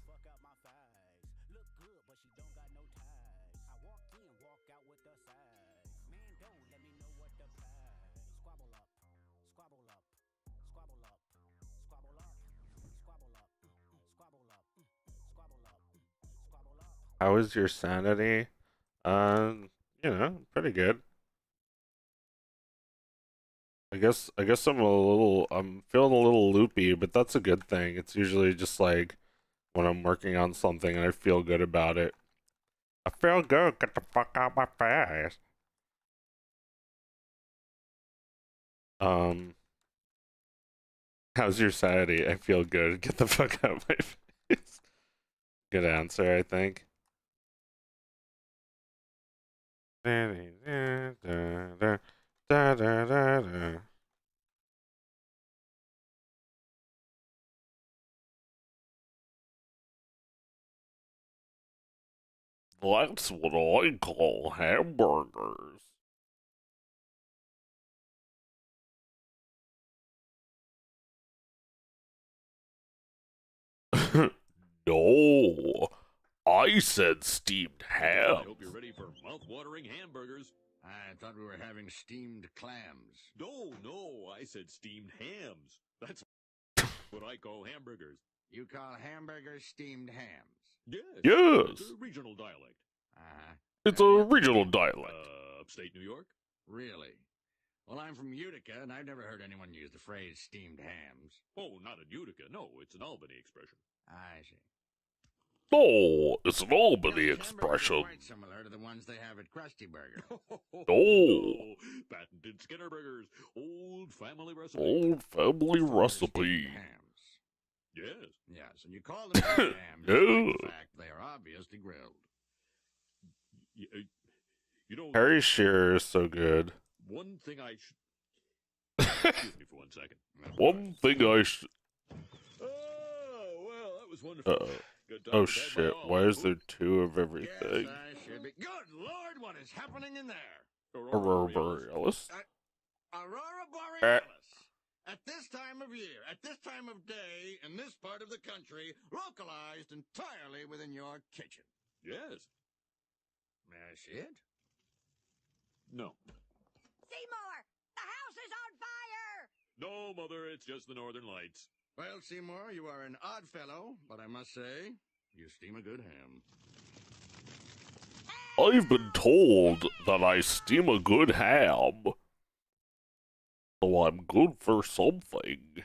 How is your sanity? Pretty good. I guess I'm feeling a little loopy, but that's a good thing. It's usually just like when I'm working on something and I feel good about it. I feel good, get the fuck out my face. How's your sanity? I feel good, get the fuck out my face. Good answer, I think. That's what I call hamburgers. No, I said steamed ham. I hope you're ready for mouth-watering hamburgers. I thought we were having steamed clams. No, I said steamed hams. That's what I call hamburgers. You call hamburgers steamed hams? Yes. Yes. It's a regional dialect. It's a regional dialect. Upstate New York. Really? Well, I'm from Utica, and I've never heard anyone use the phrase steamed hams. Oh, not in Utica. No, it's an Albany expression. I see. Oh, it's an Albany Those hamburgers are expression. quite similar to the ones they have at Krusty Burger. Oh. Patented Skinner Burgers. Old family recipe. Old family recipe. Hams. Yes. Yes, and you call them steamed hams. No. despite the fact they are obviously grilled. You know, Harry Shearer is so good. one thing I should... Excuse me for 1 second. One thing I should... Oh, well, that was wonderful. Good time Oh to bed by shit, all. why is there two of everything? Yes, I should be. Good Lord, what is happening in there? Aurora Borealis? Aurora Borealis. At this time of year, at this time of day, in this part of the country, localized entirely within your kitchen. Yes. May I see it? No. Seymour, the house is on fire! No, Mother, it's just the Northern Lights. Well, Seymour, you are an odd fellow, but I must say, you steam a good ham. I've been told that I steam a good ham. So I'm good for something.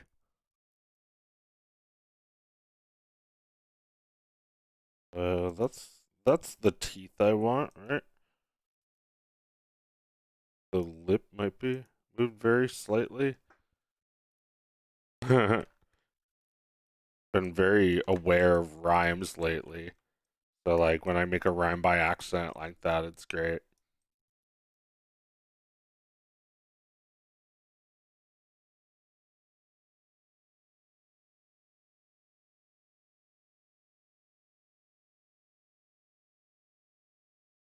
That's the teeth I want, right? The lip might be moved very slightly. Been very aware of rhymes lately. So like when I make a rhyme by accident like that, it's great.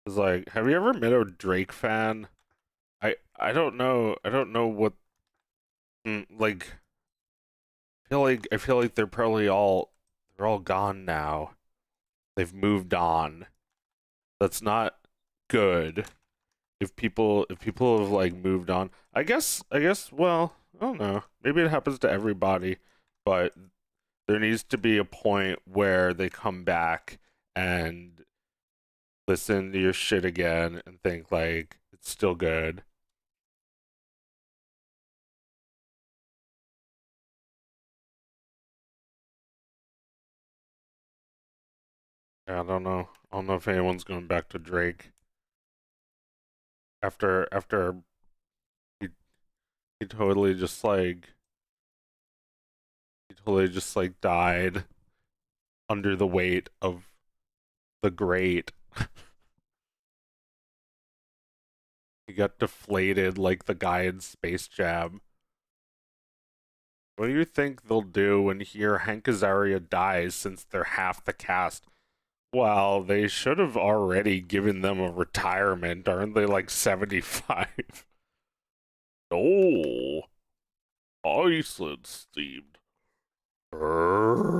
It's like, have you ever met a Drake fan? I don't know what like I feel like they're probably they're all gone now. They've moved on. That's not good. If people have like moved on. I guess well, I don't know. Maybe it happens to everybody, but there needs to be a point where they come back and listen to your shit again and think like it's still good. Yeah, I don't know. I don't know if anyone's going back to Drake. After he totally just like died under the weight of the great. He got deflated like the guy in Space Jam. What do you think they'll do when here Hank Azaria dies since they're half the cast? Well, they should have already given them a retirement. Aren't they like 75? Oh, I said steamed herbs.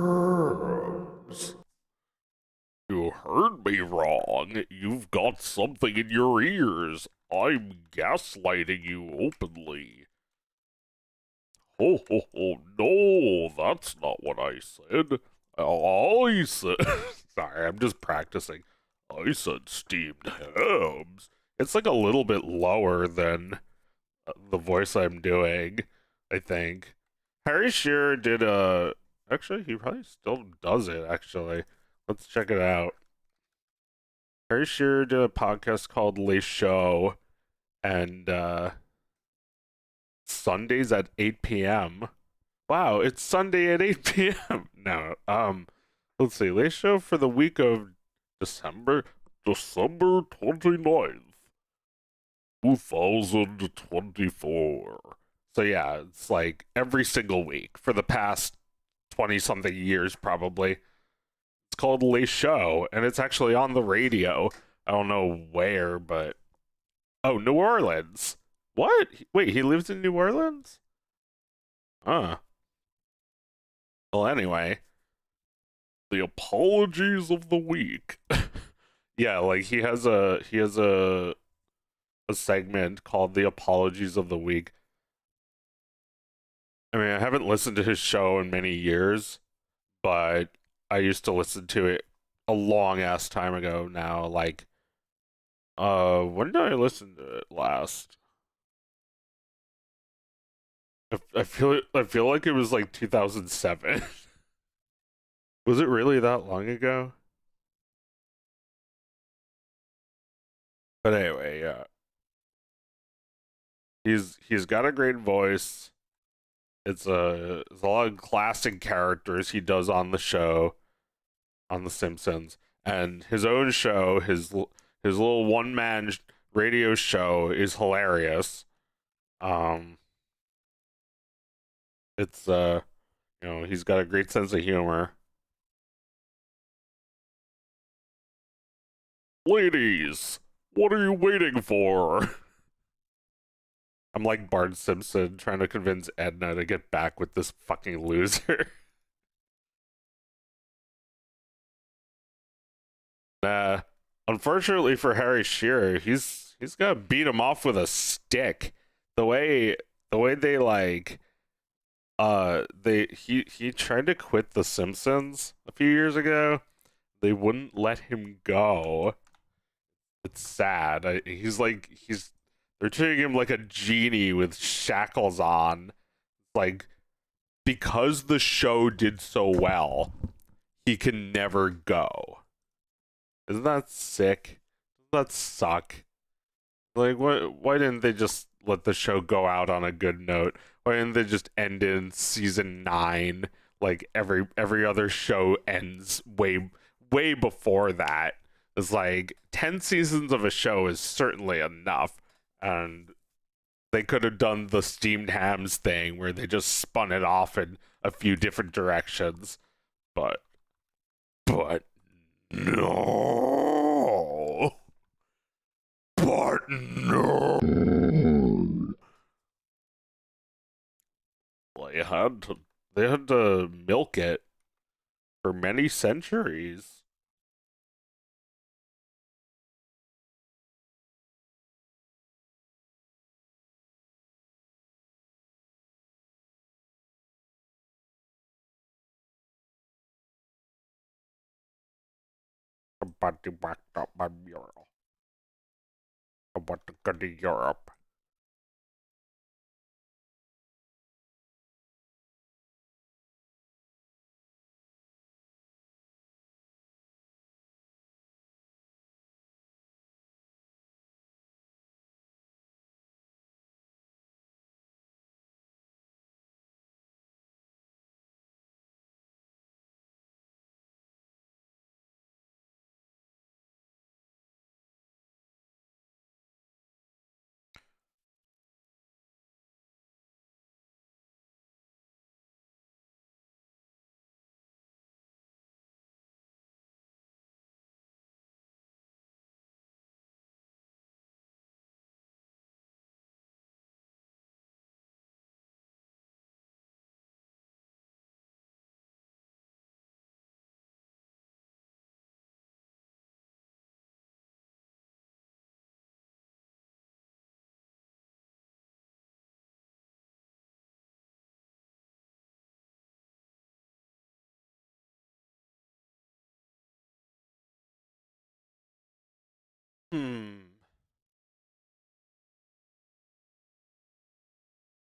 You heard me wrong. You've got something in your ears. I'm gaslighting you openly. Oh, no, that's not what I said. I said... Sorry, I'm just practicing. I said steamed hams. It's like a little bit lower than the voice I'm doing, I think. Harry Shearer did a... Actually, he probably still does it, actually. Let's check it out. Harry Shearer did a podcast called Les Show, and Sundays at 8 p.m. Wow, it's Sunday at 8 p.m. No, let's see. Les Show for the week of December 29th, 2024. So yeah, it's like every single week for the past 20-something years, probably. It's called Les Show, and it's actually on the radio. I don't know where, but... Oh, New Orleans. What? Wait, he lives in New Orleans? Huh. Well, anyway. The apologies of the week. Yeah, like he has a segment called The Apologies of the Week. I mean, I haven't listened to his show in many years, but I used to listen to it a long ass time ago now. Like, when did I listen to it last? I feel like it was like 2007. Was it really that long ago? But anyway, yeah. He's got a great voice. It's a lot of classic characters he does on the show, on The Simpsons, and his own show, his little one man radio show is hilarious. Um, it's he's got a great sense of humor. Ladies, what are you waiting for? I'm like Bart Simpson trying to convince Edna to get back with this fucking loser. Nah. Unfortunately for Harry Shearer, he's gonna beat him off with a stick. The way they like he tried to quit The Simpsons a few years ago. They wouldn't let him go. It's sad. They're treating him like a genie with shackles on. Like, because the show did so well, he can never go. Isn't that sick? Doesn't that suck? Like, why didn't they just let the show go out on a good note? Why didn't they just end in season 9? Like every other show ends way before that. It's like 10 seasons of a show is certainly enough. And they could have done the steamed hams thing where they just spun it off in a few different directions. But no. But no. They had to milk it for many centuries. About to back up my mural. About to go to Europe.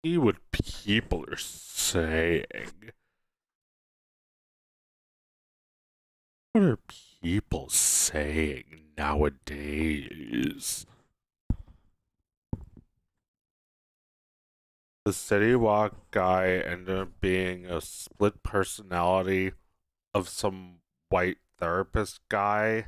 See what people are saying. What are people saying nowadays? The City Walk guy ended up being a split personality of some white therapist guy.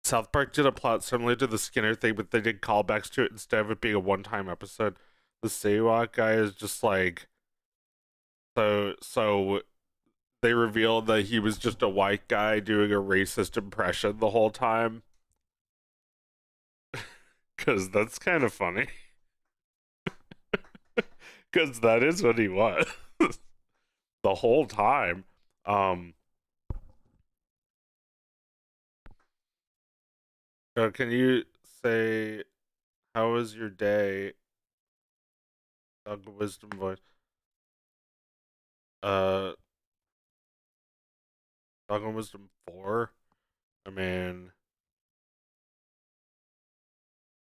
South Park did a plot similar to the Skinner thing, but they did callbacks to it instead of it being a one-time episode. The City Walk guy is just like, so they revealed that he was just a white guy doing a racist impression the whole time. Because that's kind of funny. Because that is what he was the whole time. Can you say, how was your day? Doug Wisdom voice. Dog on Wisdom 4. I mean,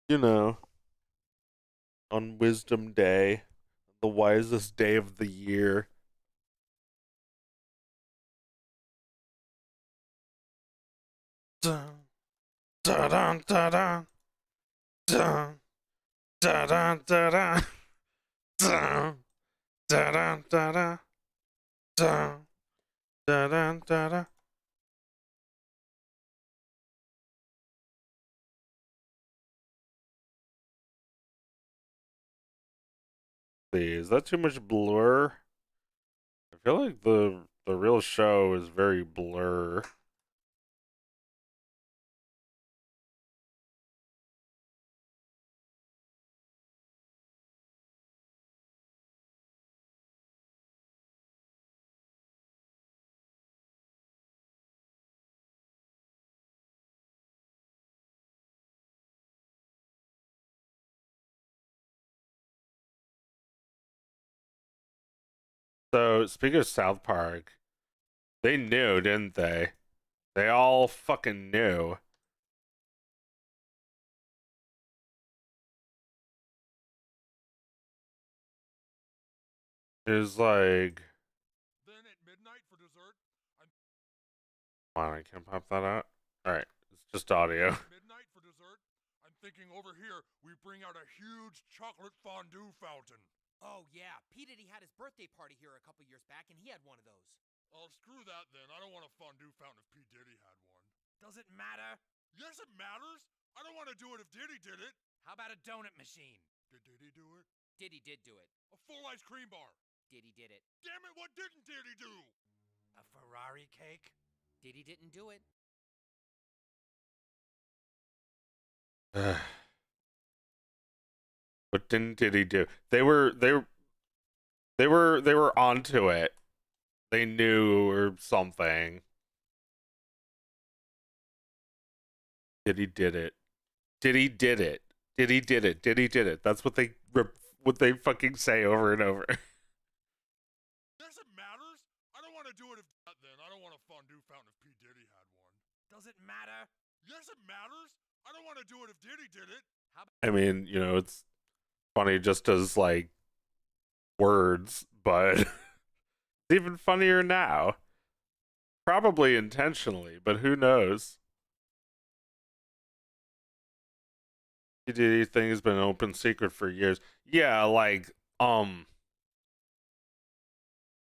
you know, on Wisdom Day, the wisest day of the year. Dun, dun, dun, dun, dun, dun, dun, dun, dun, dun, dun, dun, dun, dun, dun, dun, dun. Is that too much blur? I feel like the real show is very blur. So speaking of South Park, they knew, didn't they? They all fucking knew. It was like, Then at midnight for dessert, wow, I can't pop that out. All right, it's just audio. midnight for dessert, I'm thinking over here we bring out a huge chocolate fondue fountain. Oh yeah, P. Diddy had his birthday party here a couple years back, and he had one of those. Oh, screw that then. I don't want a fondue fountain if P. Diddy had one. Does it matter? Yes, it matters. I don't want to do it if Diddy did it. How about a donut machine? Did Diddy do it? Diddy did do it. A full ice cream bar. Diddy did it. Damn it, what didn't Diddy do? A Ferrari cake? Diddy didn't do it. What didn't Diddy do? They were onto it. They knew or something. Diddy did it. Diddy did it. Diddy did it. Diddy did it. That's what they fucking say over and over. Yes, it matters. I don't want to do it if then. I don't want a fondue fountain if P. Diddy had one. Does it matter? Yes, it matters. I don't want to do it if Diddy did it. I mean, you know, it's funny just as like words, but it's even funnier now. Probably intentionally, but who knows? The Diddy thing has been an open secret for years. Yeah, like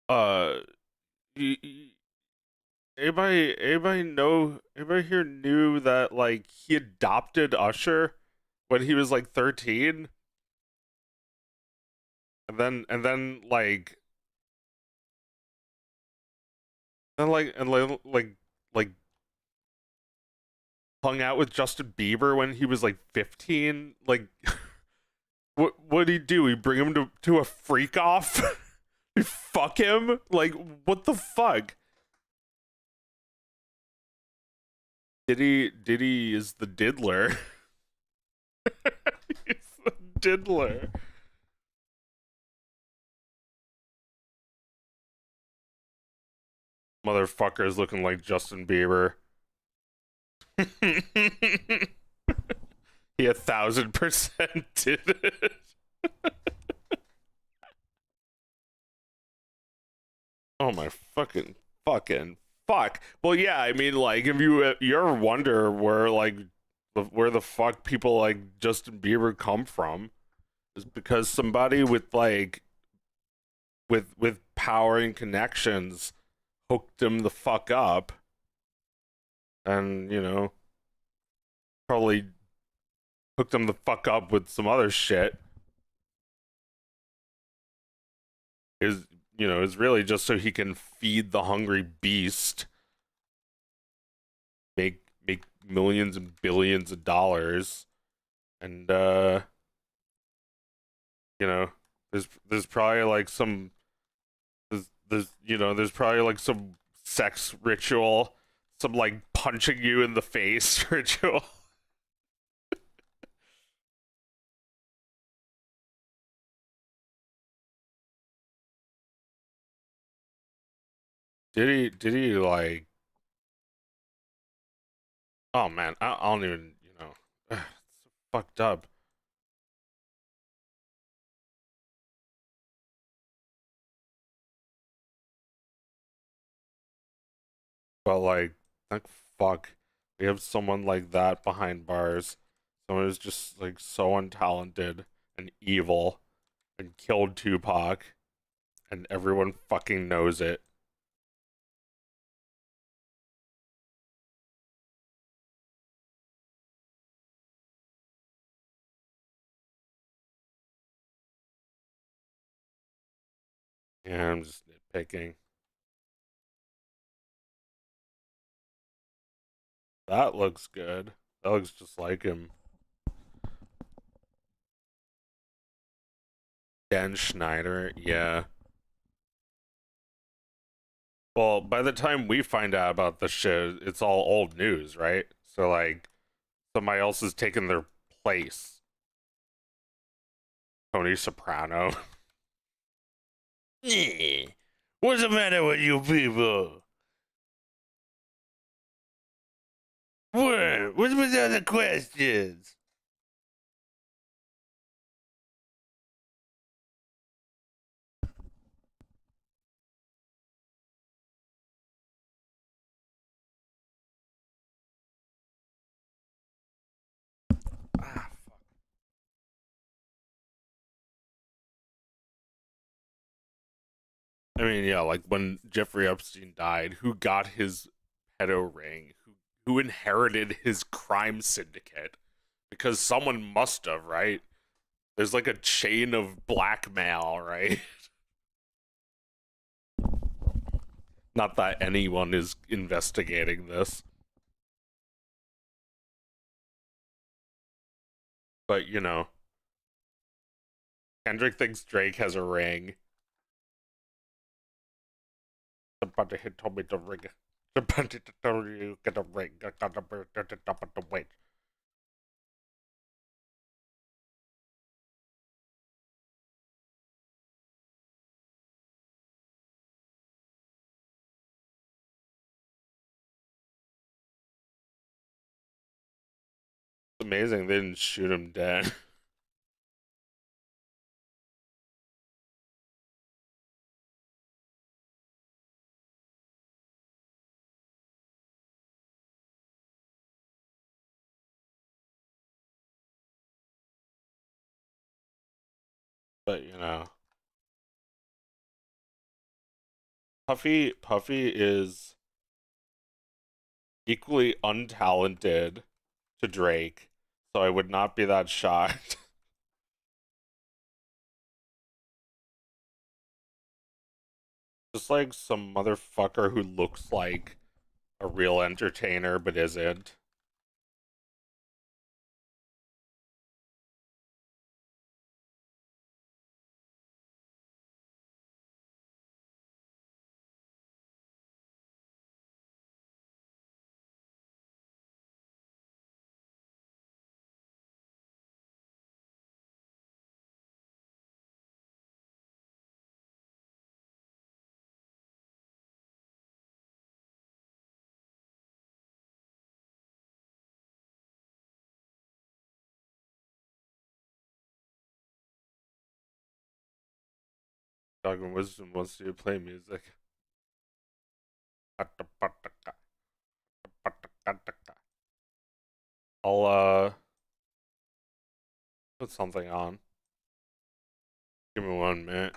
anybody here knew that like he adopted Usher when he was like 13? And then hung out with Justin Bieber when he was like 15. Like what did he do? He bring him to a freak off? You fuck him? Like what the fuck? Diddy is the diddler. He's the diddler. Motherfucker is looking like Justin Bieber. He 1,000% did it. Oh my fucking fuck. Well, yeah, I mean, like, if you ever wonder where the fuck people like Justin Bieber come from, is because somebody with like with power and connections hooked him the fuck up, and you know, probably hooked him the fuck up with some other shit. Is really just so he can feed the hungry beast, make millions and billions of dollars, and you know, there's probably like some there's probably like some sex ritual, some like punching you in the face ritual. Did he like? Oh man, I don't even, it's fucked up. But like fuck, we have someone like that behind bars. Someone who's just like so untalented and evil and killed Tupac, and everyone fucking knows it. Yeah, I'm just nitpicking. That looks good. That looks just like him. Dan Schneider, yeah. Well, by the time we find out about the shit, it's all old news, right? So like somebody else is taking their place. Tony Soprano. Yeah. What's the matter with you people? What? What's with the other questions? I mean, yeah, like when Jeffrey Epstein died, who got his pedo ring? Who inherited his crime syndicate? Because someone must have, right? There's like a chain of blackmail, right? Not that anyone is investigating this. But, Kendrick thinks Drake has a ring. Somebody had told me to ring. Somebody told you get a ring. I got to put it at the top of the weight. It's amazing they didn't shoot him dead. But, Puffy is equally untalented to Drake, so I would not be that shocked. Just like some motherfucker who looks like a real entertainer but isn't. Dog and Wisdom wants you to play music. I'll put something on. Give me 1 minute.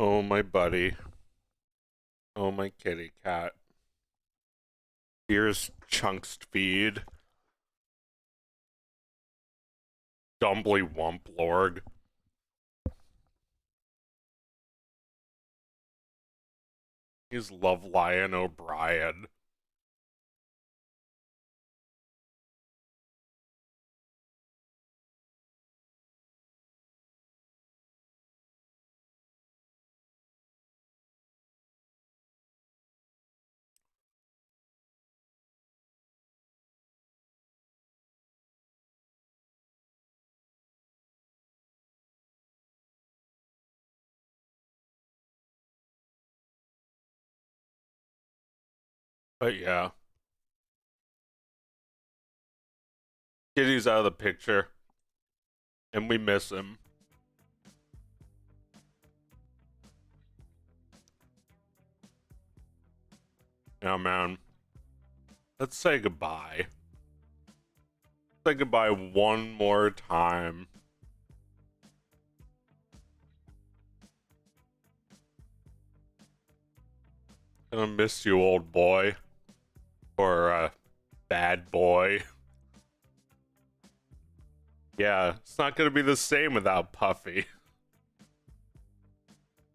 Oh, my buddy. Oh, my kitty cat. Here's Chunk's feed. Dumbly Wump Lord. He's Love Lion O'Brien. But yeah. Kitty's out of the picture. And we miss him. Yeah, man. Let's say goodbye. Say goodbye one more time. Gonna miss you, old boy. Or, bad boy. Yeah, it's not gonna be the same without Puffy.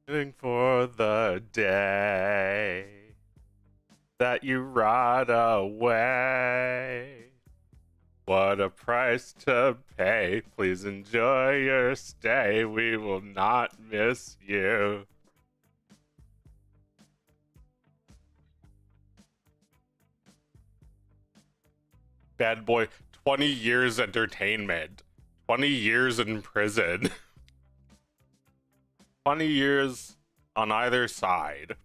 Waiting for the day that you ride away. What a price to pay. Please enjoy your stay. We will not miss you. Bad boy, 20 years entertainment. 20 years in prison. 20 years on either side.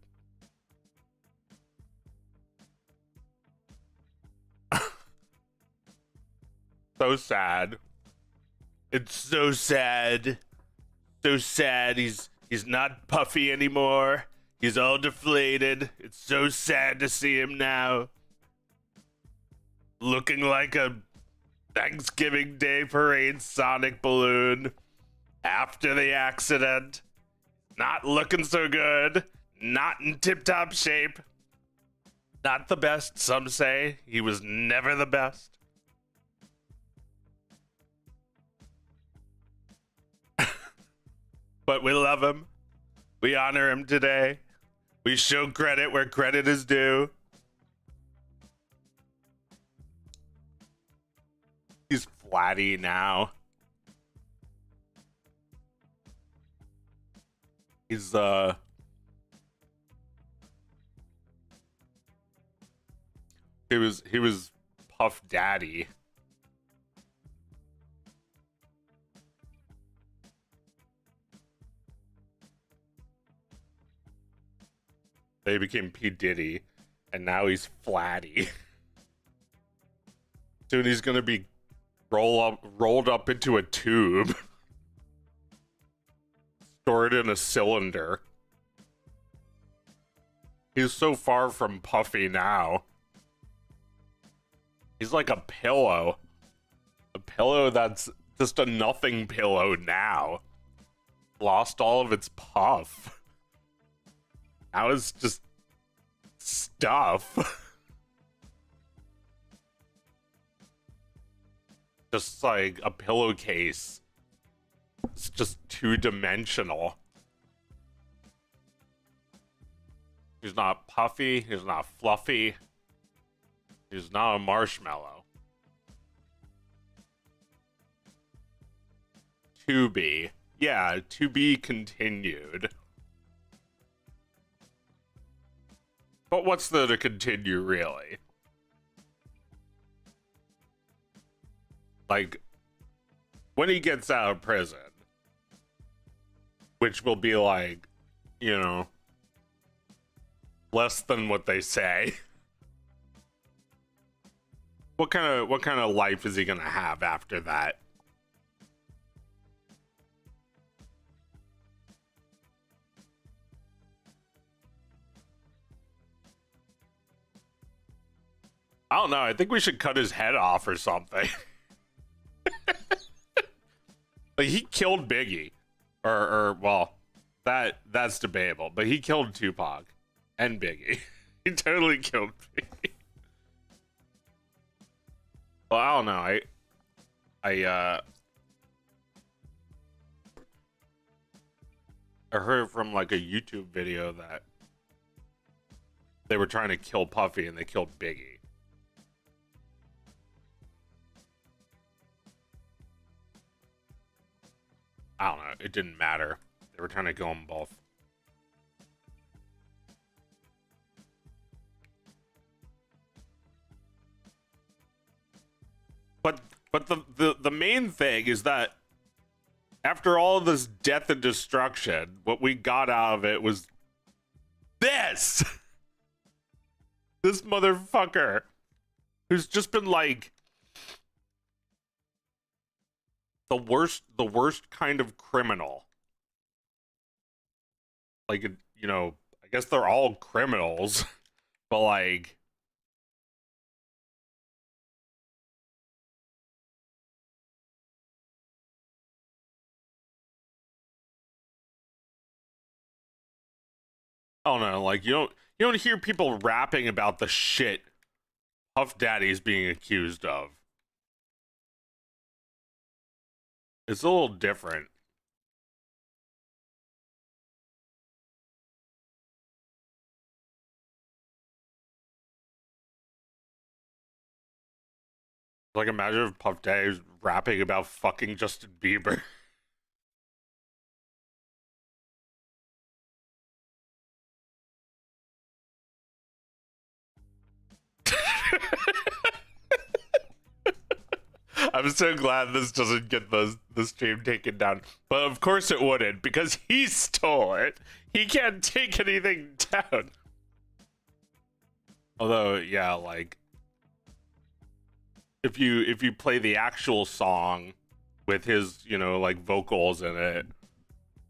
So sad. It's so sad. So sad. He's not Puffy anymore. He's all deflated. It's so sad to see him now. Looking like a Thanksgiving Day parade Sonic balloon after the accident. Not looking so good. Not in tip-top shape. Not the best, some say. He was never the best. But we love him. We honor him today. We show credit where credit is due. He's flatty now. He's he was Puff Daddy. They became P. Diddy, and now he's flatty. Soon he's gonna be rolled up into a tube. Stored in a cylinder. He's so far from Puffy now. He's like a pillow. A pillow that's just a nothing pillow now. Lost all of its puff. Now it's just stuff. Just like a pillowcase. It's just two-dimensional. He's not puffy. He's not fluffy. He's not a marshmallow. To be. Yeah, to be continued. But what's there to continue, really? Like, when he gets out of prison, which will be like, you know, less than what they say. What kind of life is he gonna have after that? I don't know. I think we should cut his head off or something. Like, he killed Biggie. Or well, that's debatable, but he killed Tupac and Biggie. He totally killed Biggie. Well, I don't know. I heard from like a YouTube video that they were trying to kill Puffy and they killed Biggie. I don't know. It didn't matter. They were trying to kill them both. But the main thing is that after all of this death and destruction, what we got out of it was this. This motherfucker who's just been like the worst kind of criminal. Like, you know, I guess they're all criminals, but like I don't know, like you don't hear people rapping about the shit Puff Daddy's being accused of. It's a little different. Like, imagine if Puff Daddy was rapping about fucking Justin Bieber. I'm so glad this doesn't get the stream taken down. But of course it wouldn't, because he stole it. He can't take anything down. Although, yeah, like if you play the actual song with his, you know, like vocals in it,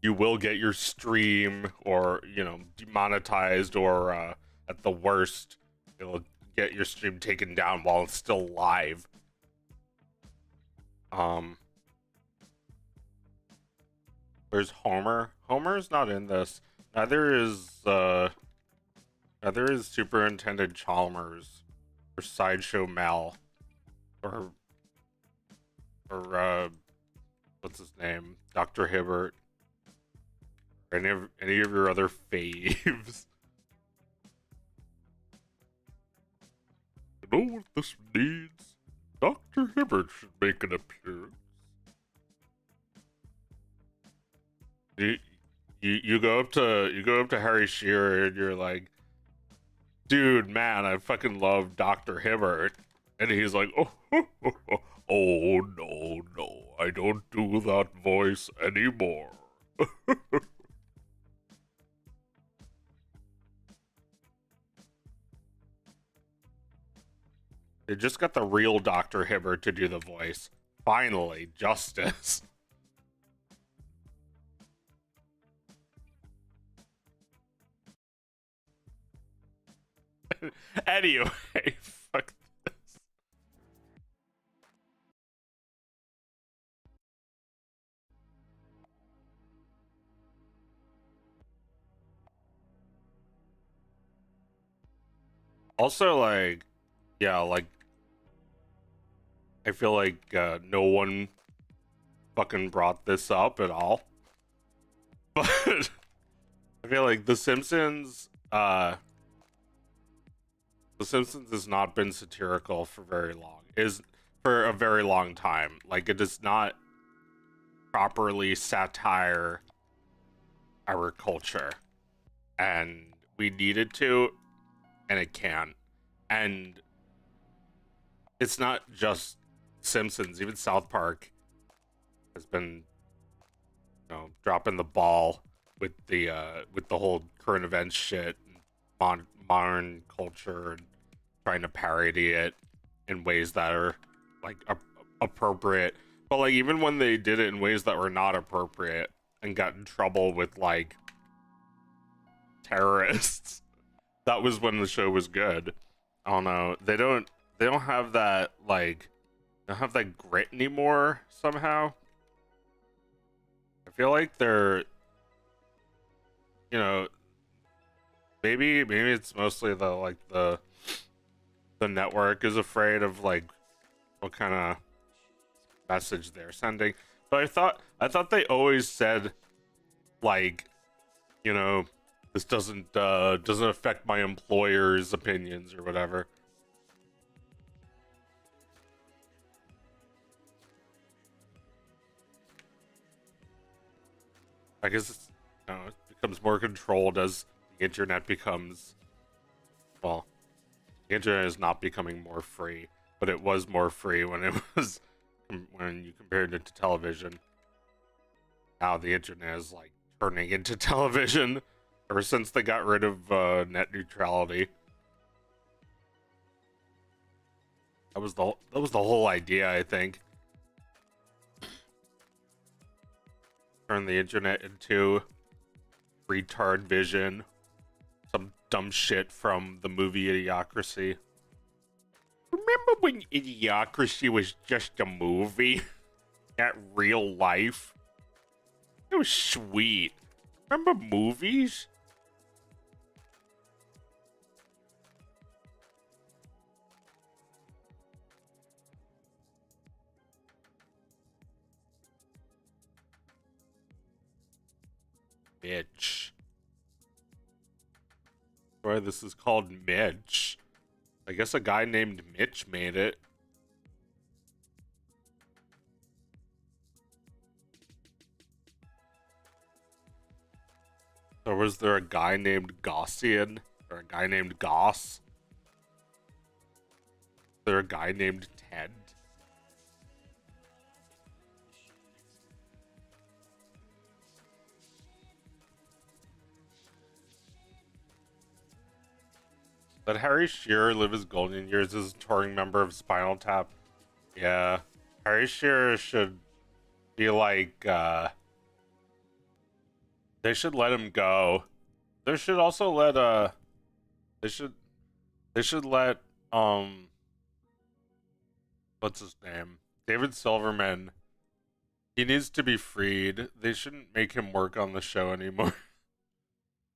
you will get your stream or, you know, demonetized, or at the worst, it'll get your stream taken down while it's still live. Where's Homer? Homer's not in this. Neither is Superintendent Chalmers or Sideshow Mel or what's his name? Dr. Hibbert. Any of your other faves. You know what this needs? Dr. Hibbert should make an appearance. You go up to Harry Shearer and you're like, dude, man, I fucking love Dr. Hibbert, and he's like, oh no, I don't do that voice anymore. They just got the real Dr. Hibbert to do the voice. Finally, justice. Anyway, fuck this. Also, like, yeah, like, I feel like no one fucking brought this up at all. But I feel like The Simpsons has not been satirical for a very long time. Like, it does not properly satire our culture, and we needed to, and it can't. And it's not just Simpsons, even South Park has been, you know, dropping the ball with the whole current events shit, modern culture, and trying to parody it in ways that are like appropriate. But like, even when they did it in ways that were not appropriate and got in trouble with like terrorists, that was when the show was good. I don't know. They don't have that, like, they don't have that grit anymore somehow. I feel like they're you know, maybe it's mostly the network is afraid of like what kind of message they're sending. But I thought they always said like, you know, this doesn't affect my employer's opinions or whatever. I guess it's, you know, it becomes more controlled as the internet becomes, well, the internet is not becoming more free, but it was more free when it was when you compared it to television. Now the internet is like turning into television ever since they got rid of net neutrality. That was the whole idea, I think. Turn the internet into retard vision. Some dumb shit from the movie Idiocracy. Remember when Idiocracy was just a movie? Not real life? It was sweet. Remember movies? Mitch. Why this is called Mitch. I guess a guy named Mitch made it. Or was there a guy named Gaussian? Or a guy named Goss? Is there a guy named Ted? Let Harry Shearer live his golden years as a touring member of Spinal Tap. Yeah. Harry Shearer should be like, they should let him go. They should also let, they should let, what's his name? David Silverman. He needs to be freed. They shouldn't make him work on the show anymore.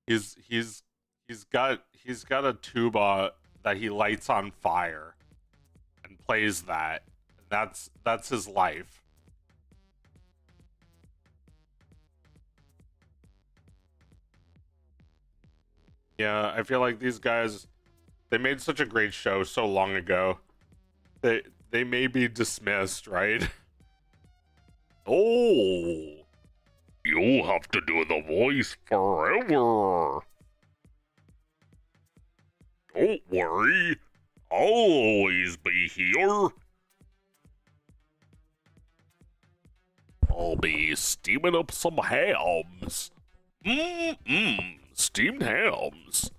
He's got a tuba that he lights on fire and plays that. That's his life. Yeah, I feel like these guys, they made such a great show so long ago. They may be dismissed, right? Oh, you'll have to do the voice forever. Don't worry, I'll always be here. I'll be steaming up some hams. Steamed hams.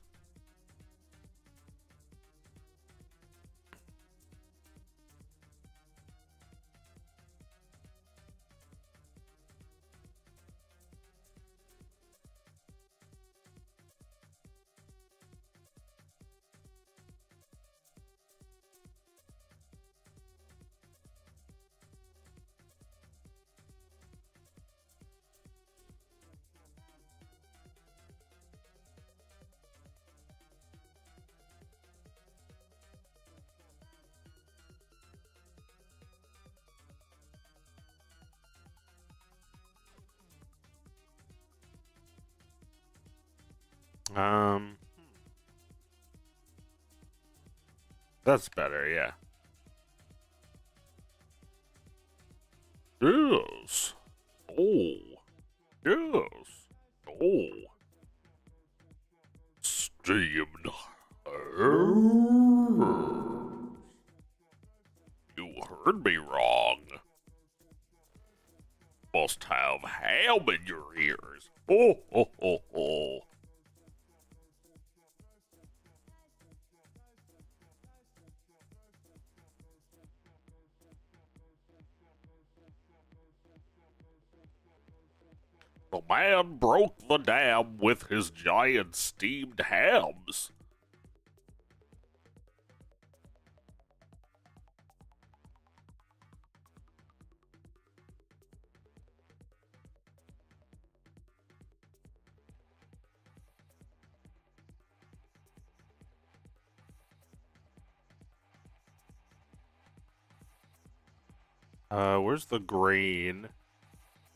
That's better, yeah. Yes. Oh. Yes. Oh. Steamed. You heard me wrong. Must have ham in your ears. Oh, oh, oh, oh. The man broke the dam with his giant steamed hams. Where's the grain?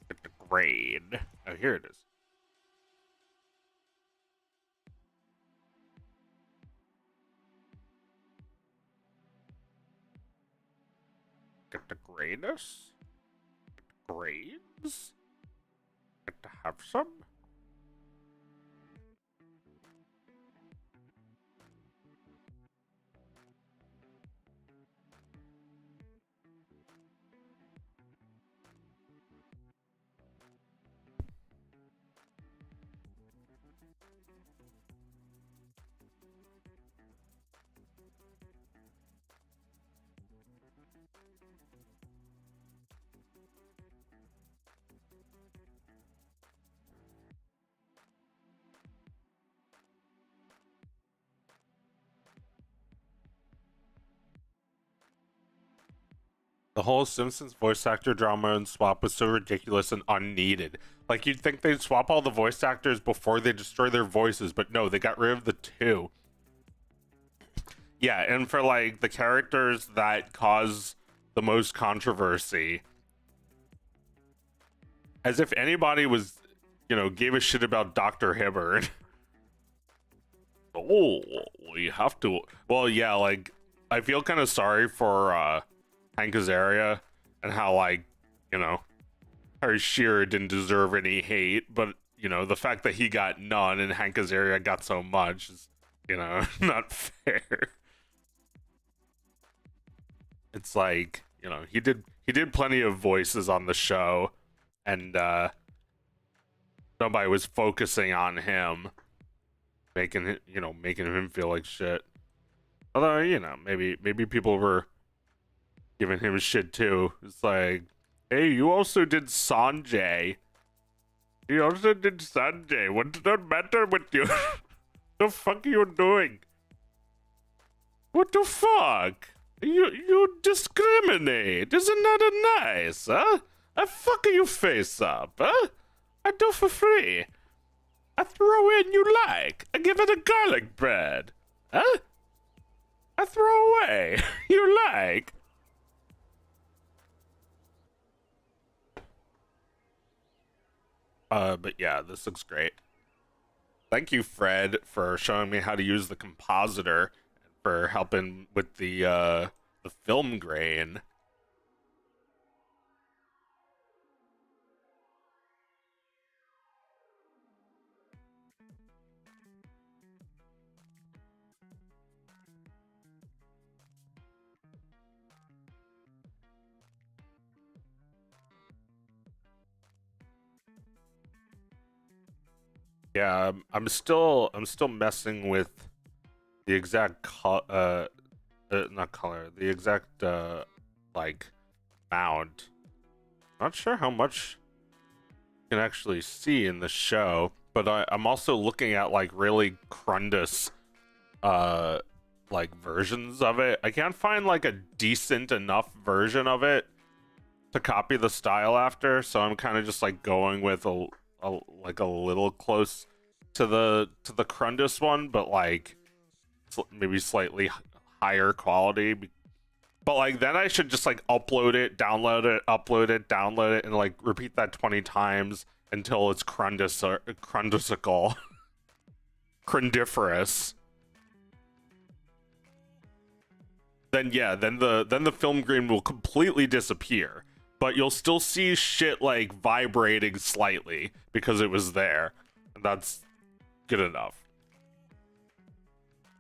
Get the grain. Oh, here it is. Get the grainus? Get the grains? Get to have some? The whole Simpsons voice actor drama and swap was so ridiculous and unneeded. Like, you'd think they'd swap all the voice actors before they destroy their voices, but no, they got rid of the two. Yeah, and for, like, the characters that cause the most controversy, as if anybody was, you know, gave a shit about Dr. Hibbert. Oh, we have to... Well, yeah, like, I feel kind of sorry for, Hank Azaria and how, like, you know, Harry Shearer didn't deserve any hate, but, you know, the fact that he got none and Hank Azaria got so much is, you know, not fair. It's like, you know, he did plenty of voices on the show, and nobody was focusing on him, making him feel like shit. Although, you know, maybe people were giving him shit too. It's like, hey, you also did Sanjay. You also did Sanjay. What's the matter with you? The fuck are you doing? What the fuck? You discriminate. Isn't that nice, huh? I fuck your face up, huh? I do for free. I throw in you like. I give it a garlic bread. Huh? I throw away. You like. But yeah, this looks great. Thank you, Fred, for showing me how to use the compositor and for helping with the film grain. Yeah, I'm still messing with the exact not color, the exact like mount. Not sure how much you can actually see in the show, but I'm also looking at like really crundus like versions of it. I can't find like a decent enough version of it to copy the style after, so I'm kind of just like going with a little close to the crundus one, but like maybe slightly higher quality. But like then I should just like upload it, download it, upload it, download it, and like repeat that 20 times until it's crundusical, crundiferous. Then yeah, then the film grain will completely disappear. But you'll still see shit like vibrating slightly because it was there. And that's good enough.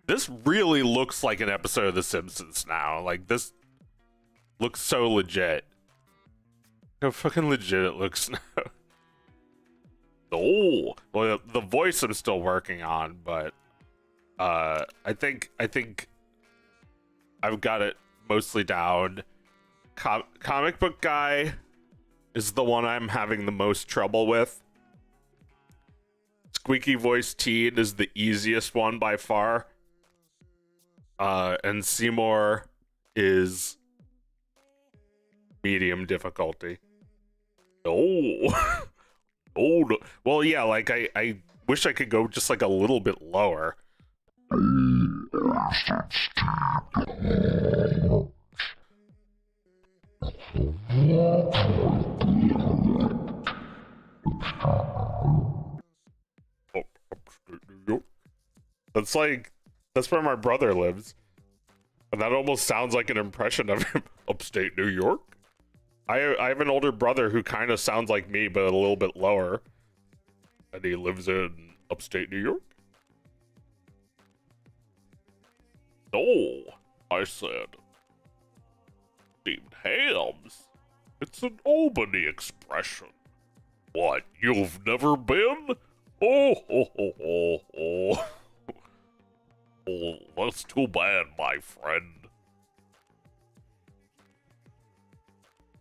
This really looks like an episode of The Simpsons now. Like, this looks so legit. How fucking legit it looks now. Oh, well, the voice I'm still working on, but I think I've got it mostly down. Comic book guy is the one I'm having the most trouble with. Squeaky voice teen is the easiest one by far. And Seymour is medium difficulty. Oh. Oh, no. Well, yeah, like I wish I could go just like a little bit lower. Upstate New York. That's where my brother lives. And that almost sounds like an impression of him. Upstate New York? I have an older brother who kind of sounds like me, but a little bit lower. And he lives in upstate New York? No, I said. Steamed hams. It's an Albany expression. What, you've never been? Oh, ho, ho, ho, ho. Oh, that's too bad, my friend.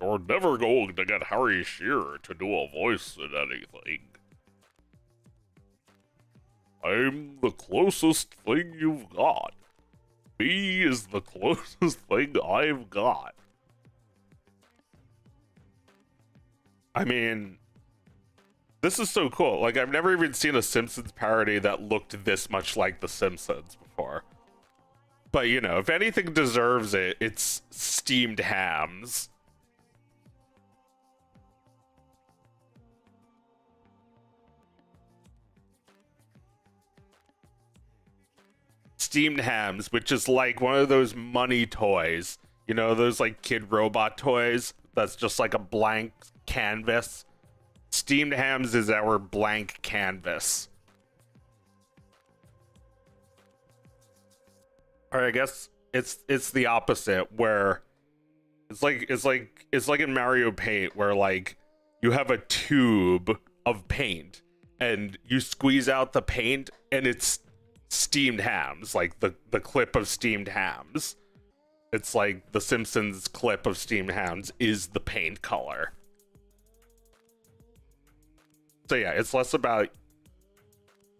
You're never going to get Harry Shearer to do a voice in anything. I'm the closest thing you've got. Me is the closest thing I've got. I mean, this is so cool. Like, I've never even seen a Simpsons parody that looked this much like The Simpsons before. But, you know, if anything deserves it, it's steamed hams. Steamed hams, which is like one of those money toys. You know, those like kid robot toys that's just like a blank canvas. Steamed hams is our blank canvas. Or I guess it's the opposite, where it's like in Mario Paint, where like you have a tube of paint and you squeeze out the paint and it's steamed hams, like the clip of steamed hams. It's like the Simpsons clip of steamed hams is the paint color. So yeah, it's less about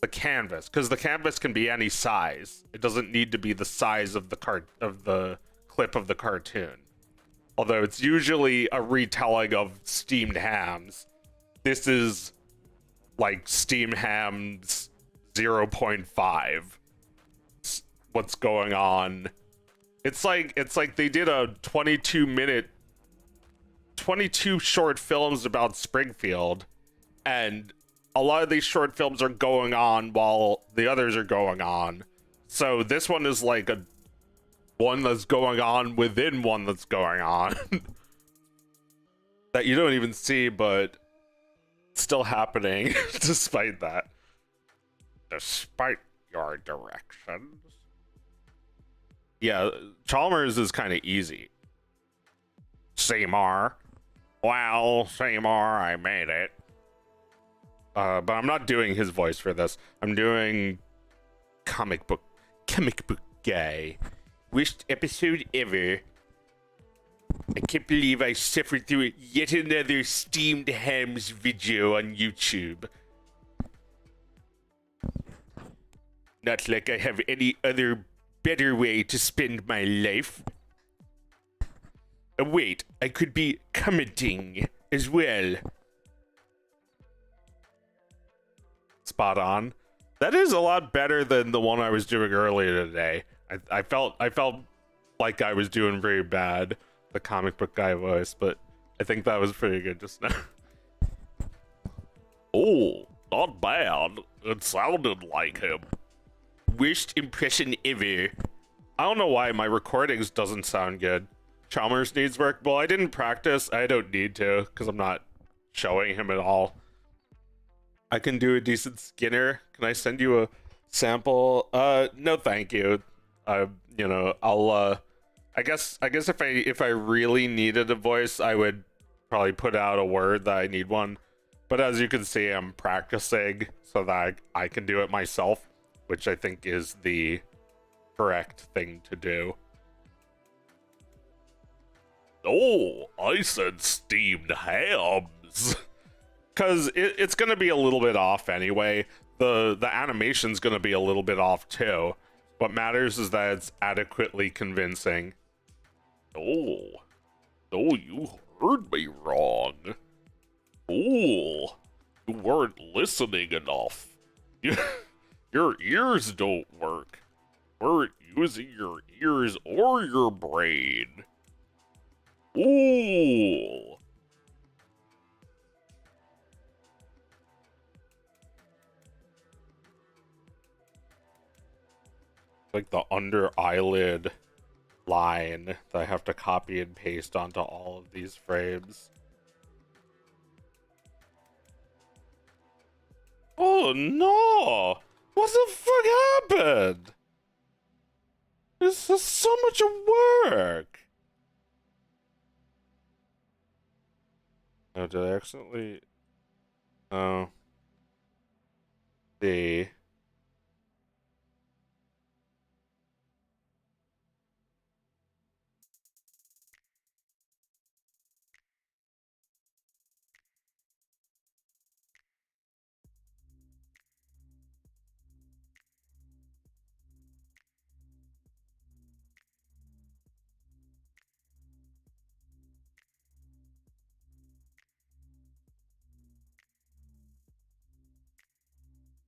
the canvas, because the canvas can be any size. It doesn't need to be the size of the clip of the cartoon. Although it's usually a retelling of steamed hams. This is like steamed hams 0.5. What's going on? It's like they did a 22 short films about Springfield, and a lot of these short films are going on while the others are going on. So this one is like a one that's going on within one that's going on. That you don't even see, but it's still happening despite that. Despite your directions. Yeah, Chalmers is kind of easy. Seymour. Well, Seymour, I made it. But I'm not doing his voice for this. I'm doing comic book guy. Worst episode ever. I can't believe I suffered through yet another steamed hams video on YouTube. Not like I have any other better way to spend my life. Wait, I could be commenting as well. Spot on. That is a lot better than the one I was doing earlier today. I felt like I was doing very bad, the comic book guy voice, but I think that was pretty good just now. Oh, not bad. It sounded like him. Worst impression ever. I don't know why my recordings doesn't sound good. Chalmers needs work. Well, I didn't practice. I don't need to, because I'm not showing him at all. I can do a decent Skinner. Can I send you a sample? No, thank you. You know, I'll. I guess if I really needed a voice, I would probably put out a word that I need one. But as you can see, I'm practicing so that I can do it myself, which I think is the correct thing to do. Oh, I said steamed hams. Because it's going to be a little bit off anyway. The animation's going to be a little bit off too. What matters is that it's adequately convincing. Oh, you heard me wrong. Oh, you weren't listening enough. Your ears don't work. Weren't using your ears or your brain. Ooh. Like the under eyelid line that I have to copy and paste onto all of these frames. Oh no! What the fuck happened? This is so much work. Oh, did I accidentally? Oh. The.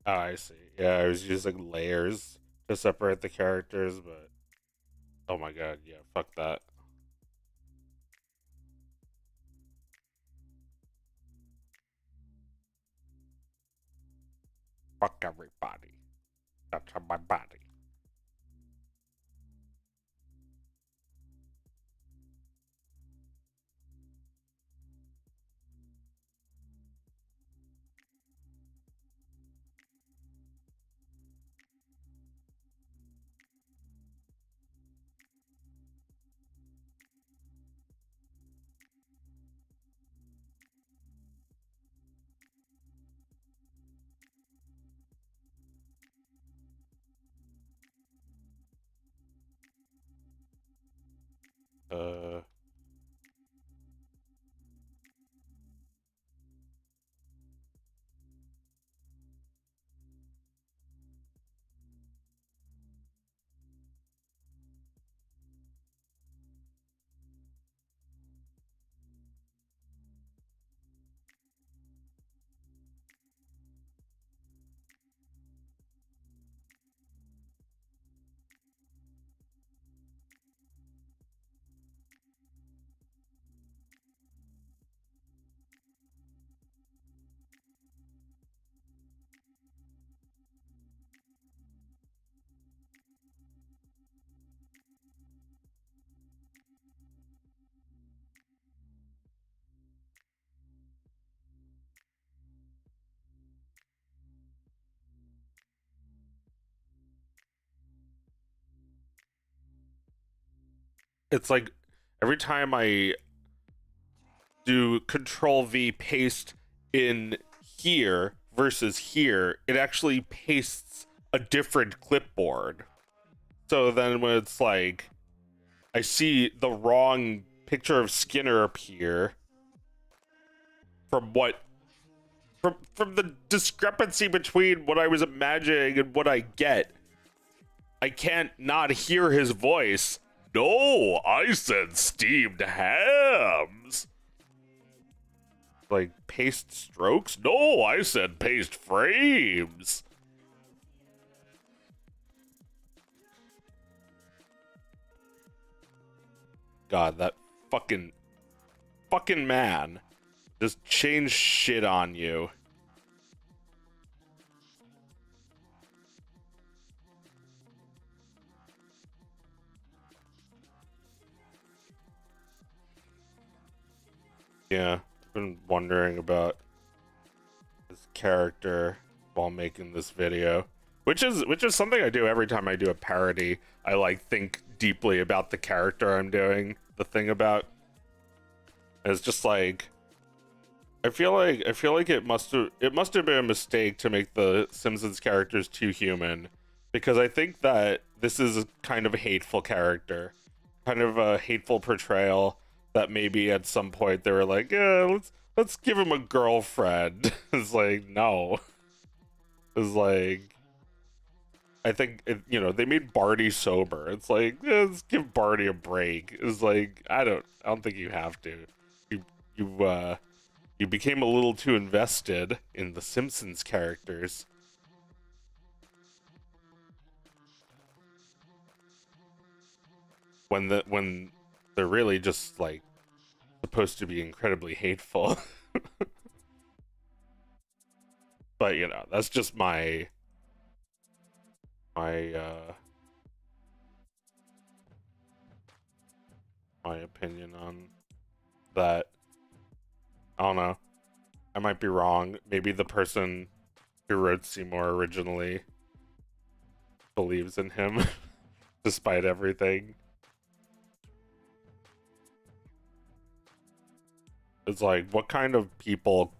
Oh, I see. Yeah, I was using layers to separate the characters, but oh my god, yeah, fuck that. Fuck everybody. That's on my body. Uh. It's like every time I do Control V paste in here versus here, it actually pastes a different clipboard. So then when it's like I see the wrong picture of Skinner appear from what from the discrepancy between what I was imagining and what I get, I can't not hear his voice. No, I said steamed hams. Like paste strokes? No, I said paste frames. God, that fucking man just changed shit on you. Yeah, I've been wondering about his character while making this video, which is something I do every time I do a parody. I like think deeply about the character I'm doing the thing about. It's just like I feel like it must have been a mistake to make the Simpsons characters too human, because I think that this is a kind of a hateful character, kind of a hateful portrayal that maybe at some point they were like, yeah, let's give him a girlfriend. It's like, no. It's like, I think they made Barney sober. It's like, let's give Barney a break. It's like, I don't think you have to. You became a little too invested in the Simpsons characters. When they're really just like supposed to be incredibly hateful. But you know, that's just my opinion on that. I don't know. I might be wrong. Maybe the person who wrote Seymour originally believes in him despite everything. It's like, what kind of people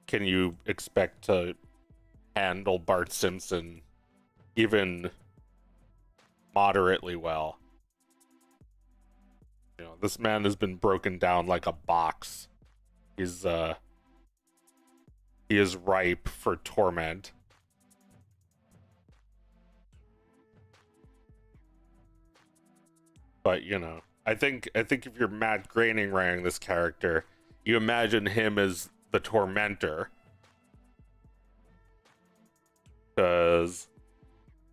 can you expect to handle Bart Simpson even moderately well? You know, this man has been broken down like a box. He is ripe for torment. But you know, I think if you're Matt Groening writing this character, you imagine him as the tormentor, because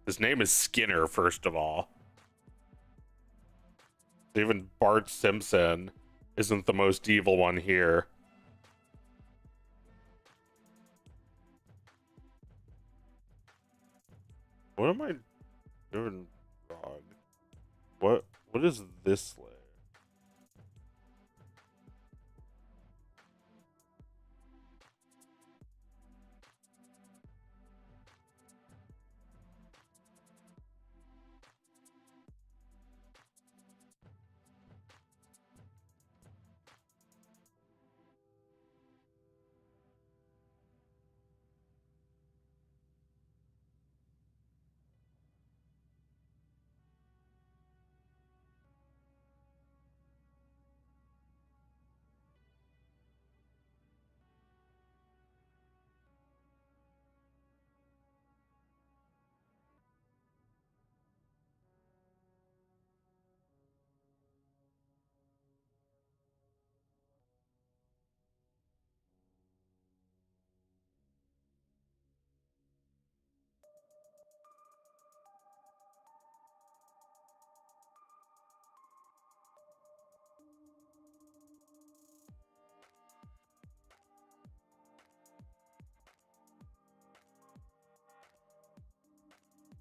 his name is Skinner, first of all. Even Bart Simpson isn't the most evil one here. What am I doing wrong? What is this layer?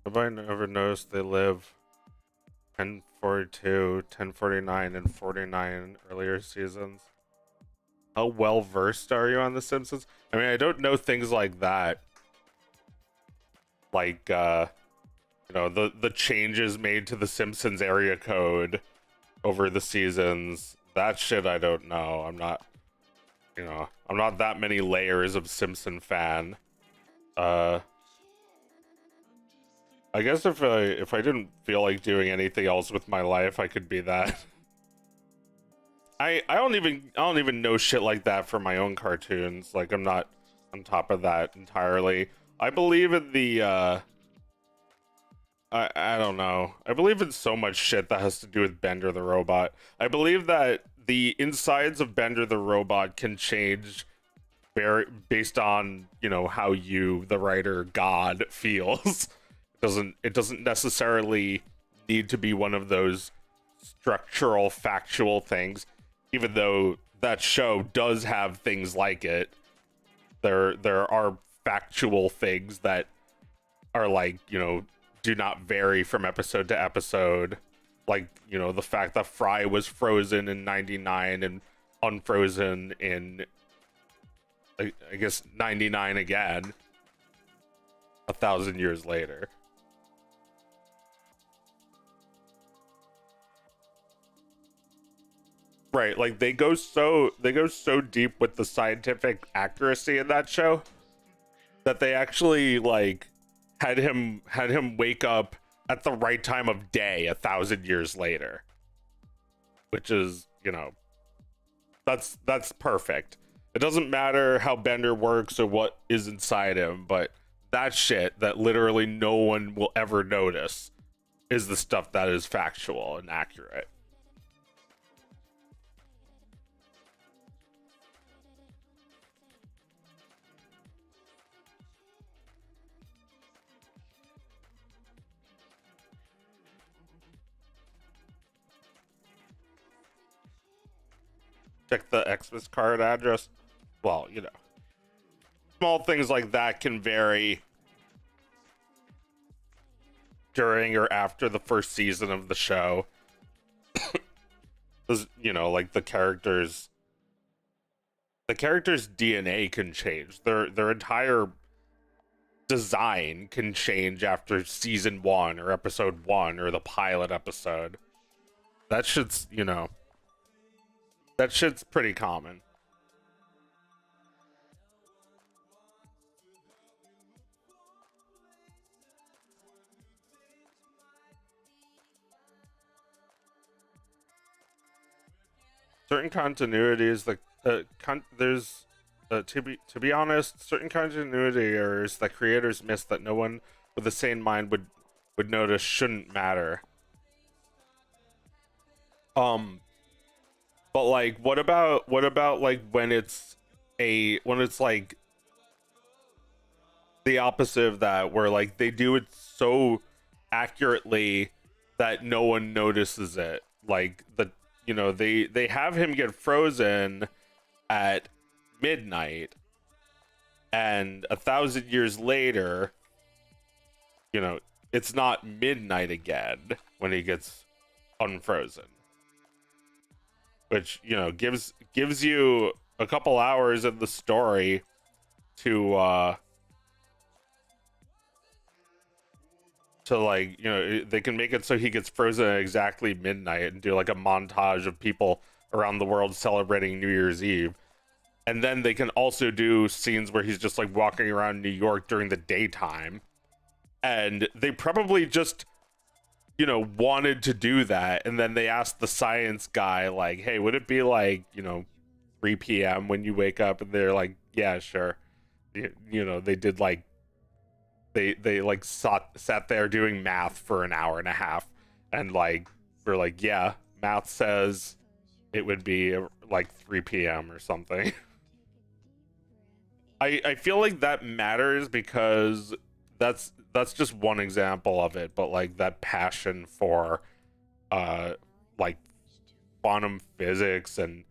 Have I ever noticed they live 1042, 1049, and 49 earlier seasons? How well versed are you on The Simpsons? I mean, I don't know things like that. Like, you know, the changes made to The Simpsons area code over the seasons. That shit I don't know. I'm not, you know, I'm not that many layers of Simpson fan. I guess if I didn't feel like doing anything else with my life, I could be that. I don't even know shit like that for my own cartoons. Like, I'm not on top of that entirely. I believe in the I don't know. I believe in so much shit that has to do with Bender the Robot. I believe that the insides of Bender the Robot can change based on, you know, how you, the writer God, feels. It doesn't necessarily need to be one of those structural, factual things, even though that show does have things like it. There are factual things that are, like, you know, do not vary from episode to episode. Like, you know, the fact that Fry was frozen in 99 and unfrozen in, I guess, 99 again, 1,000 years later. Right, like they go so deep with the scientific accuracy in that show that they actually, like, had him wake up at the right time of day 1,000 years later, which is, you know, that's perfect. It doesn't matter how Bender works or what is inside him, but that shit that literally no one will ever notice is the stuff that is factual and accurate. check the Xmas card address. Well, you know, small things like that can vary during or after the first season of the show. You know, like the characters' DNA can change. Their entire design can change after season 1 or episode 1 or the pilot episode. That shit's, you know, that shit's pretty common. Certain continuities, like there's to be honest, certain continuity errors that creators miss that no one with a sane mind would notice shouldn't matter. But like, what about like when it's like the opposite of that, where like they do it so accurately that no one notices it, like you know, they have him get frozen at midnight, and 1,000 years later, you know, it's not midnight again when he gets unfrozen, which, you know, gives you a couple hours in the story to like, you know, they can make it so he gets frozen at exactly midnight and do like a montage of people around the world celebrating New Year's Eve. And then they can also do scenes where he's just like walking around New York during the daytime. And they probably just, you know, wanted to do that. And then they asked the science guy, like, hey, would it be like, you know, 3 p.m. when you wake up? And they're like, yeah, sure. You know, they did like, they like sat there doing math for an hour and a half. And like, we're like, yeah, math says it would be like 3 p.m. or something. I feel like that matters because that's just one example of it, but like that passion for like quantum physics and,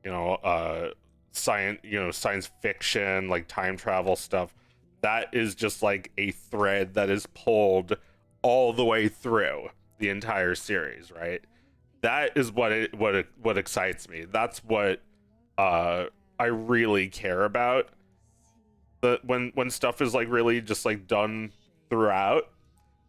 you know, science fiction, like time travel stuff, that is just like a thread that is pulled all the way through the entire series, right? That is what excites me. That's what I really care about. When stuff is like really just like done throughout,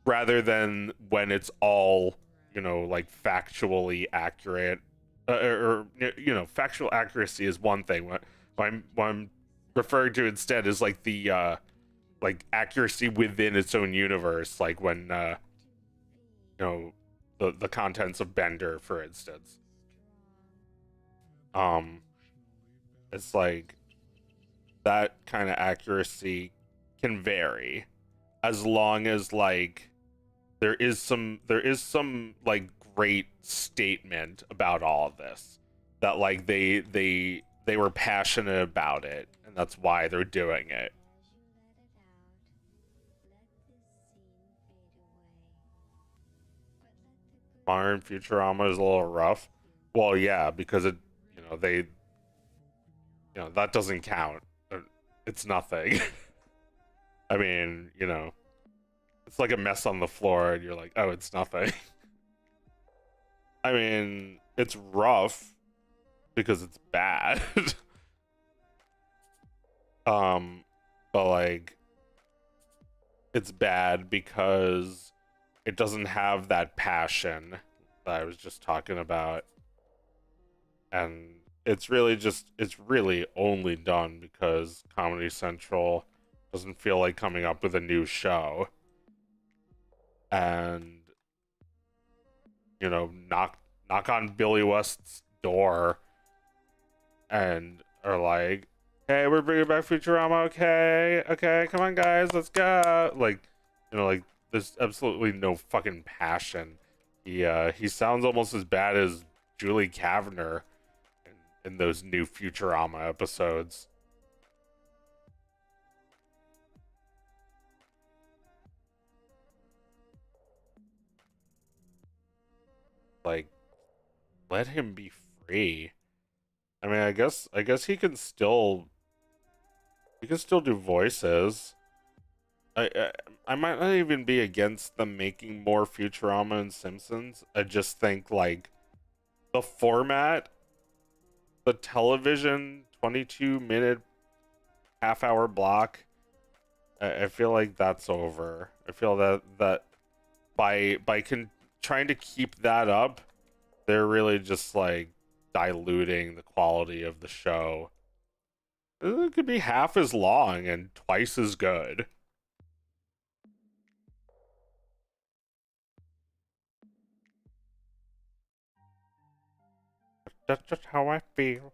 rather than when it's all, you know, like factually accurate, or you know, factual accuracy is one thing. What I'm referring to instead is like the like accuracy within its own universe, like when you know, the contents of Bender, for instance. It's like that kind of accuracy can vary, as long as like there is some like great statement about all of this, that like they were passionate about it and that's why they're doing it. Modern Futurama is a little rough. Well, yeah, because it, you know, they, you know, that doesn't count. It's nothing. I mean, you know, it's like a mess on the floor and you're like, oh, it's nothing. I mean, it's rough because it's bad. But like, it's bad because it doesn't have that passion that I was just talking about. And it's really only done because Comedy Central doesn't feel like coming up with a new show. And, you know, knock on Billy West's door and are like, hey, we're bringing back Futurama. Okay, come on guys, let's go. Like, you know, like, there's absolutely no fucking passion. He sounds almost as bad as Julie Kavner in those new Futurama episodes. Like, let him be free. I mean, I guess he can still do voices. I I might not even be against them making more Futurama and Simpsons. I just think like the format, the television 22-minute half-hour block, I feel like that's over. I feel that trying to keep that up, they're really just like diluting the quality of the show. It could be half as long and twice as good. That's just how I feel.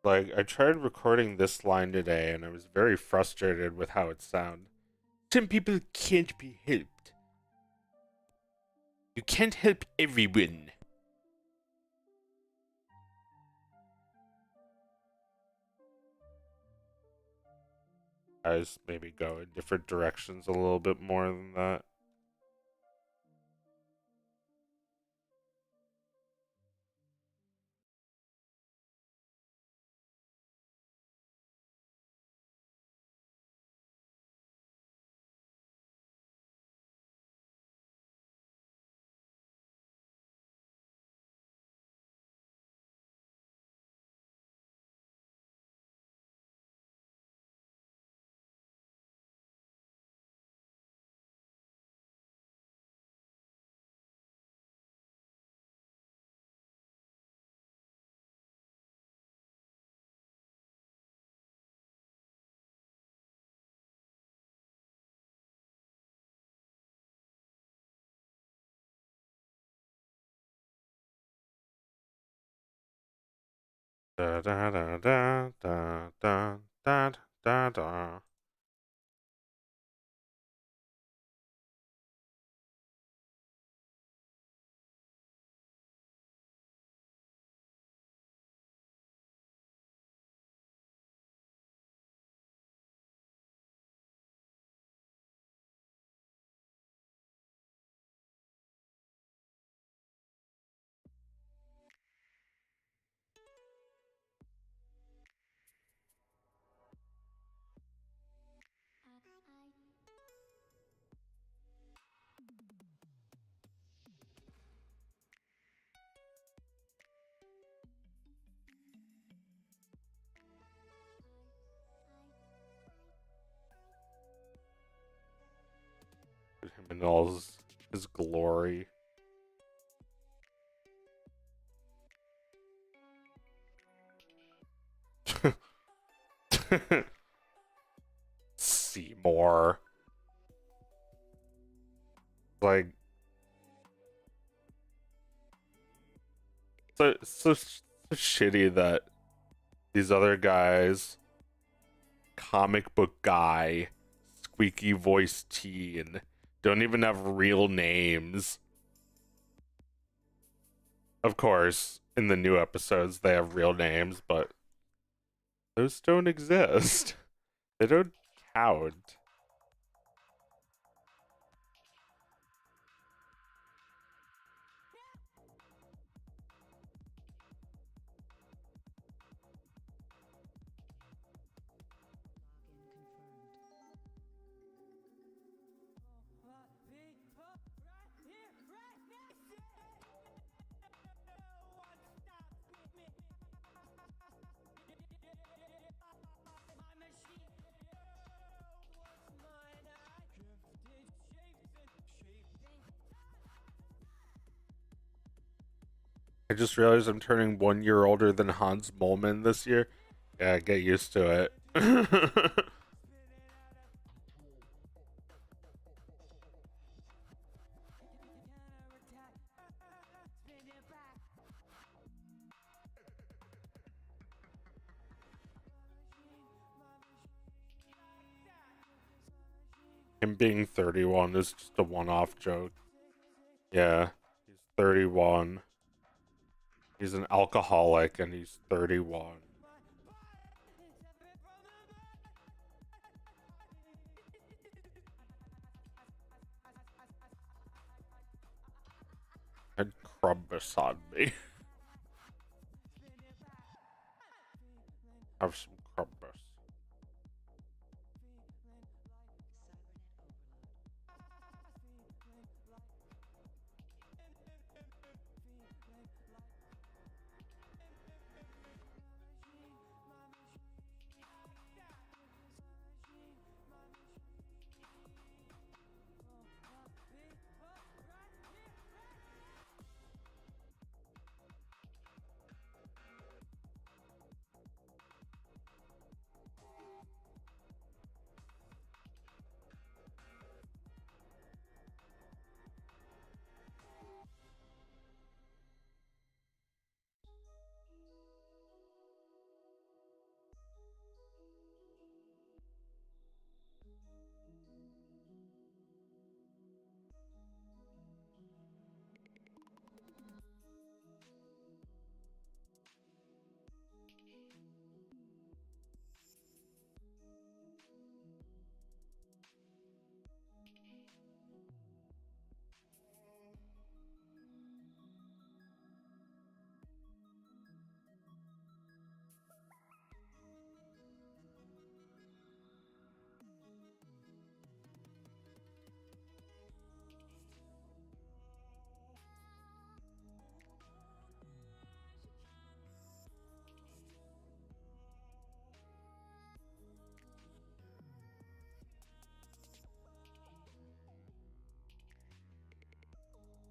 Like, I tried recording this line today and I was very frustrated with how it sounded. Some people can't be helped. You can't help everyone. Guys, maybe go in different directions a little bit more than that. Da da da da da da da da da. Him in all his glory. Seymour. Like, so shitty that these other guys, comic book guy, squeaky voice teen, don't even have real names. Of course, in the new episodes they have real names, but those don't exist. They don't count. I just realized I'm turning 1 year older than Hans Moleman this year. Yeah, get used to it. Him being 31 is just a one-off joke. Yeah, he's 31. He's an alcoholic and he's 31. And Crumbus on me. Have some Crumbus.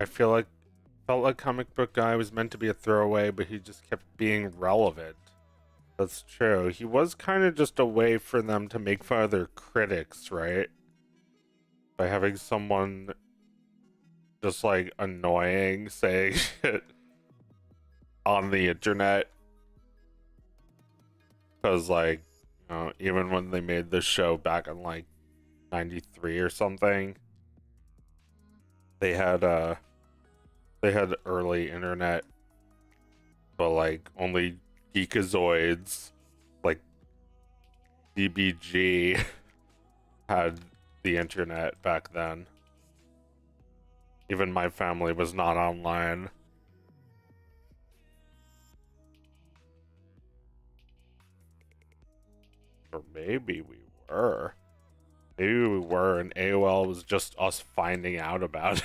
I felt like Comic Book Guy was meant to be a throwaway, but he just kept being relevant. That's true. He was kind of just a way for them to make fun of their critics, right? By having someone just like annoying saying shit on the internet. Because like, you know, even when they made this show back in like 93 or something, they had early internet, but like only geekazoids like DBG had the internet back then. Even my family was not online. Or maybe we were. Maybe we were, and AOL was just us finding out about it.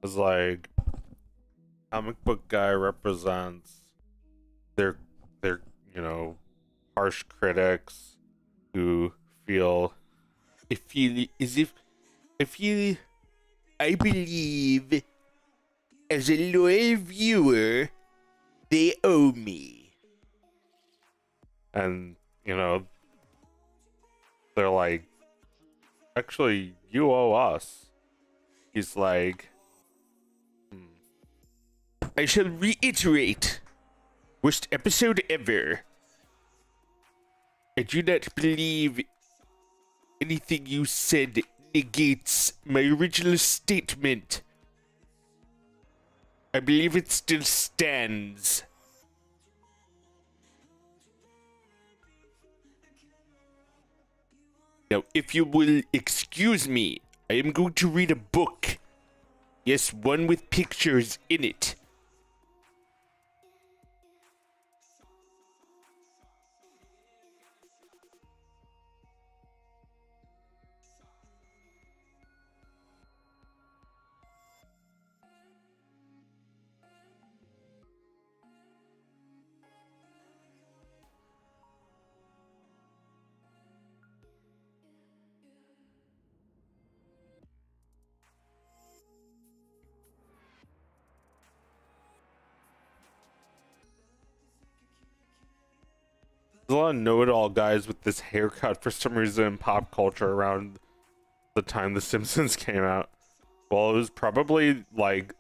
It's like Comic Book Guy represents their you know, harsh critics who feel as if I believe as a loyal viewer they owe me. And you know, they're like, actually you owe us. He's like, I shall reiterate, worst episode ever. I do not believe anything you said negates my original statement. I believe it still stands. Now, if you will excuse me, I am going to read a book. Yes, one with pictures in it. There's a lot of know-it-all guys with this haircut for some reason in pop culture around the time The Simpsons came out. Well, it was probably like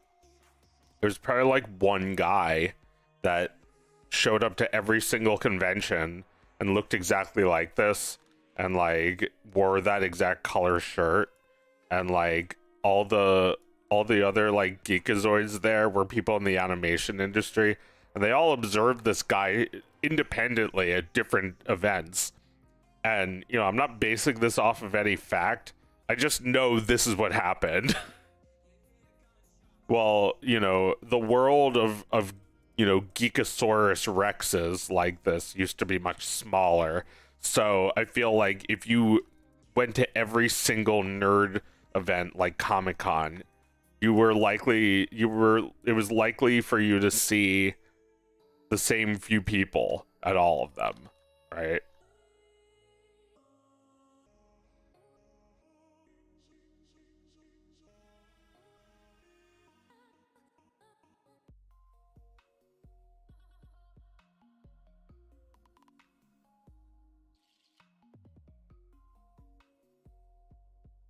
one guy that showed up to every single convention and looked exactly like this and like wore that exact color shirt, and like all the other like geekazoids there were people in the animation industry, and they all observed this guy independently at different events. And you know, I'm not basing this off of any fact, I just know this is what happened. Well, you know, the world of you know, Geekosaurus Rexes like this used to be much smaller. So I feel like if you went to every single nerd event like Comic-Con, it was likely for you to see the same few people at all of them, right?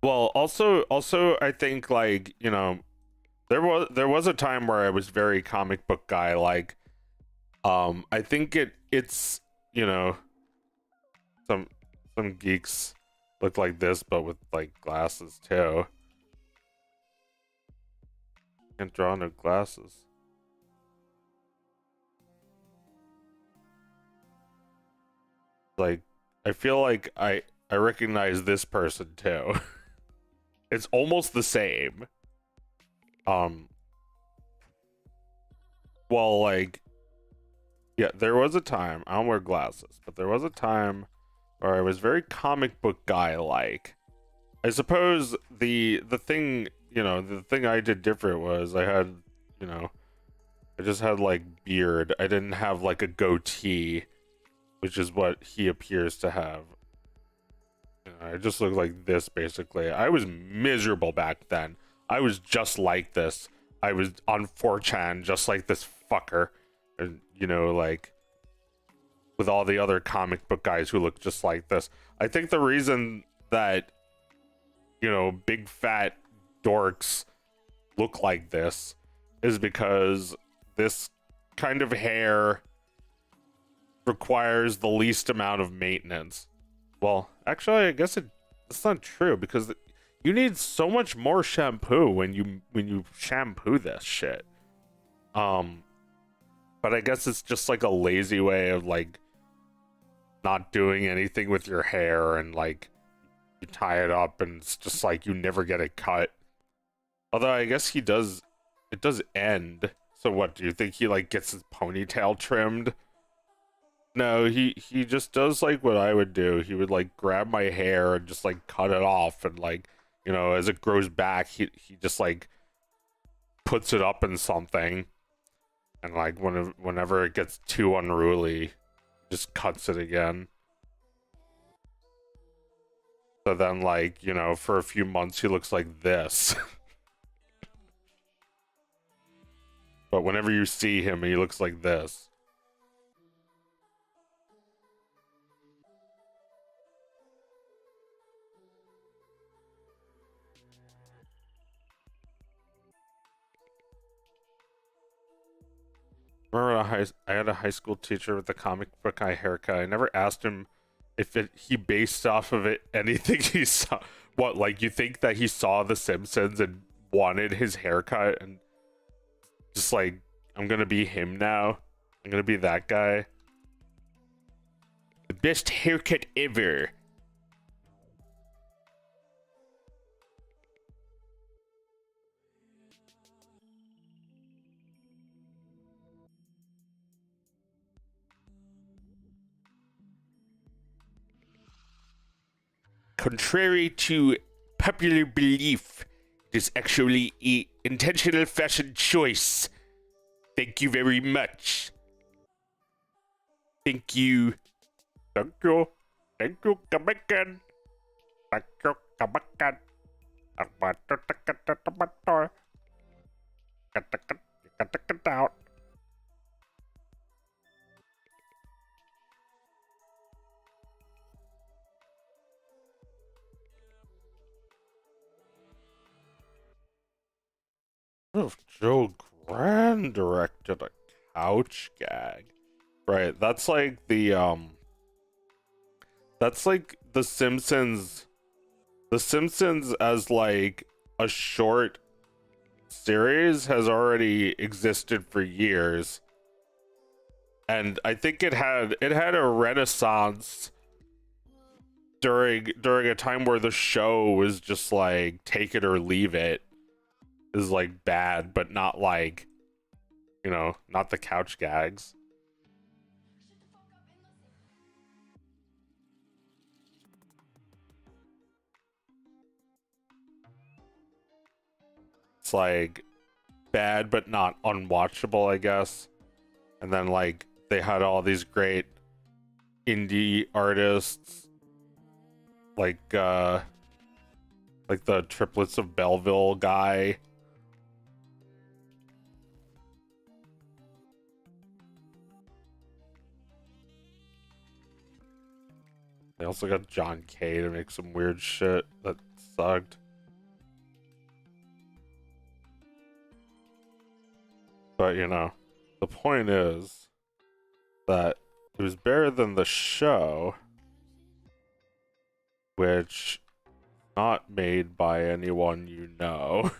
Well, also I think, like, you know, there was a time where I was very comic book guy, like I think it's you know, some geeks look like this but with like glasses too. Can't draw no glasses. Like, I feel like I recognize this person too. It's almost the same. Well, like, yeah, there was a time, I don't wear glasses, but there was a time where I was very comic book guy like. I suppose the thing, you know, the thing I did different was I had, you know, I just had like beard. I didn't have like a goatee, which is what he appears to have. You know, I just looked like this basically. I was miserable back then. I was just like this. I was on 4chan just like this fucker. And, you know, like, with all the other comic book guys who look just like this. I think the reason that, you know, big fat dorks look like this is because this kind of hair requires the least amount of maintenance. Well, actually, I guess it's not true, because you need so much more shampoo when you shampoo this shit. But I guess it's just like a lazy way of like not doing anything with your hair, and like you tie it up and it's just like you never get it cut. Although I guess it does end. So what, do you think he like gets his ponytail trimmed? No, he just does like what I would do. He would like grab my hair and just like cut it off, and like, you know, as it grows back, he just like puts it up in something, and like whenever it gets too unruly, just cuts it again. So then, like, you know, for a few months he looks like this. But whenever you see him, he looks like this. Remember, I had a high school teacher with a comic book eye haircut. I never asked him if he based off of it anything he saw. What, like, you think that he saw The Simpsons and wanted his haircut and just like, I'm gonna be him now. I'm gonna be that guy. The best haircut ever. Contrary to popular belief, it is actually an intentional fashion choice. Thank you very much. Thank you. Thank you. Thank you, come again. Thank you, come again. Get out. What if Joe Grand directed a couch gag? Right, that's like the Simpsons. The Simpsons as like a short series has already existed for years. And I think it had a renaissance during a time where the show was just like take it or leave it. Is like bad, but not like, you know, not the couch gags. It's like bad, but not unwatchable, I guess. And then like they had all these great indie artists, like the Triplets of Belleville guy. They also got John Kay to make some weird shit that sucked. But, you know, the point is that it was better than the show, which not made by anyone you know.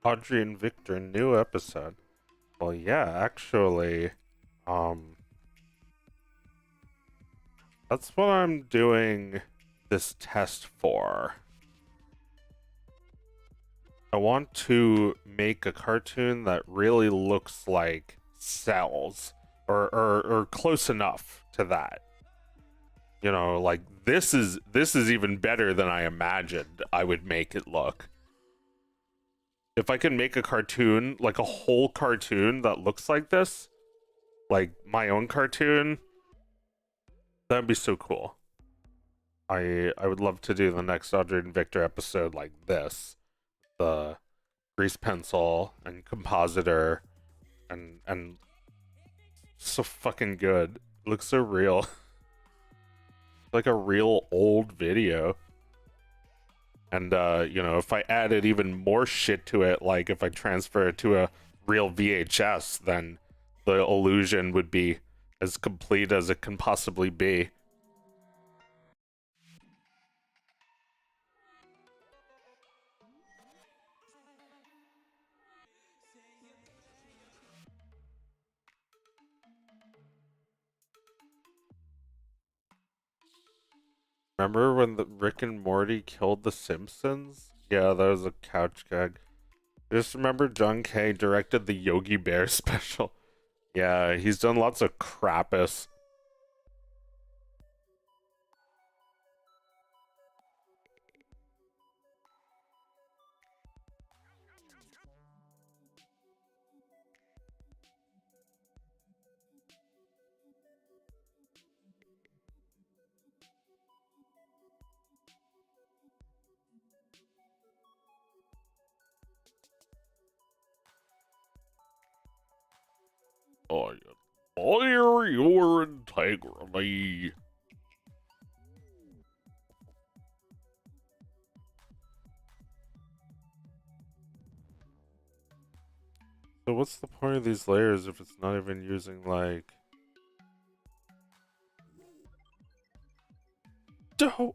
Audrey and Victor, new episode. Well, yeah, actually, that's what I'm doing this test for. I want to make a cartoon that really looks like Cells, or close enough to that. You know, like this is even better than I imagined I would make it look. If I can make a cartoon, like a whole cartoon that looks like this, like my own cartoon, that'd be so cool. I would love to do the next Audrey and Victor episode like this. The grease pencil and compositor and so fucking good. It looks so real. Like a real old video. And you know, if I added even more shit to it, like if I transfer it to a real VHS, then the illusion would be as complete as it can possibly be. Remember when the Rick and Morty killed the Simpsons? Yeah, that was a couch gag. Just remember John Kay directed the Yogi Bear special. Yeah, he's done lots of crappus. I admire your integrity. So what's the point of these layers if it's not even using, like... Don't...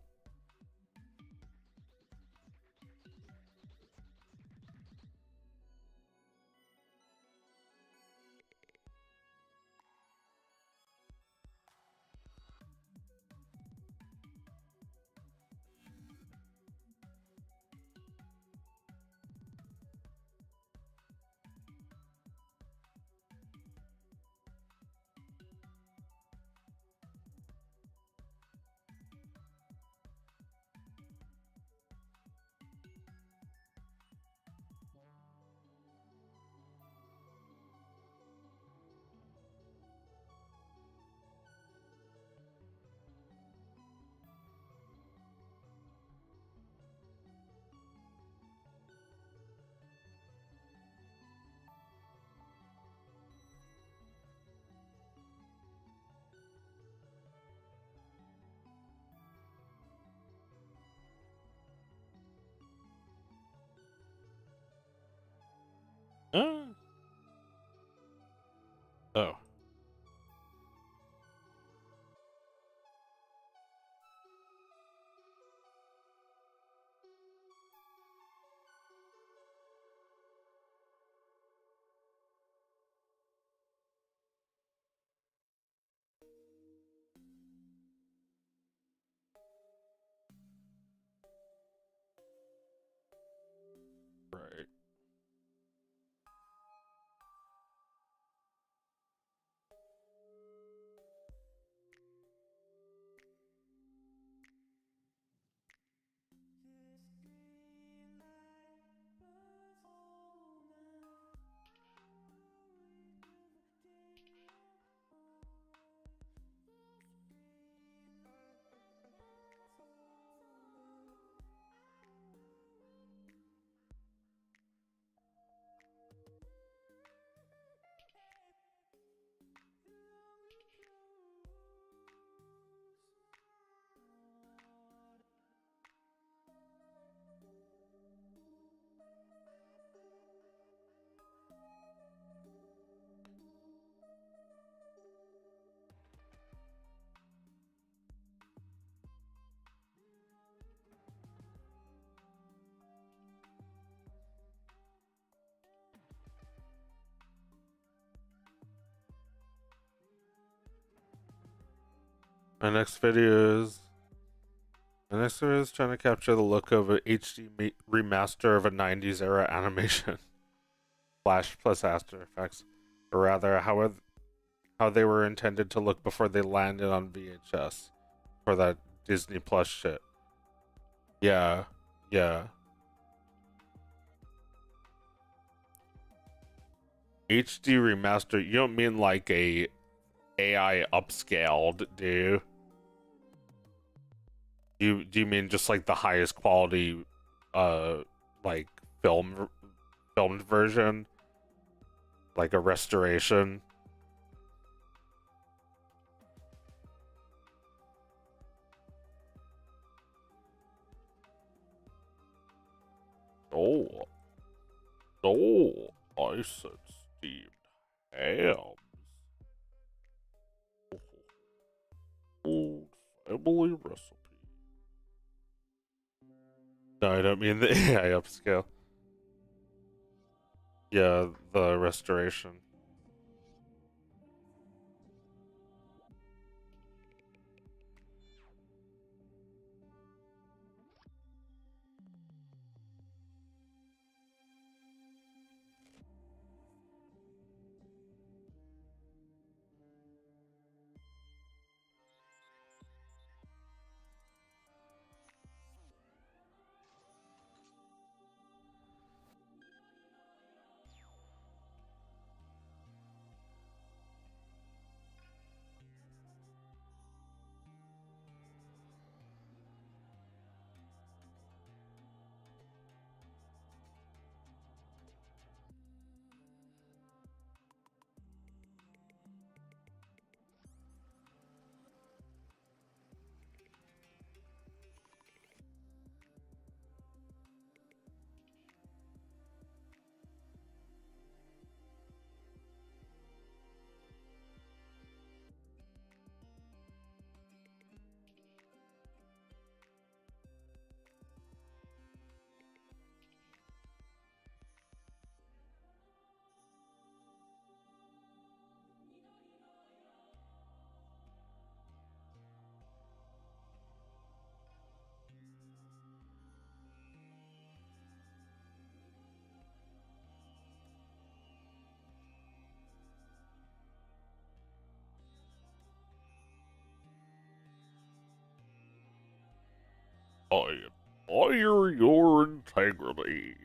Oh. Right. My next video is trying to capture the look of a HD remaster of a 90s era animation. Flash plus After Effects. Or rather, how they were intended to look before they landed on VHS. For that Disney Plus shit. Yeah. Yeah. HD remaster, you don't mean like a AI upscaled, do you? Do you mean just like the highest quality like filmed version? Like a restoration? Oh. Oh, I said steamed hams. Old family recipe. No, I don't mean the AI upscale. Yeah, the restoration. I admire your integrity.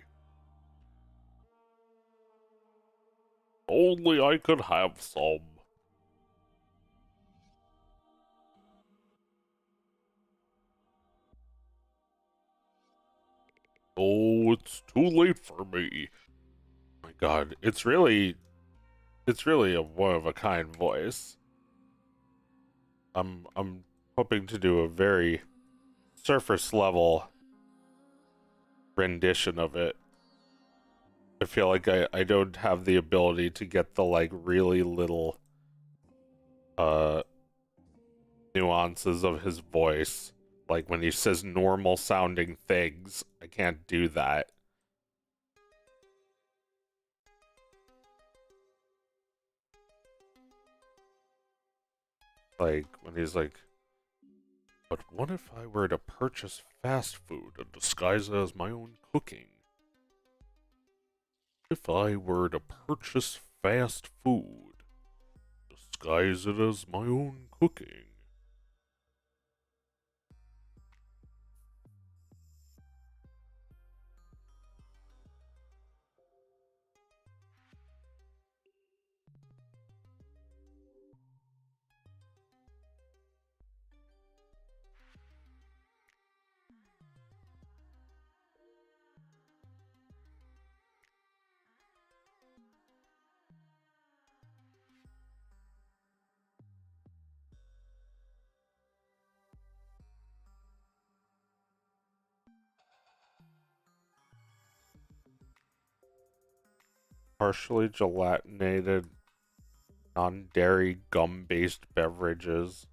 Only I could have some. Oh, it's too late for me. My God, it's really a one-of-a-kind voice. I'm hoping to do a very surface level rendition of it. I feel like I don't have the ability to get the like really little nuances of his voice. Like when he says normal sounding things, I can't do that. Like when he's like, but what if I were to purchase fast food and disguise it as my own cooking? If I were to purchase fast food, disguise it as my own cooking. Partially gelatinated, non-dairy gum-based beverages.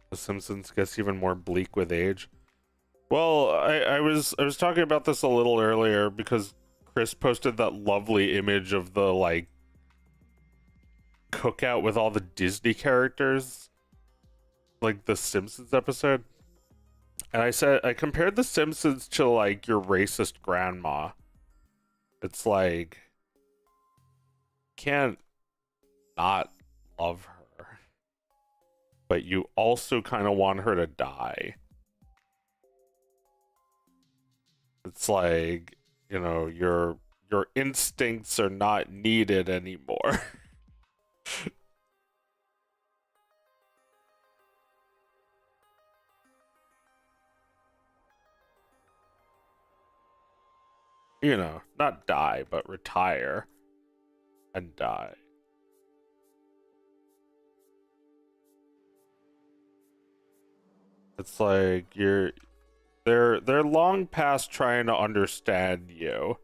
The Simpsons gets even more bleak with age. Well, I was talking about this a little earlier because Chris posted that lovely image of the like cookout with all the Disney characters, like the Simpsons episode. And I compared the Simpsons to like your racist grandma. It's like can't not love her, but you also kind of want her to die. It's like, you know, your instincts are not needed anymore. You know, not die, but retire and die. It's like they're long past trying to understand you.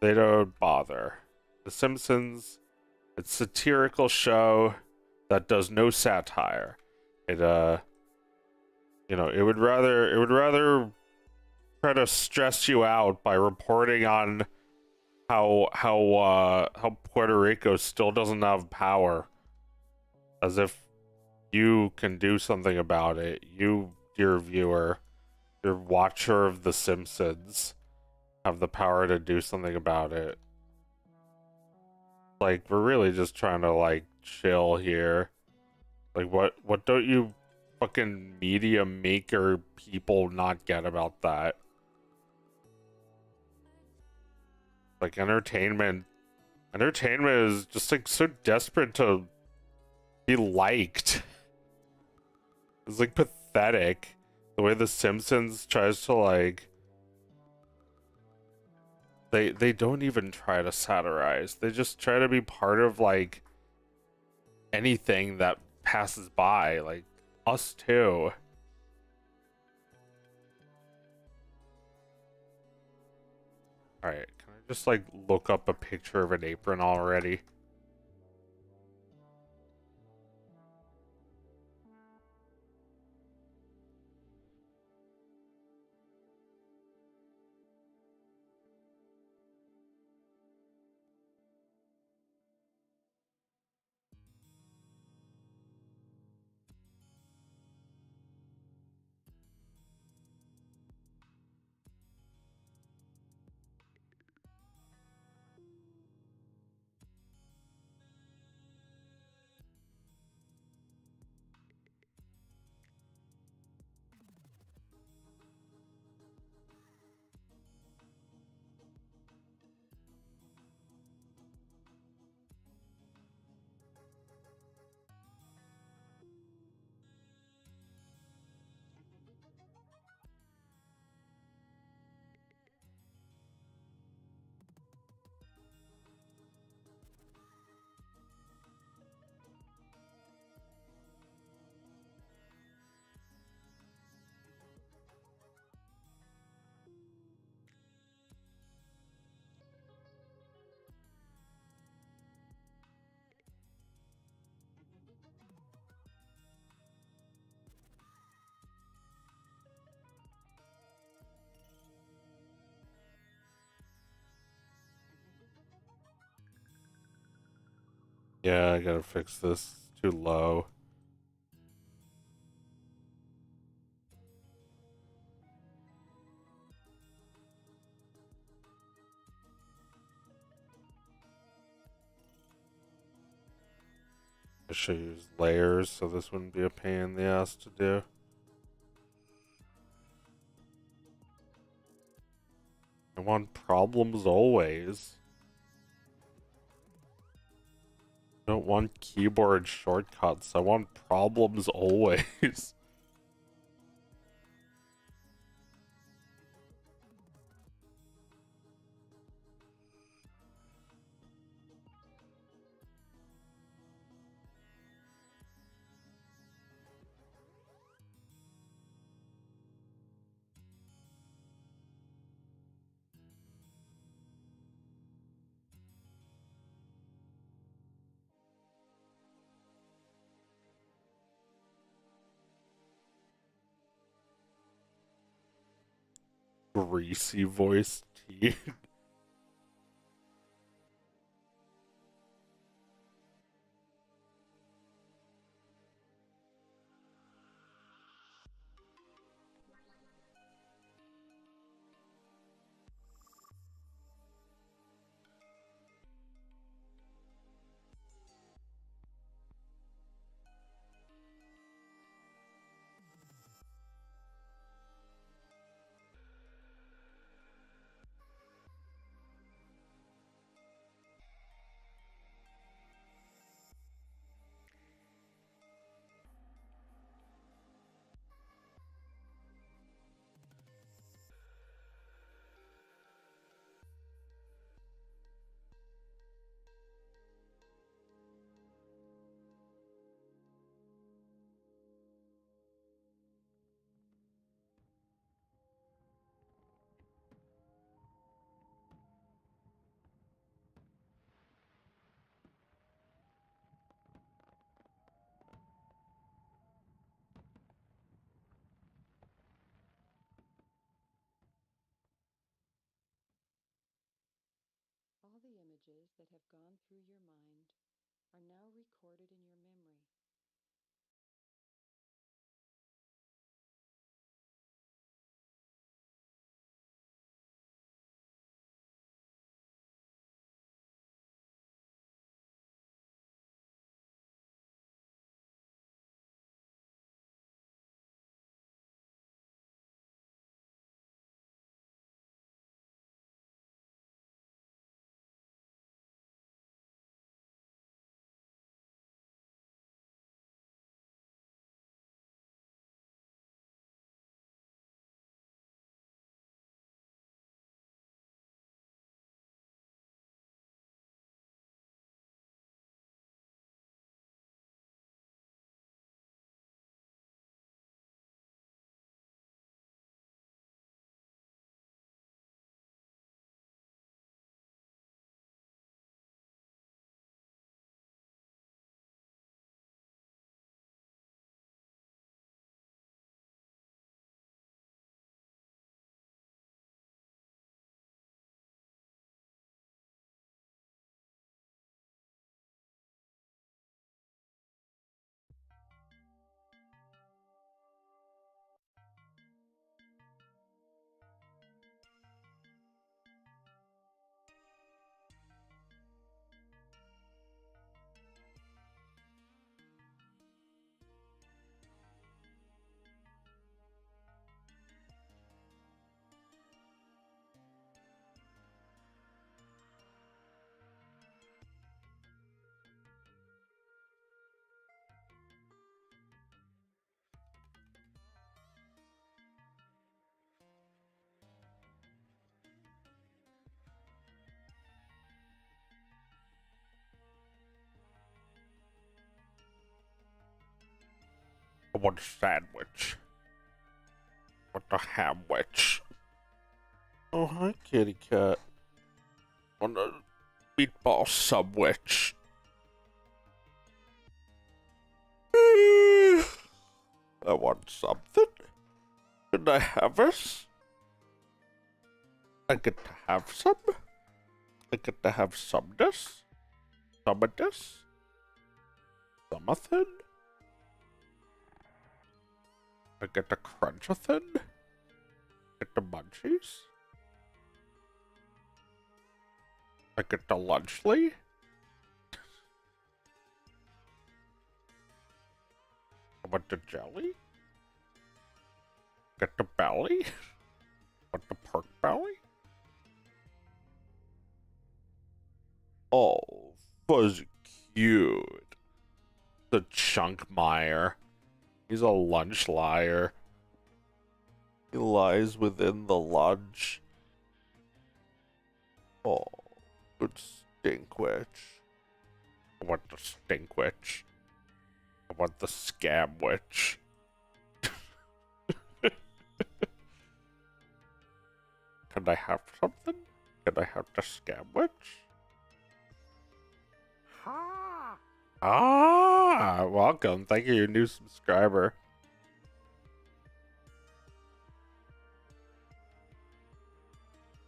They don't bother. The Simpsons, it's a satirical show that does no satire. It you know, it would rather try to stress you out by reporting on how Puerto Rico still doesn't have power, as if you can do something about it. You, dear viewer, your watcher of The Simpsons, have the power to do something about it. Like, we're really just trying to like chill here. Like, what don't you fucking media maker people not get about that? Like, entertainment is just like so desperate to be liked. It's like pathetic the way The Simpsons tries to like they don't even try to satirize. They just try to be part of like anything that passes by, like us too. All right, can I just like look up a picture of an apron already? Yeah, I gotta fix this. It's too low. I should use layers so this wouldn't be a pain in the ass to do. I want problems always. I don't want keyboard shortcuts. I want problems always. Greasy voiced teen. All the images that have gone through your mind are now recorded in your memory. I want a sandwich. Want a hamwich. Oh, hi, kitty cat. Want a meatball subwich. I want something. Can I have this? I get to have some. I get to have someness. Some of this. Something? I get the crunch-a-thin? Get the munchies? I get the lunchly? I want the jelly? Get the belly? Want the pork belly? Oh, fuzzy cute. The Chunkmeyer. He's a lunch liar. He lies within the lunch. Oh, good stinkwitch. I want the stinkwitch. I want the scabwitch. Can I have something? Can I have the scabwitch? Ah, welcome. Thank you, new subscriber.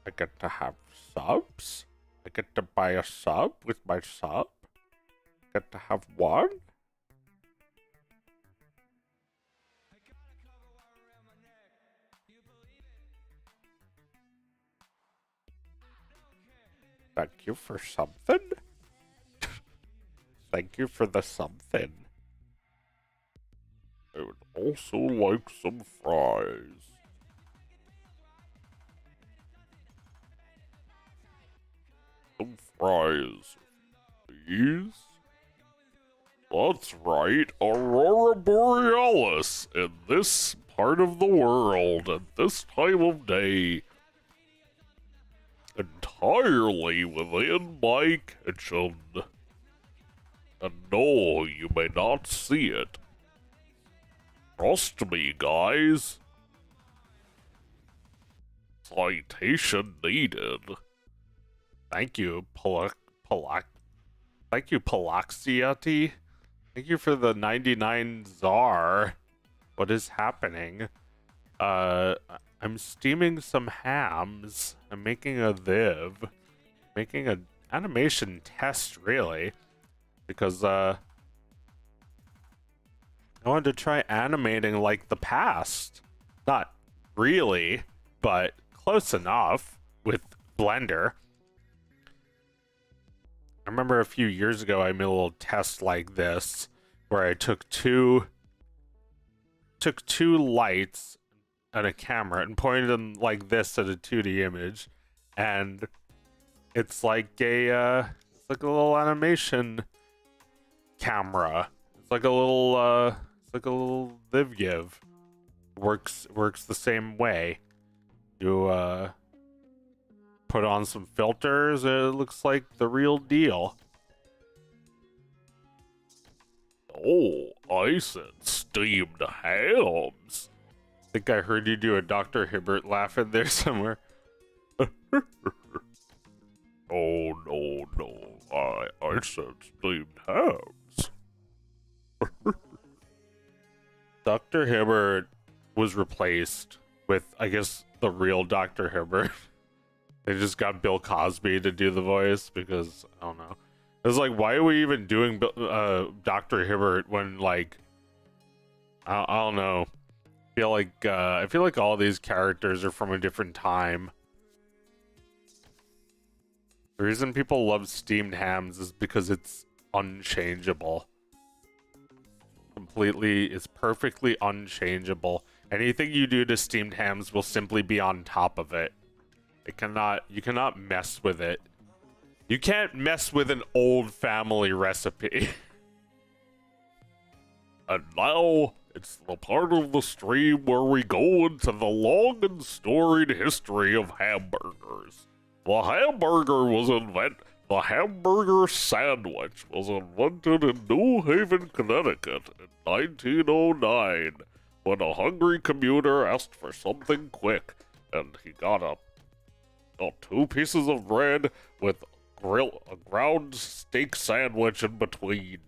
I get to have subs? I get to buy a sub with my sub? Get to have one? Thank you for something? Thank you for the something. I would also like some fries. Some fries, please. That's right, Aurora Borealis in this part of the world at this time of day. Entirely within my kitchen. And no, you may not see it. Trust me, guys. Citation needed. Thank you, Thank you, Palaxiati. Thank you for the 99 czar. What is happening? I'm steaming some hams. I'm making a viv. Making an animation test, really. Because, I wanted to try animating like the past. Not really, but close enough with Blender. I remember a few years ago I made a little test like this where I took two lights and a camera and pointed them like this at a 2D image, and it's like a little animation camera. It's like a little LiveGive. Works the same way. You put on some filters, and it looks like the real deal. Oh, I said steamed hams. I think I heard you do a Dr. Hibbert laugh in there somewhere. Oh, no. I said steamed hams. Dr. Hibbert was replaced with, I guess, the real Dr. Hibbert. They just got Bill Cosby to do the voice because, I don't know. It was like, why are we even doing Dr. Hibbert when, like, I don't know. I feel like all these characters are from a different time. The reason people love steamed hams is because it's unchangeable. It's perfectly unchangeable. Anything you do to steamed hams will simply be on top of it. You cannot mess with it. You can't mess with an old family recipe. And now, it's the part of the stream where we go into the long and storied history of hamburgers. The hamburger sandwich was invented in New Haven, Connecticut in 1909 when a hungry commuter asked for something quick, and he got 2 pieces of bread with a ground steak sandwich in between.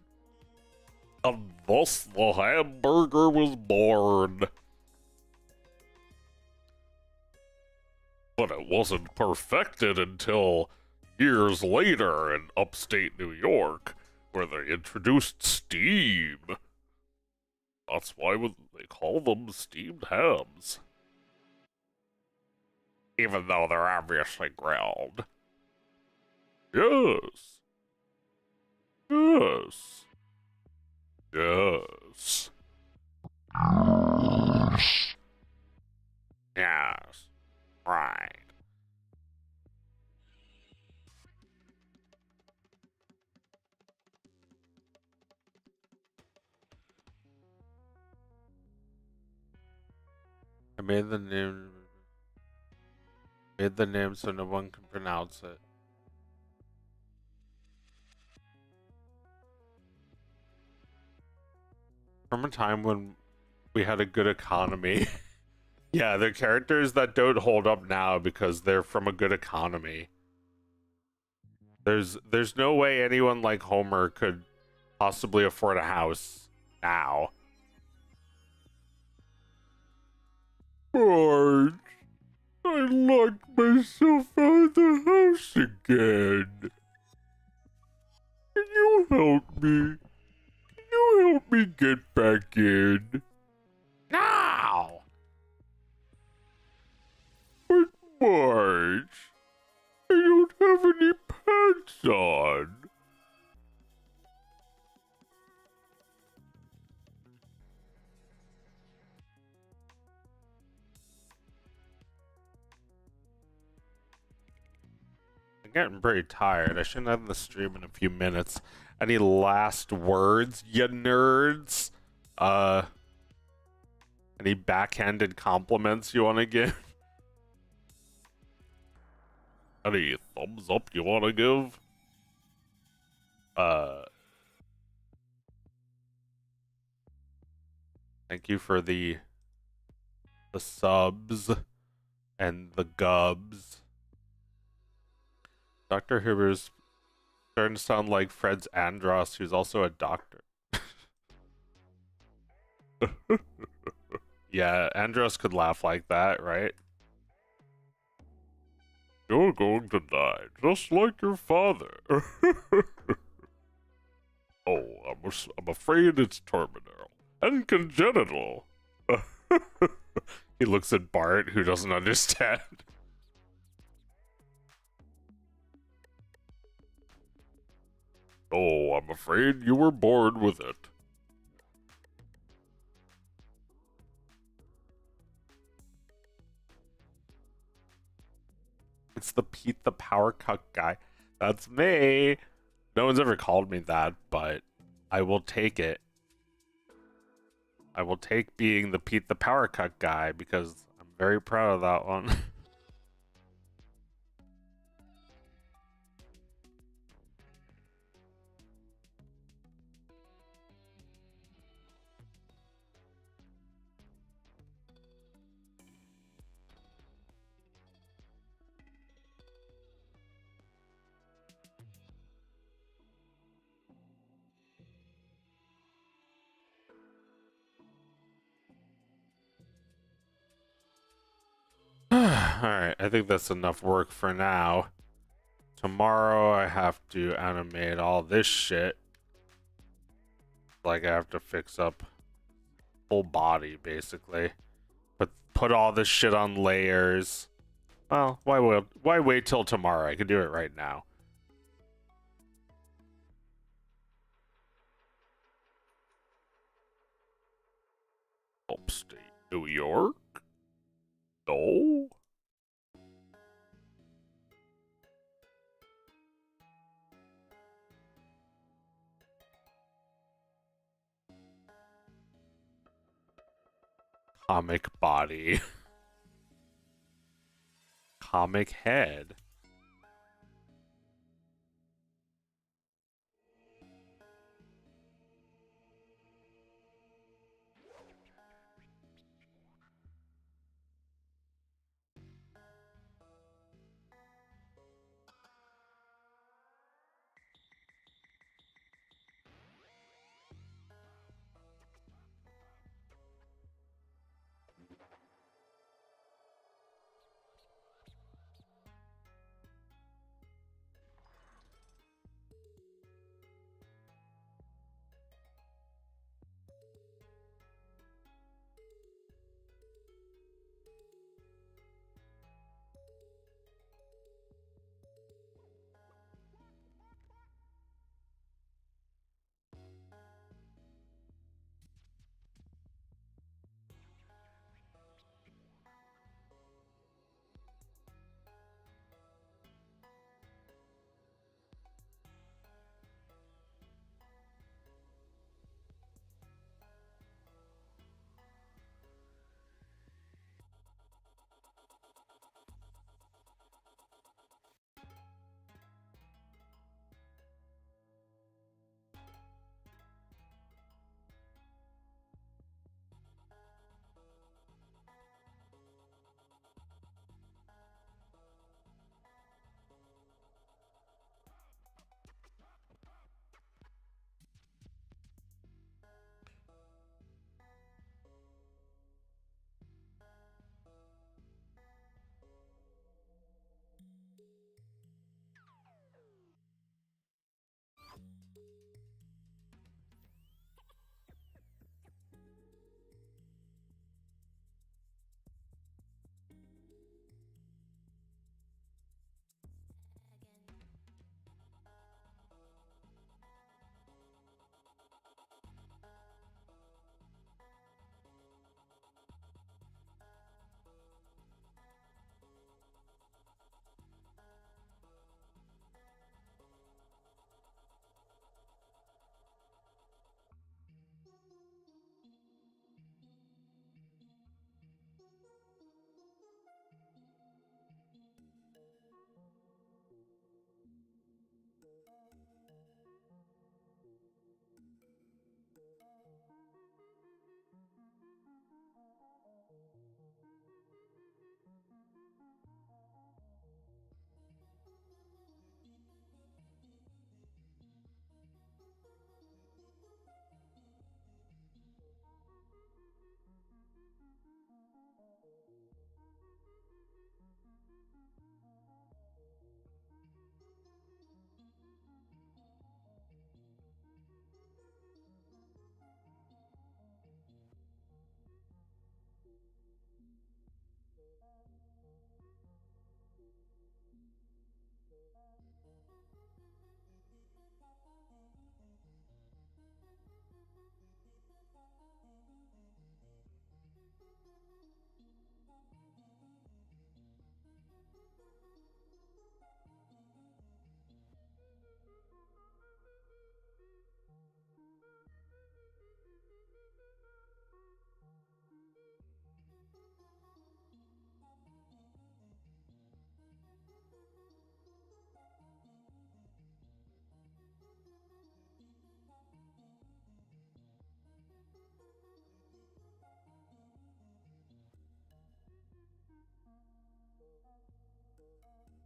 And thus the hamburger was born. But it wasn't perfected until years later in upstate New York, where they introduced steam. That's why they call them steamed hams. Even though they're obviously grilled. Yes. Yes. Yes. Yes. Right. I made the name so no one can pronounce it. From a time when we had a good economy. Yeah, they're characters that don't hold up now because they're from a good economy. There's no way anyone like Homer could possibly afford a house now. Marge, I locked myself out of the house again. Can you help me? Can you help me get back in? Now! But Marge, I don't have any pants on. I'm getting pretty tired. I shouldn't have the stream in a few minutes. Any last words, you nerds? Any backhanded compliments you want to give? Any thumbs up you want to give? Thank you for the subs and the gubs. Dr. Huber's starting to sound like Fred's Andros, who's also a doctor. Yeah, Andros could laugh like that, right? You're going to die, just like your father. Oh, I'm afraid it's terminal and congenital. He looks at Bart, who doesn't understand. Oh, I'm afraid you were born with it. It's the Pete the Power Cut guy. That's me. No one's ever called me that, but I will take it. I will take being the Pete the Power Cut guy because I'm very proud of that one. Alright, I think that's enough work for now. Tomorrow I have to animate all this shit. Like I have to fix up full body, basically. Put all this shit on layers. Well, why wait till tomorrow? I could do it right now. Upstate New York? No? Comic body. Comic head.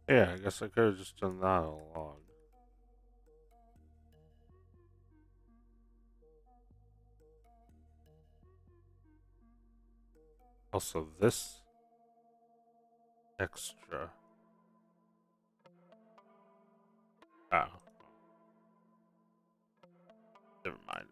Yeah, I guess I could have just done that all along. Also, this extra. Oh. Never mind.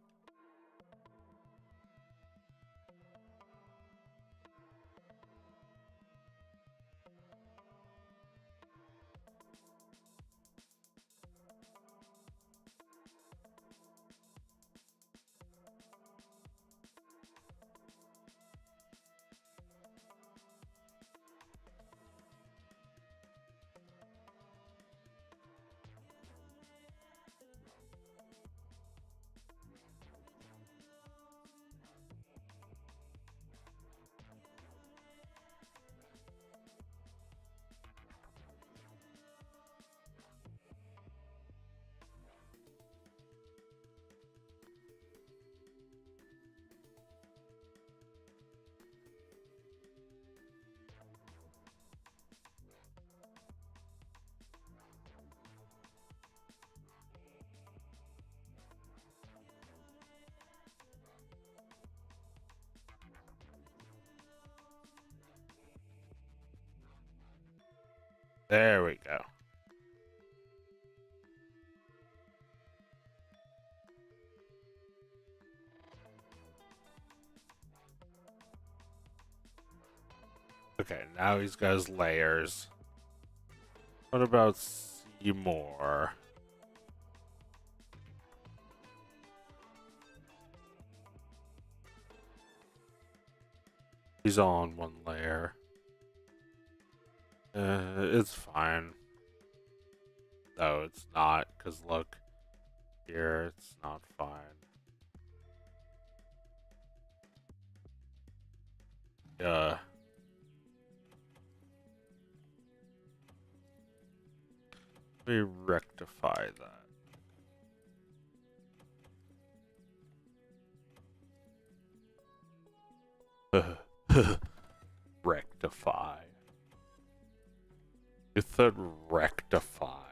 There we go. Okay, now he's got his layers. What about Seymour? He's on one layer. It's fine. No, it's not, because look here, it's not fine. Yeah. Let me rectify that. Rectify. You said rectify.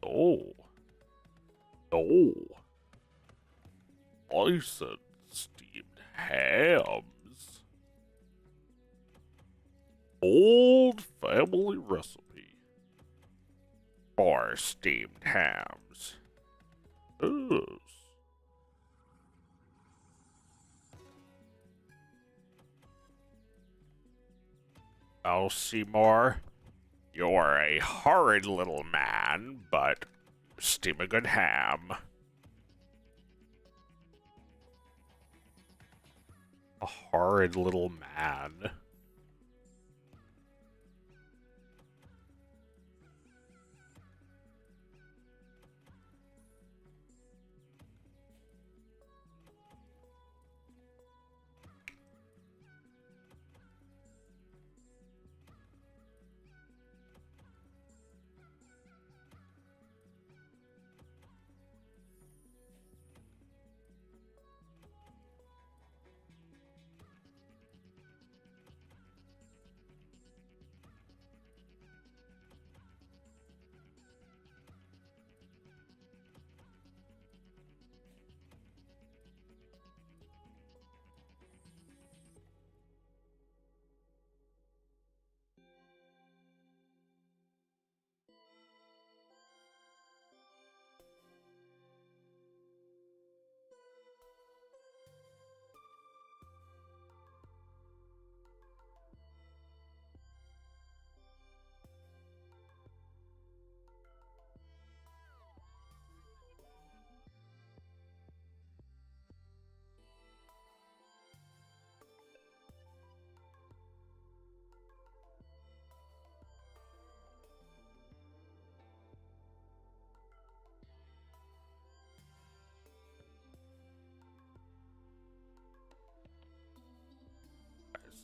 Oh. Oh. I said steamed hams. Old family recipe for steamed hams. Yes. Oh, Seymour, you're a horrid little man, but steam a good ham. A horrid little man.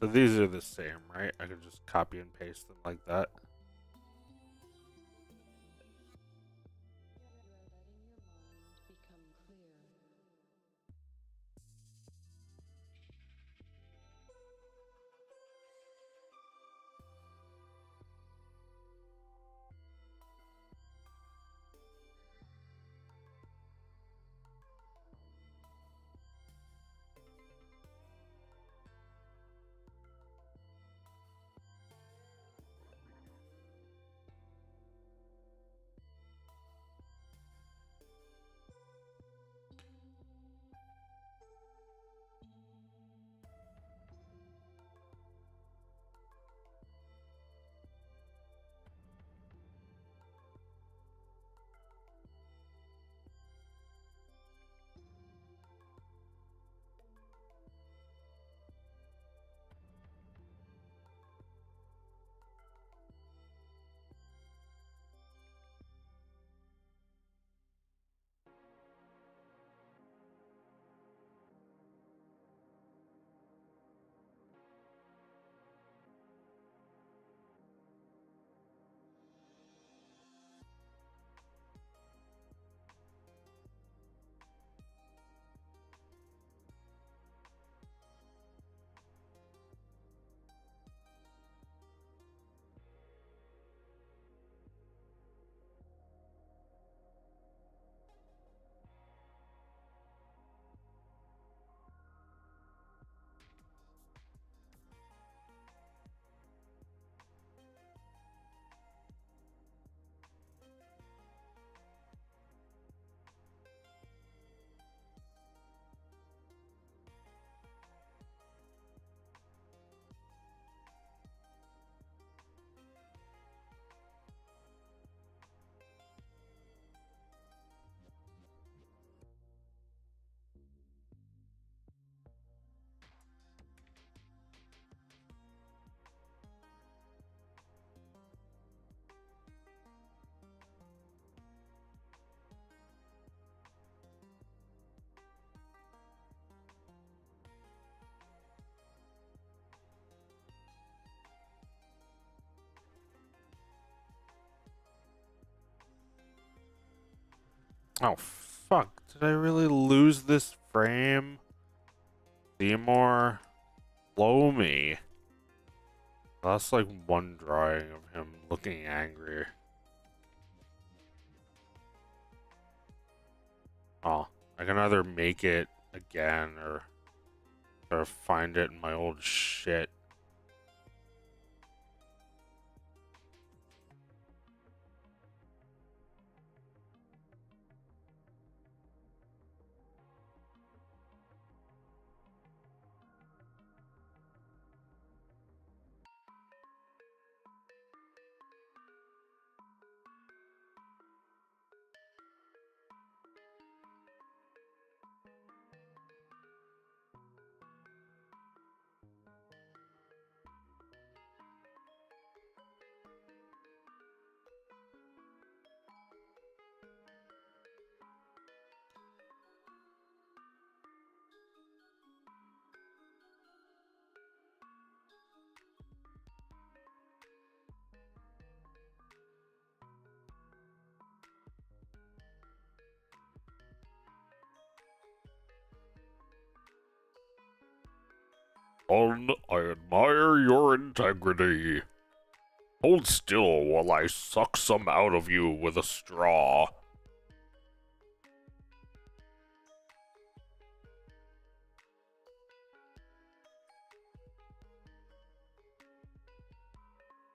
So these are the same, right? I can just copy and paste them like that. Oh, fuck. Did I really lose this frame? Seymour? Blow me. That's like one drawing of him looking angry. Oh, I can either make it again or find it in my old shit. I admire your integrity. Hold still while I suck some out of you with a straw.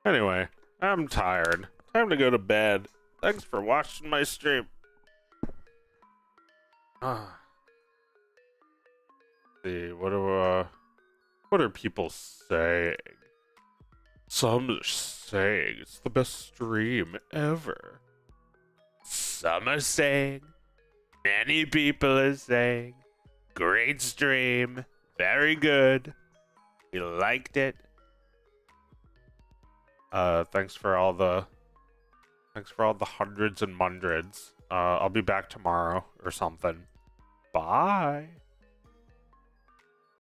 Anyway, I'm tired. Time to go to bed. Thanks for watching my stream. See, what are people saying? Some are saying it's the best stream ever. Some are saying, many people are saying, great stream, very good. We liked it. Thanks for all the hundreds and hundreds. I'll be back tomorrow or something. Bye.